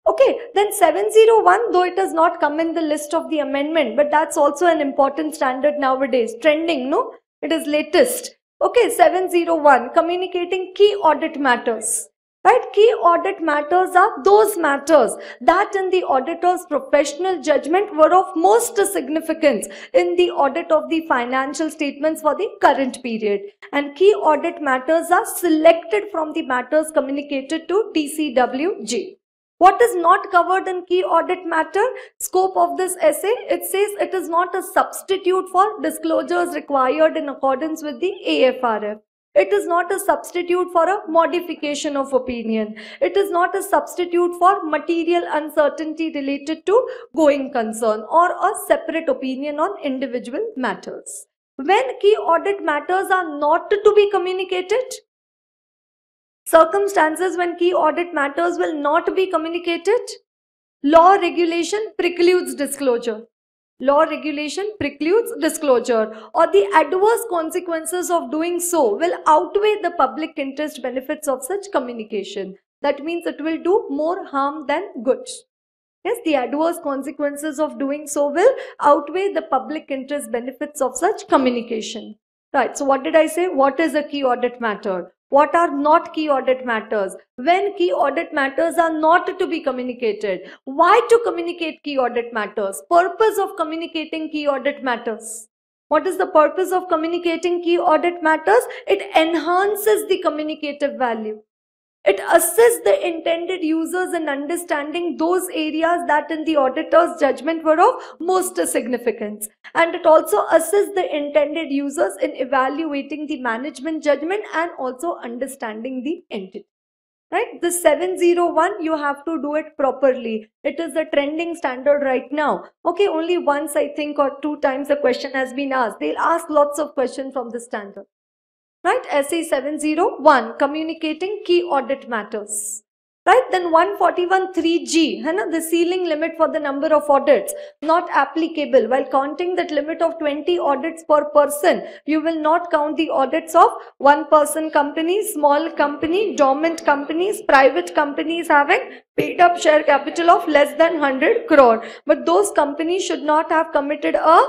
Okay, then 701, though it has not come in the list of the amendment, but that's also an important standard nowadays. Trending, no? It is latest. Okay, 701, communicating key audit matters. Right, key audit matters are those matters that in the auditor's professional judgment were of most significance in the audit of the financial statements for the current period. And key audit matters are selected from the matters communicated to DCWG. What is not covered in key audit matter? Scope of this essay, it says it is not a substitute for disclosures required in accordance with the AFRF. It is not a substitute for a modification of opinion. It is not a substitute for material uncertainty related to going concern or a separate opinion on individual matters. When key audit matters are not to be communicated, circumstances when key audit matters will not be communicated, law regulation precludes disclosure. Law regulation precludes disclosure, or the adverse consequences of doing so will outweigh the public interest benefits of such communication. That means it will do more harm than good. Yes, the adverse consequences of doing so will outweigh the public interest benefits of such communication. Right, so what did I say? What is a key audit matter? What are not key audit matters? When key audit matters are not to be communicated. Why to communicate key audit matters? Purpose of communicating key audit matters. What is the purpose of communicating key audit matters? It enhances the communicative value. It assists the intended users in understanding those areas that in the auditor's judgment were of most significance. And it also assists the intended users in evaluating the management judgment and also understanding the entity. Right? The 701, you have to do it properly. It is a trending standard right now. Okay, only once I think or two times the question has been asked. They'll ask lots of questions from the standard. Right, SA 701, communicating key audit matters. Right, then 141(3)(g, the ceiling limit for the number of audits, not applicable. While counting that limit of 20 audits per person, you will not count the audits of one-person companies, small company, dormant companies, private companies having paid up share capital of less than 100 crore. But those companies should not have committed a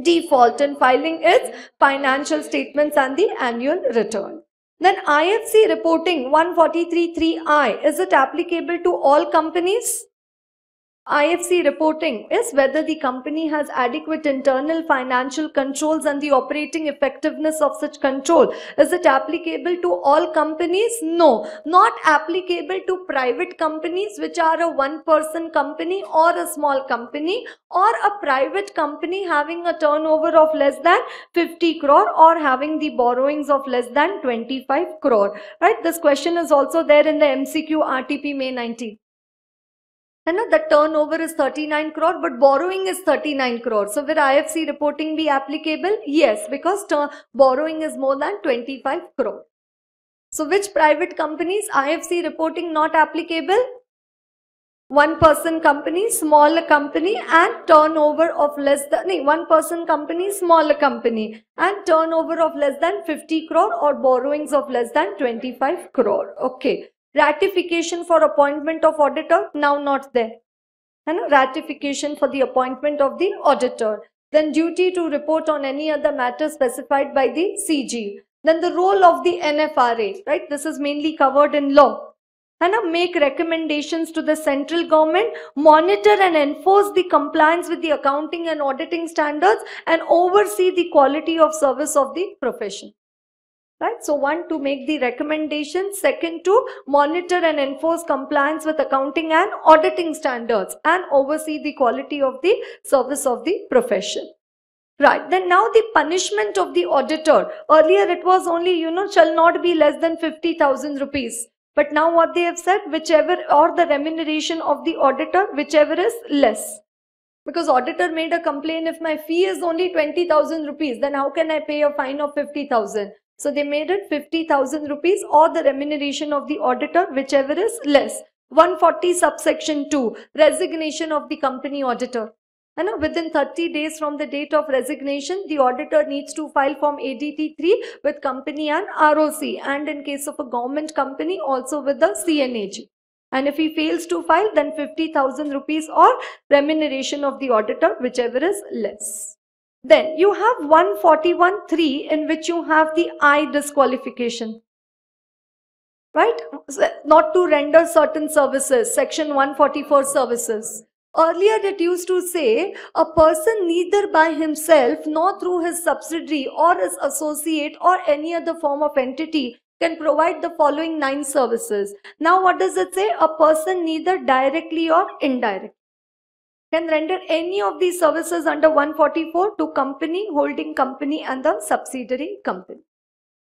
default in filing its financial statements and the annual return. Then IFC reporting 143(3)(I), is it applicable to all companies? IFC reporting is whether the company has adequate internal financial controls and the operating effectiveness of such control. Is it applicable to all companies? No, not applicable to private companies which are a one-person company or a small company, or a private company having a turnover of less than 50 crore or having the borrowings of less than 25 crore. Right? This question is also there in the MCQ RTP May 19. And the turnover is 39 crore, but borrowing is 39 crore. So will IFC reporting be applicable? Yes, because borrowing is more than 25 crore. So which private companies IFC reporting not applicable? One-person company, smaller company, and turnover of less than, one-person company, smaller company, and turnover of less than 50 crore or borrowings of less than 25 crore. Okay. Ratification for appointment of auditor, now not there. And ratification for the appointment of the auditor. Then duty to report on any other matter specified by the CG. Then the role of the NFRA, right? This is mainly covered in law. And make recommendations to the central government, monitor and enforce the compliance with the accounting and auditing standards, and oversee the quality of service of the profession. Right? So one, to make the recommendations. Second, to monitor and enforce compliance with accounting and auditing standards and oversee the quality of the service of the profession. Right. Then now the punishment of the auditor. Earlier it was only, shall not be less than 50,000 rupees. But now what they have said, whichever, or the remuneration of the auditor, whichever is less. Because auditor made a complaint, if my fee is only 20,000 rupees, then how can I pay a fine of 50,000? So they made it 50,000 rupees or the remuneration of the auditor, whichever is less. 140 subsection 2, resignation of the company auditor. And within 30 days from the date of resignation, the auditor needs to file Form ADT 3 with company and ROC, and in case of a government company also with the CNAG. And if he fails to file, then 50,000 rupees or remuneration of the auditor, whichever is less. Then you have 141(3) in which you have the I disqualification. Right? Not to render certain services, section 144 services. Earlier it used to say, a person neither by himself nor through his subsidiary or his associate or any other form of entity can provide the following 9 services. Now what does it say? A person neither directly or indirectly can render any of these services under 144 to company, holding company and the subsidiary company.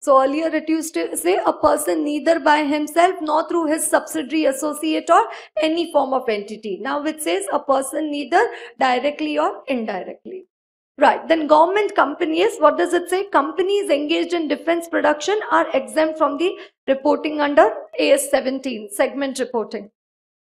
So earlier it used to say a person neither by himself nor through his subsidiary, associate or any form of entity. Now it says a person neither directly or indirectly. Right. Then government companies, what does it say? Companies engaged in defense production are exempt from the reporting under AS 17, segment reporting.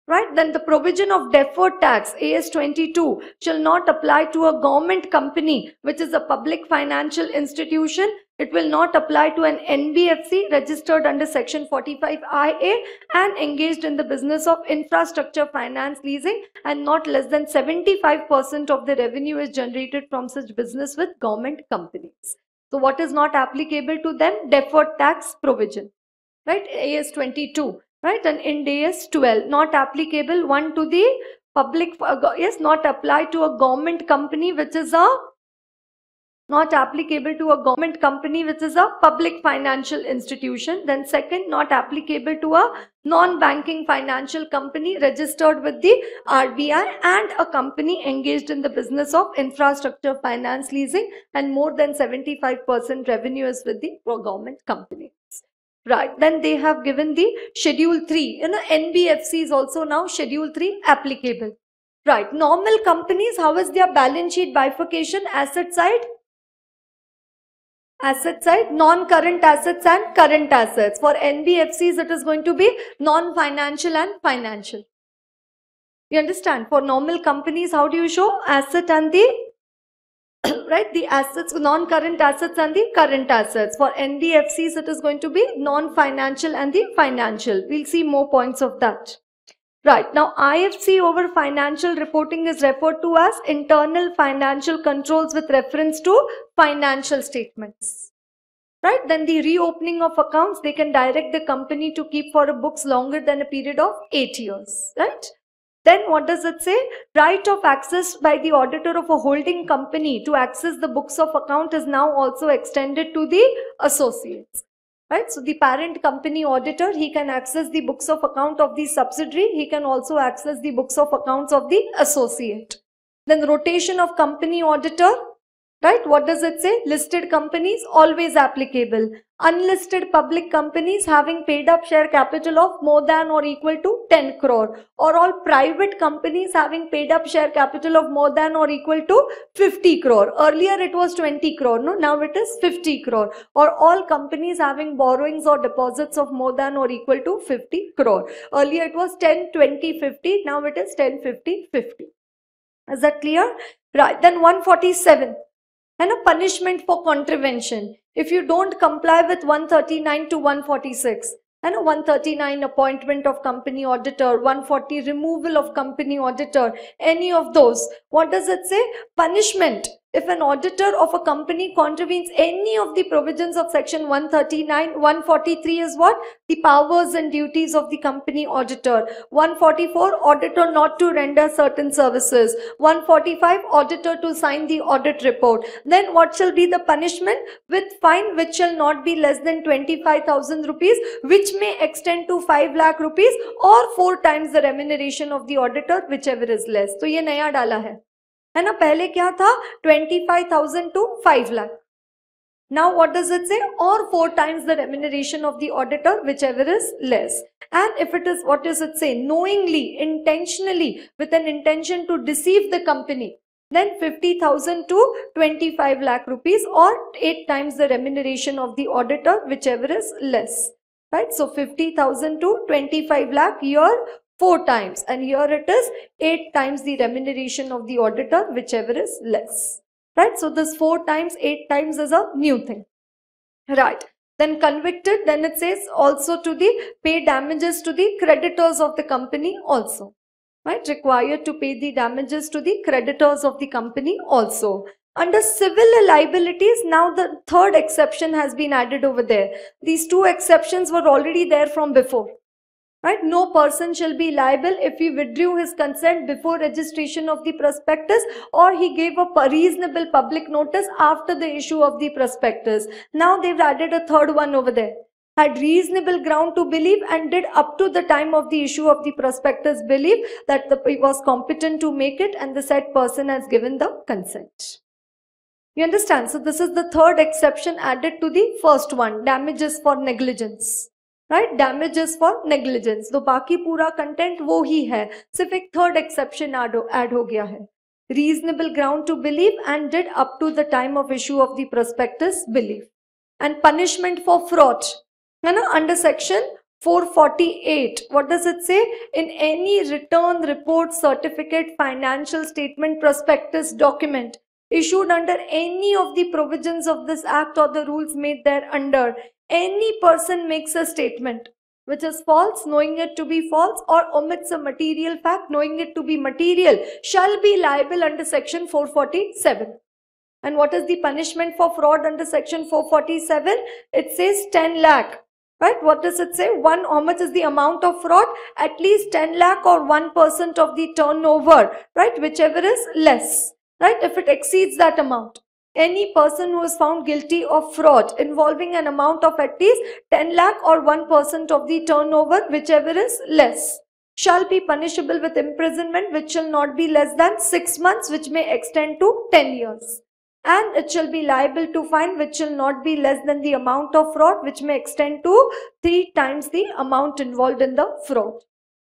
Right. Then the provision of deferred tax, AS 22, shall not apply to a government company which is a public financial institution. It will not apply to an NBFC registered under section 45IA and engaged in the business of infrastructure finance leasing, and not less than 75% of the revenue is generated from such business with government companies. So what is not applicable to them? Deferred tax provision. Right. AS 22. Right, and in AS 12, not applicable. 1 to the public, yes, not apply to a government company which is a, not applicable to a government company which is a public financial institution. Then second, not applicable to a non-banking financial company registered with the RBI and a company engaged in the business of infrastructure finance leasing, and more than 75% revenue is with the government companies. Right, then they have given the Schedule 3. NBFC is also now Schedule 3 applicable. Right, normal companies, how is their balance sheet bifurcation? Asset side, non-current assets and current assets. For NBFCs, it is going to be non-financial and financial. You understand? For normal companies, how do you show? Asset and the right, the assets, non-current assets and the current assets. For NBFCs, it is going to be non-financial and the financial. We'll see more points of that. Right, now IFC over financial reporting is referred to as internal financial controls with reference to financial statements. Right, then the reopening of accounts, they can direct the company to keep for books longer than a period of 8 years. Right. Then what does it say? Right of access by the auditor of a holding company to access the books of account is now also extended to the associates. Right? So the parent company auditor, he can access the books of account of the subsidiary. He can also access the books of accounts of the associate. Then rotation of company auditor. Right? What does it say? Listed companies always applicable. Unlisted public companies having paid up share capital of more than or equal to 10 crore, or all private companies having paid up share capital of more than or equal to 50 crore. Earlier it was 20 crore, no? Now it is 50 crore. Or all companies having borrowings or deposits of more than or equal to 50 crore. Earlier it was 10, 20, 50. Now it is 10, 50, 50. Is that clear? Right. Then 147. And a punishment for contravention. If you don't comply with 139 to 146, and a 139 appointment of company auditor, 140 removal of company auditor, any of those, what does it say? Punishment. If an auditor of a company contravenes any of the provisions of section 139, 143 is what? The powers and duties of the company auditor. 144, auditor not to render certain services. 145, auditor to sign the audit report. Then what shall be the punishment? With fine which shall not be less than 25,000 rupees, which may extend to 5 lakh rupees or 4 times the remuneration of the auditor, whichever is less. तो ये नया डाला है ना? पहले क्या था? 25,000 to 5 lakh. Now what does it say? Or 4 times the remuneration of the auditor, whichever is less. And if it is, what does it say? Knowingly, intentionally, with an intention to deceive the company, then 50,000 to 25 lakh rupees or 8 times the remuneration of the auditor, whichever is less. Right? So 50,000 to 25 lakh, here 4 times, and here it is 8 times the remuneration of the auditor, whichever is less. Right? So this 4 times, 8 times is a new thing. Right. Then convicted, then it says also to the pay damages to the creditors of the company also. Right? Required to pay the damages to the creditors of the company also. Under civil liabilities, now the third exception has been added over there. These 2 exceptions were already there from before. Right? No person shall be liable if he withdrew his consent before registration of the prospectus, or he gave a reasonable public notice after the issue of the prospectus. Now they've added a third one over there. Had reasonable ground to believe and did up to the time of the issue of the prospectus believe that he was competent to make it, and the said person has given the consent. You understand? So this is the third exception added to the first one, damages for negligence. Right? Damages for negligence. तो बाकी पूरा content वो ही है, सिर्फ एक third exception add हो गया है. Reasonable ground to believe and did up to the time of issue of the prospectus believe. And punishment for fraud. है ना? Under section 448, what does it say? In any return, report, certificate, financial statement, prospectus, document issued under any of the provisions of this act or the rules made thereunder, any person makes a statement which is false, knowing it to be false, or omits a material fact, knowing it to be material, shall be liable under section 447. And what is the punishment for fraud under section 447? It says 10 lakh. Right? What does it say? How much is the amount of fraud? At least 10 lakh or 1% of the turnover. Right? Whichever is less. Right? If it exceeds that amount. Any person who is found guilty of fraud involving an amount of at least 10 lakh or 1% of the turnover, whichever is less, shall be punishable with imprisonment which shall not be less than 6 months, which may extend to 10 years. And it shall be liable to fine which shall not be less than the amount of fraud, which may extend to 3 times the amount involved in the fraud.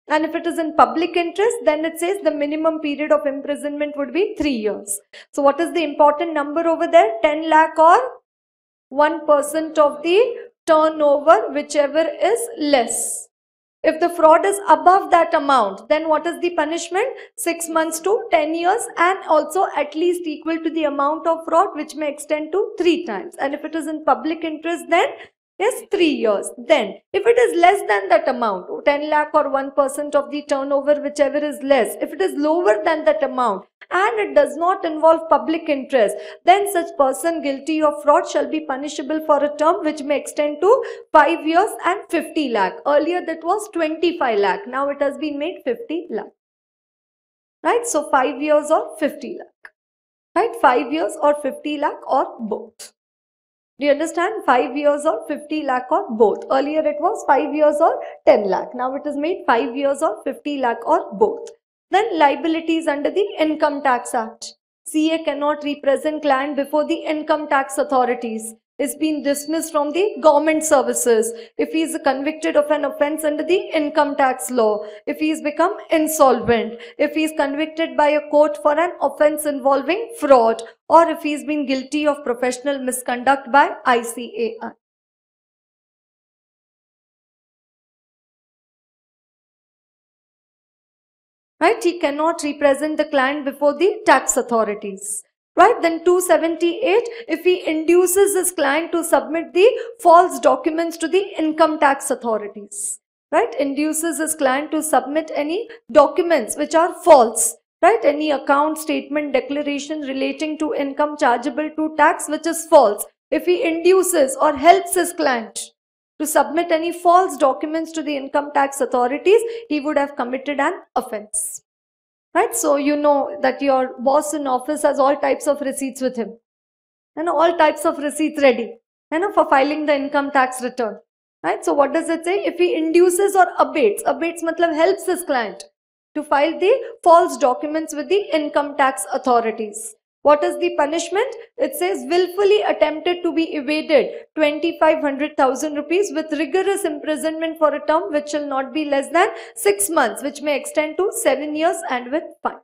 And if it is in public interest, then it says the minimum period of imprisonment would be 3 years. So what is the important number over there? 10 lakh or 1% of the turnover, whichever is less. If the fraud is above that amount, then what is the punishment? 6 months to 10 years, and also at least equal to the amount of fraud, which may extend to 3 times. And if it is in public interest, then yes, 3 years. Then, if it is less than that amount, 10 lakh or 1% of the turnover, whichever is less, if it is lower than that amount and it does not involve public interest, then such person guilty of fraud shall be punishable for a term which may extend to 5 years and 50 lakh. Earlier that was 25 lakh. Now it has been made 50 lakh. right? So 5 years or 50 lakh, right? 5 years or 50 lakh or both. Do you understand? 5 years or 50 lakh or both. Earlier it was 5 years or 10 lakh. Now it is made 5 years or 50 lakh or both. Then liabilities under the Income Tax Act. CA cannot represent client before the income tax authorities. Is being dismissed from the government services if he is convicted of an offence under the income tax law, if he has become insolvent, if he is convicted by a court for an offence involving fraud, or if he has been guilty of professional misconduct by ICAI. Right? He cannot represent the client before the tax authorities. Right? Then 278, if he induces his client to submit the false documents to the income tax authorities. Right? Induces his client to submit any documents which are false. Right? Any account, statement, declaration relating to income chargeable to tax which is false. If he induces or helps his client to submit any false documents to the income tax authorities, he would have committed an offense. Right? So you know that your boss in office has all types of receipts with him. And all types of receipts ready, for filing the income tax return. Right? So what does it say? If he induces or abates matlab helps his client to file the false documents with the income tax authorities. What is the punishment? It says willfully attempted to be evaded 25,000 rupees with rigorous imprisonment for a term which shall not be less than 6 months, which may extend to 7 years and with fine.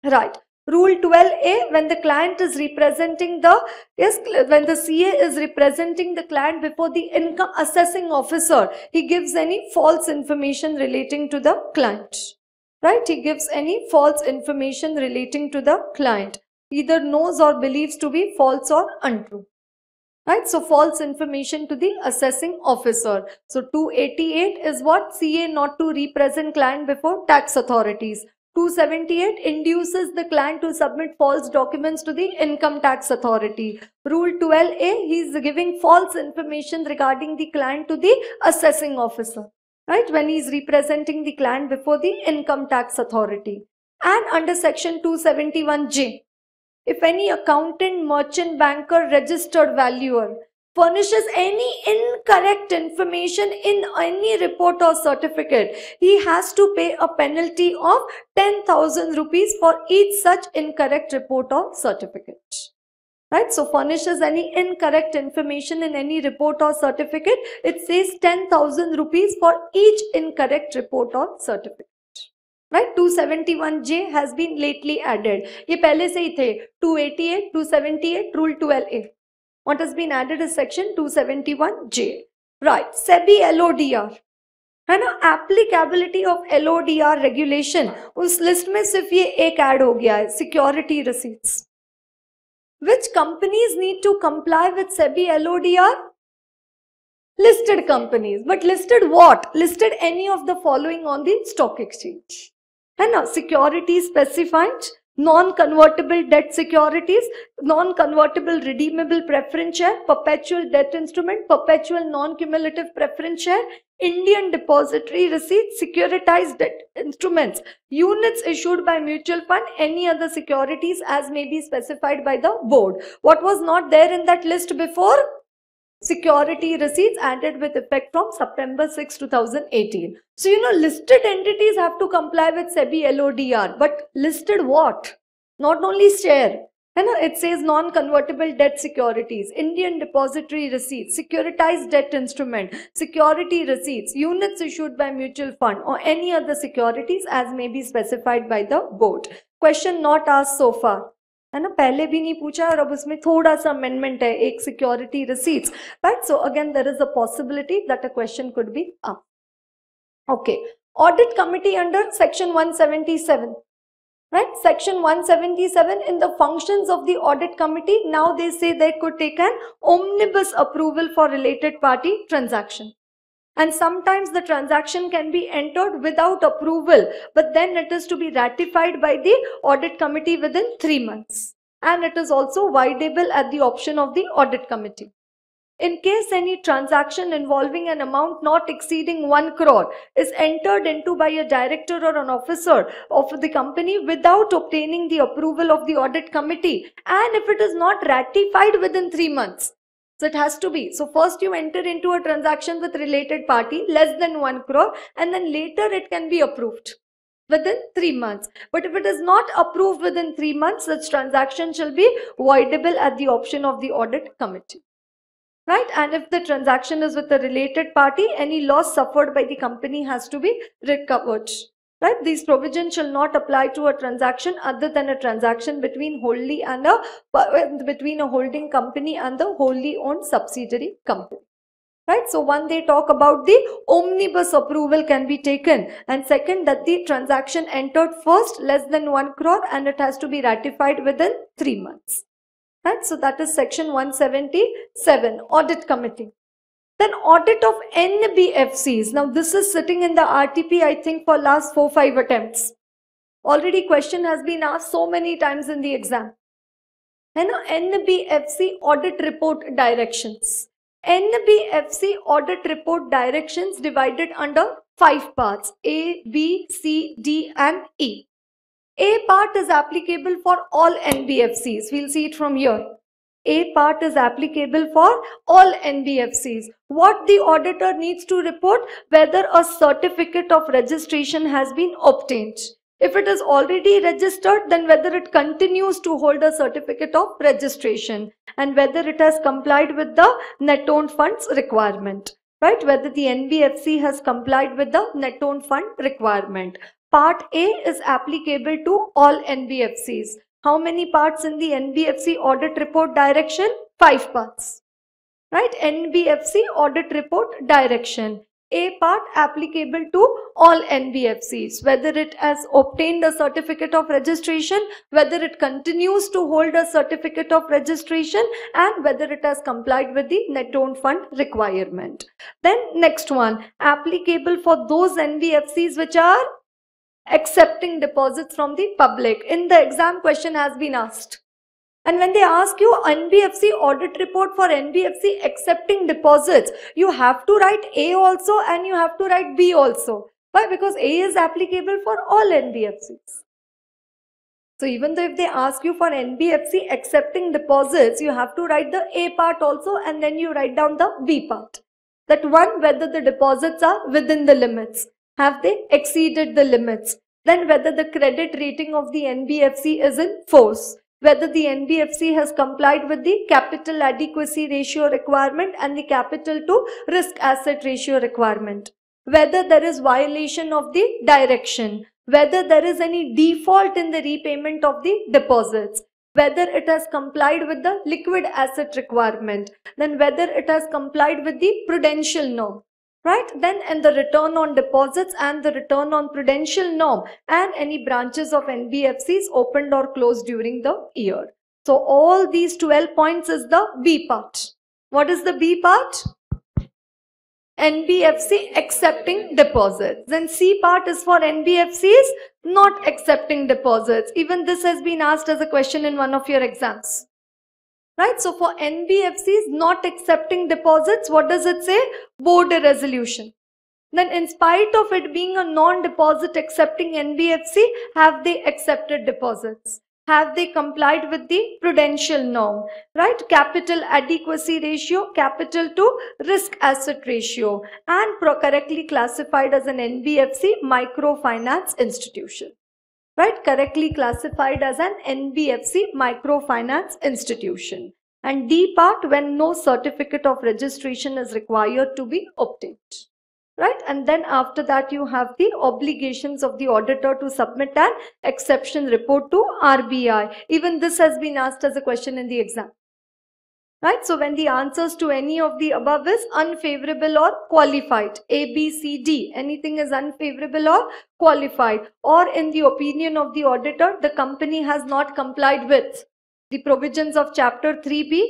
Right. Rule 12A, when the client is representing when the CA is representing the client before the income assessing officer, he gives any false information relating to the client. Right? He gives any false information relating to the client. Either knows or believes to be false or untrue. Right? So false information to the assessing officer. So 288 is what? CA not to represent client before tax authorities. 278 induces the client to submit false documents to the income tax authority. Rule 12A, he is giving false information regarding the client to the assessing officer. Right? When he is representing the client before the income tax authority. And under section 271J, if any accountant, merchant, banker, registered valuer furnishes any incorrect information in any report or certificate, he has to pay a penalty of 10,000 rupees for each such incorrect report or certificate. Right? So furnishes any incorrect information in any report or certificate, it says 10,000 rupees for each incorrect report or certificate. Right? 271J has been lately added. ये पहले से ही थे 288, 278, Rule 12A. What has been added is section 271J. Right? SEBI LODR. है ना? Applicability of LODR regulation. उस list में सिर्फ ये एक add हो गया है. Security receipts. Which companies need to comply with SEBI LODR? Listed companies. But listed what? Listed any of the following on the stock exchange. है ना? Security specified, non-convertible debt securities, non-convertible redeemable preference share, perpetual debt instrument, perpetual non-cumulative preference share, Indian depository receipts, securitized debt instruments, units issued by mutual fund, any other securities as may be specified by the board. What was not there in that list before? Security receipts added with effect from September 6, 2018. So, listed entities have to comply with SEBI LODR, but listed what? Not only share. It says non-convertible debt securities, Indian depository receipts, securitized debt instrument, security receipts, units issued by mutual fund or any other securities as may be specified by the board. Question not asked so far. है ना? पहले भी नहीं पूछा और अब उसमें थोड़ा सा amendment है, एक security receipts. Right? So again there is a possibility that a question could be up. Okay. Audit committee under section 177. Right? Section 177, in the functions of the audit committee, now they say they could take an omnibus approval for related party transaction. And sometimes the transaction can be entered without approval, but then it is to be ratified by the audit committee within 3 months. And it is also wideable at the option of the audit committee. In case any transaction involving an amount not exceeding 1 crore is entered into by a director or an officer of the company without obtaining the approval of the audit committee, and if it is not ratified within 3 months. So it has to be. So first you enter into a transaction with related party less than 1 crore, and then later it can be approved within 3 months. But if it is not approved within 3 months, such transaction shall be voidable at the option of the audit committee. Right? And if the transaction is with a related party, any loss suffered by the company has to be recovered. Right? These provisions shall not apply to a transaction other than a transaction between between a holding company and the wholly owned subsidiary company. Right? So one, they talk about the omnibus approval can be taken, and second, that the transaction entered first less than 1 crore and it has to be ratified within 3 months. Right? So that is section 177, audit committee. Then audit of NBFCs. Now this is sitting in the RTP, I think, for last 4-5 attempts. Already question has been asked so many times in the exam. And NBFC audit report directions. NBFC audit report directions divided under 5 parts: A, B, C, D and E. A part is applicable for all NBFCs. We'll see it from here. A part is applicable for all NBFCs. What the auditor needs to report: whether a certificate of registration has been obtained. If it is already registered, then whether it continues to hold a certificate of registration, and whether it has complied with the net owned funds requirement. Right? Whether the NBFC has complied with the net owned fund requirement. Part A is applicable to all NBFCs. How many parts in the NBFC audit report direction? 5 parts. Right? NBFC audit report direction. A part applicable to all NBFCs, whether it has obtained a certificate of registration, whether it continues to hold a certificate of registration, and whether it has complied with the net owned fund requirement. Then next one, applicable for those NBFCs which are accepting deposits from the public. In the exam, question has been asked. And when they ask you NBFC audit report for NBFC accepting deposits, you have to write A also and you have to write B also. Why? Because A is applicable for all NBFCs. So even though if they ask you for NBFC accepting deposits, you have to write the A part also and then you write down the B part. That one, whether the deposits are within the limits. Have they exceeded the limits? Then whether the credit rating of the NBFC is in force. Whether the NBFC has complied with the capital adequacy ratio requirement and the capital to risk asset ratio requirement. Whether there is violation of the direction. Whether there is any default in the repayment of the deposits. Whether it has complied with the liquid asset requirement. Then whether it has complied with the prudential norm. Right? Then and the return on deposits and the return on prudential norm and any branches of NBFCs opened or closed during the year. So all these 12 points is the B part. What is the B part? NBFC accepting deposits. Then C part is for NBFCs not accepting deposits. Even this has been asked as a question in one of your exams. Right? So for NBFCs not accepting deposits, what does it say? Board resolution. Then in spite of it being a non-deposit accepting NBFC, have they accepted deposits? Have they complied with the prudential norm? Right? Capital adequacy ratio, capital to risk asset ratio, and correctly classified as an NBFC microfinance institution. Right? Correctly classified as an NBFC microfinance institution. And D part, when no certificate of registration is required to be obtained. Right? And then after that you have the obligations of the auditor to submit an exception report to RBI. Even this has been asked as a question in the exam. Right? So when the answers to any of the above is unfavorable or qualified, A, B, C, D, anything is unfavorable or qualified, or in the opinion of the auditor, the company has not complied with the provisions of Chapter 3B,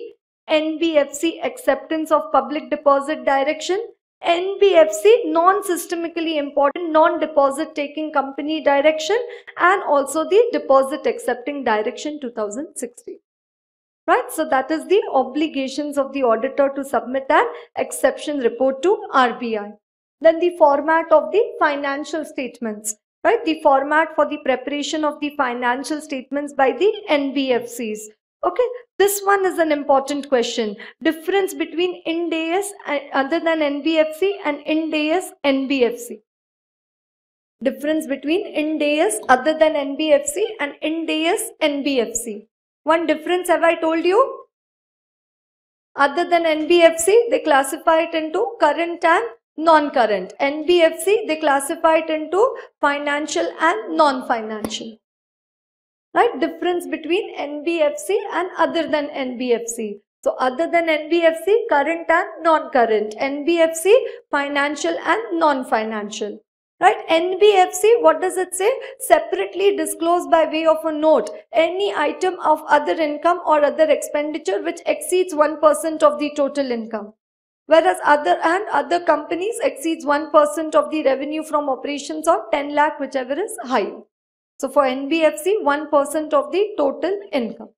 NBFC acceptance of public deposit direction, NBFC non-systemically important non-deposit taking company direction, and also the deposit accepting direction 2016. right? So that is the obligations of the auditor to submit an exception report to RBI. Then the format of the financial statements, right? The format for the preparation of the financial statements by the NBFCs. Okay, this one is an important question. Difference between Ind AS other than NBFC and Ind AS NBFC. Difference between Ind AS other than NBFC and Ind AS NBFC. One difference have I told you? Other than NBFC, they classify it into current and non-current. NBFC, they classify it into financial and non-financial. Right? Difference between NBFC and other than NBFC. So, other than NBFC, current and non-current. NBFC, financial and non-financial. Right? NBFC, what does it say? Separately disclose by way of a note any item of other income or other expenditure which exceeds 1% of the total income. Whereas other companies exceeds 1% of the revenue from operations or 10 lakh, whichever is higher. So for NBFC, 1% of the total income.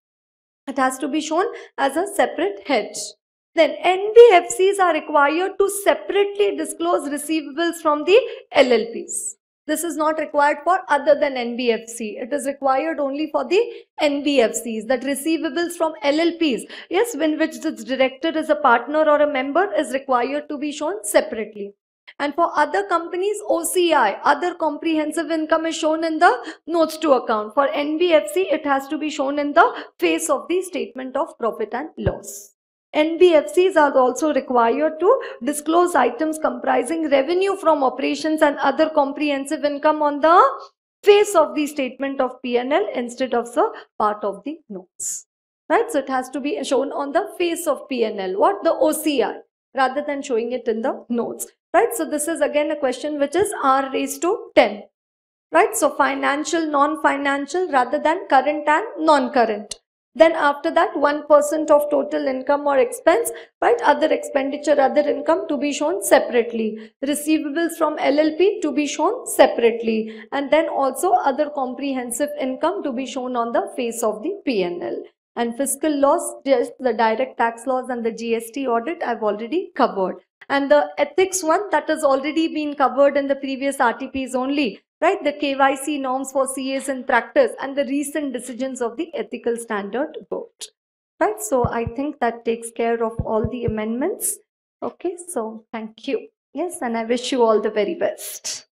It has to be shown as a separate head. Then NBFCs are required to separately disclose receivables from the LLPs. This is not required for other than NBFC. It is required only for the NBFCs, that receivables from LLPs, yes, in which the director is a partner or a member, is required to be shown separately. And for other companies, OCI, other comprehensive income, is shown in the notes to account. For NBFC, it has to be shown in the face of the statement of profit and loss. NBFCs are also required to disclose items comprising revenue from operations and other comprehensive income on the face of the statement of P&L instead of the part of the notes. Right? So it has to be shown on the face of P&L. What? The OCI, rather than showing it in the notes. Right? So this is again a question which is R raised to 10. Right? So financial, non-financial rather than current and non-current. Then after that, 1% of total income or expense, right? Other expenditure, other income to be shown separately. Receivables from LLP to be shown separately. And then also other comprehensive income to be shown on the face of the P&L. And fiscal laws, just the direct tax laws and the GST audit I've already covered. And the ethics one, that has already been covered in the previous RTPs only. Right, the KYC norms for CAs in practice and the recent decisions of the ethical standard board. Right, so I think that takes care of all the amendments. Okay, so thank you. Yes, and I wish you all the very best.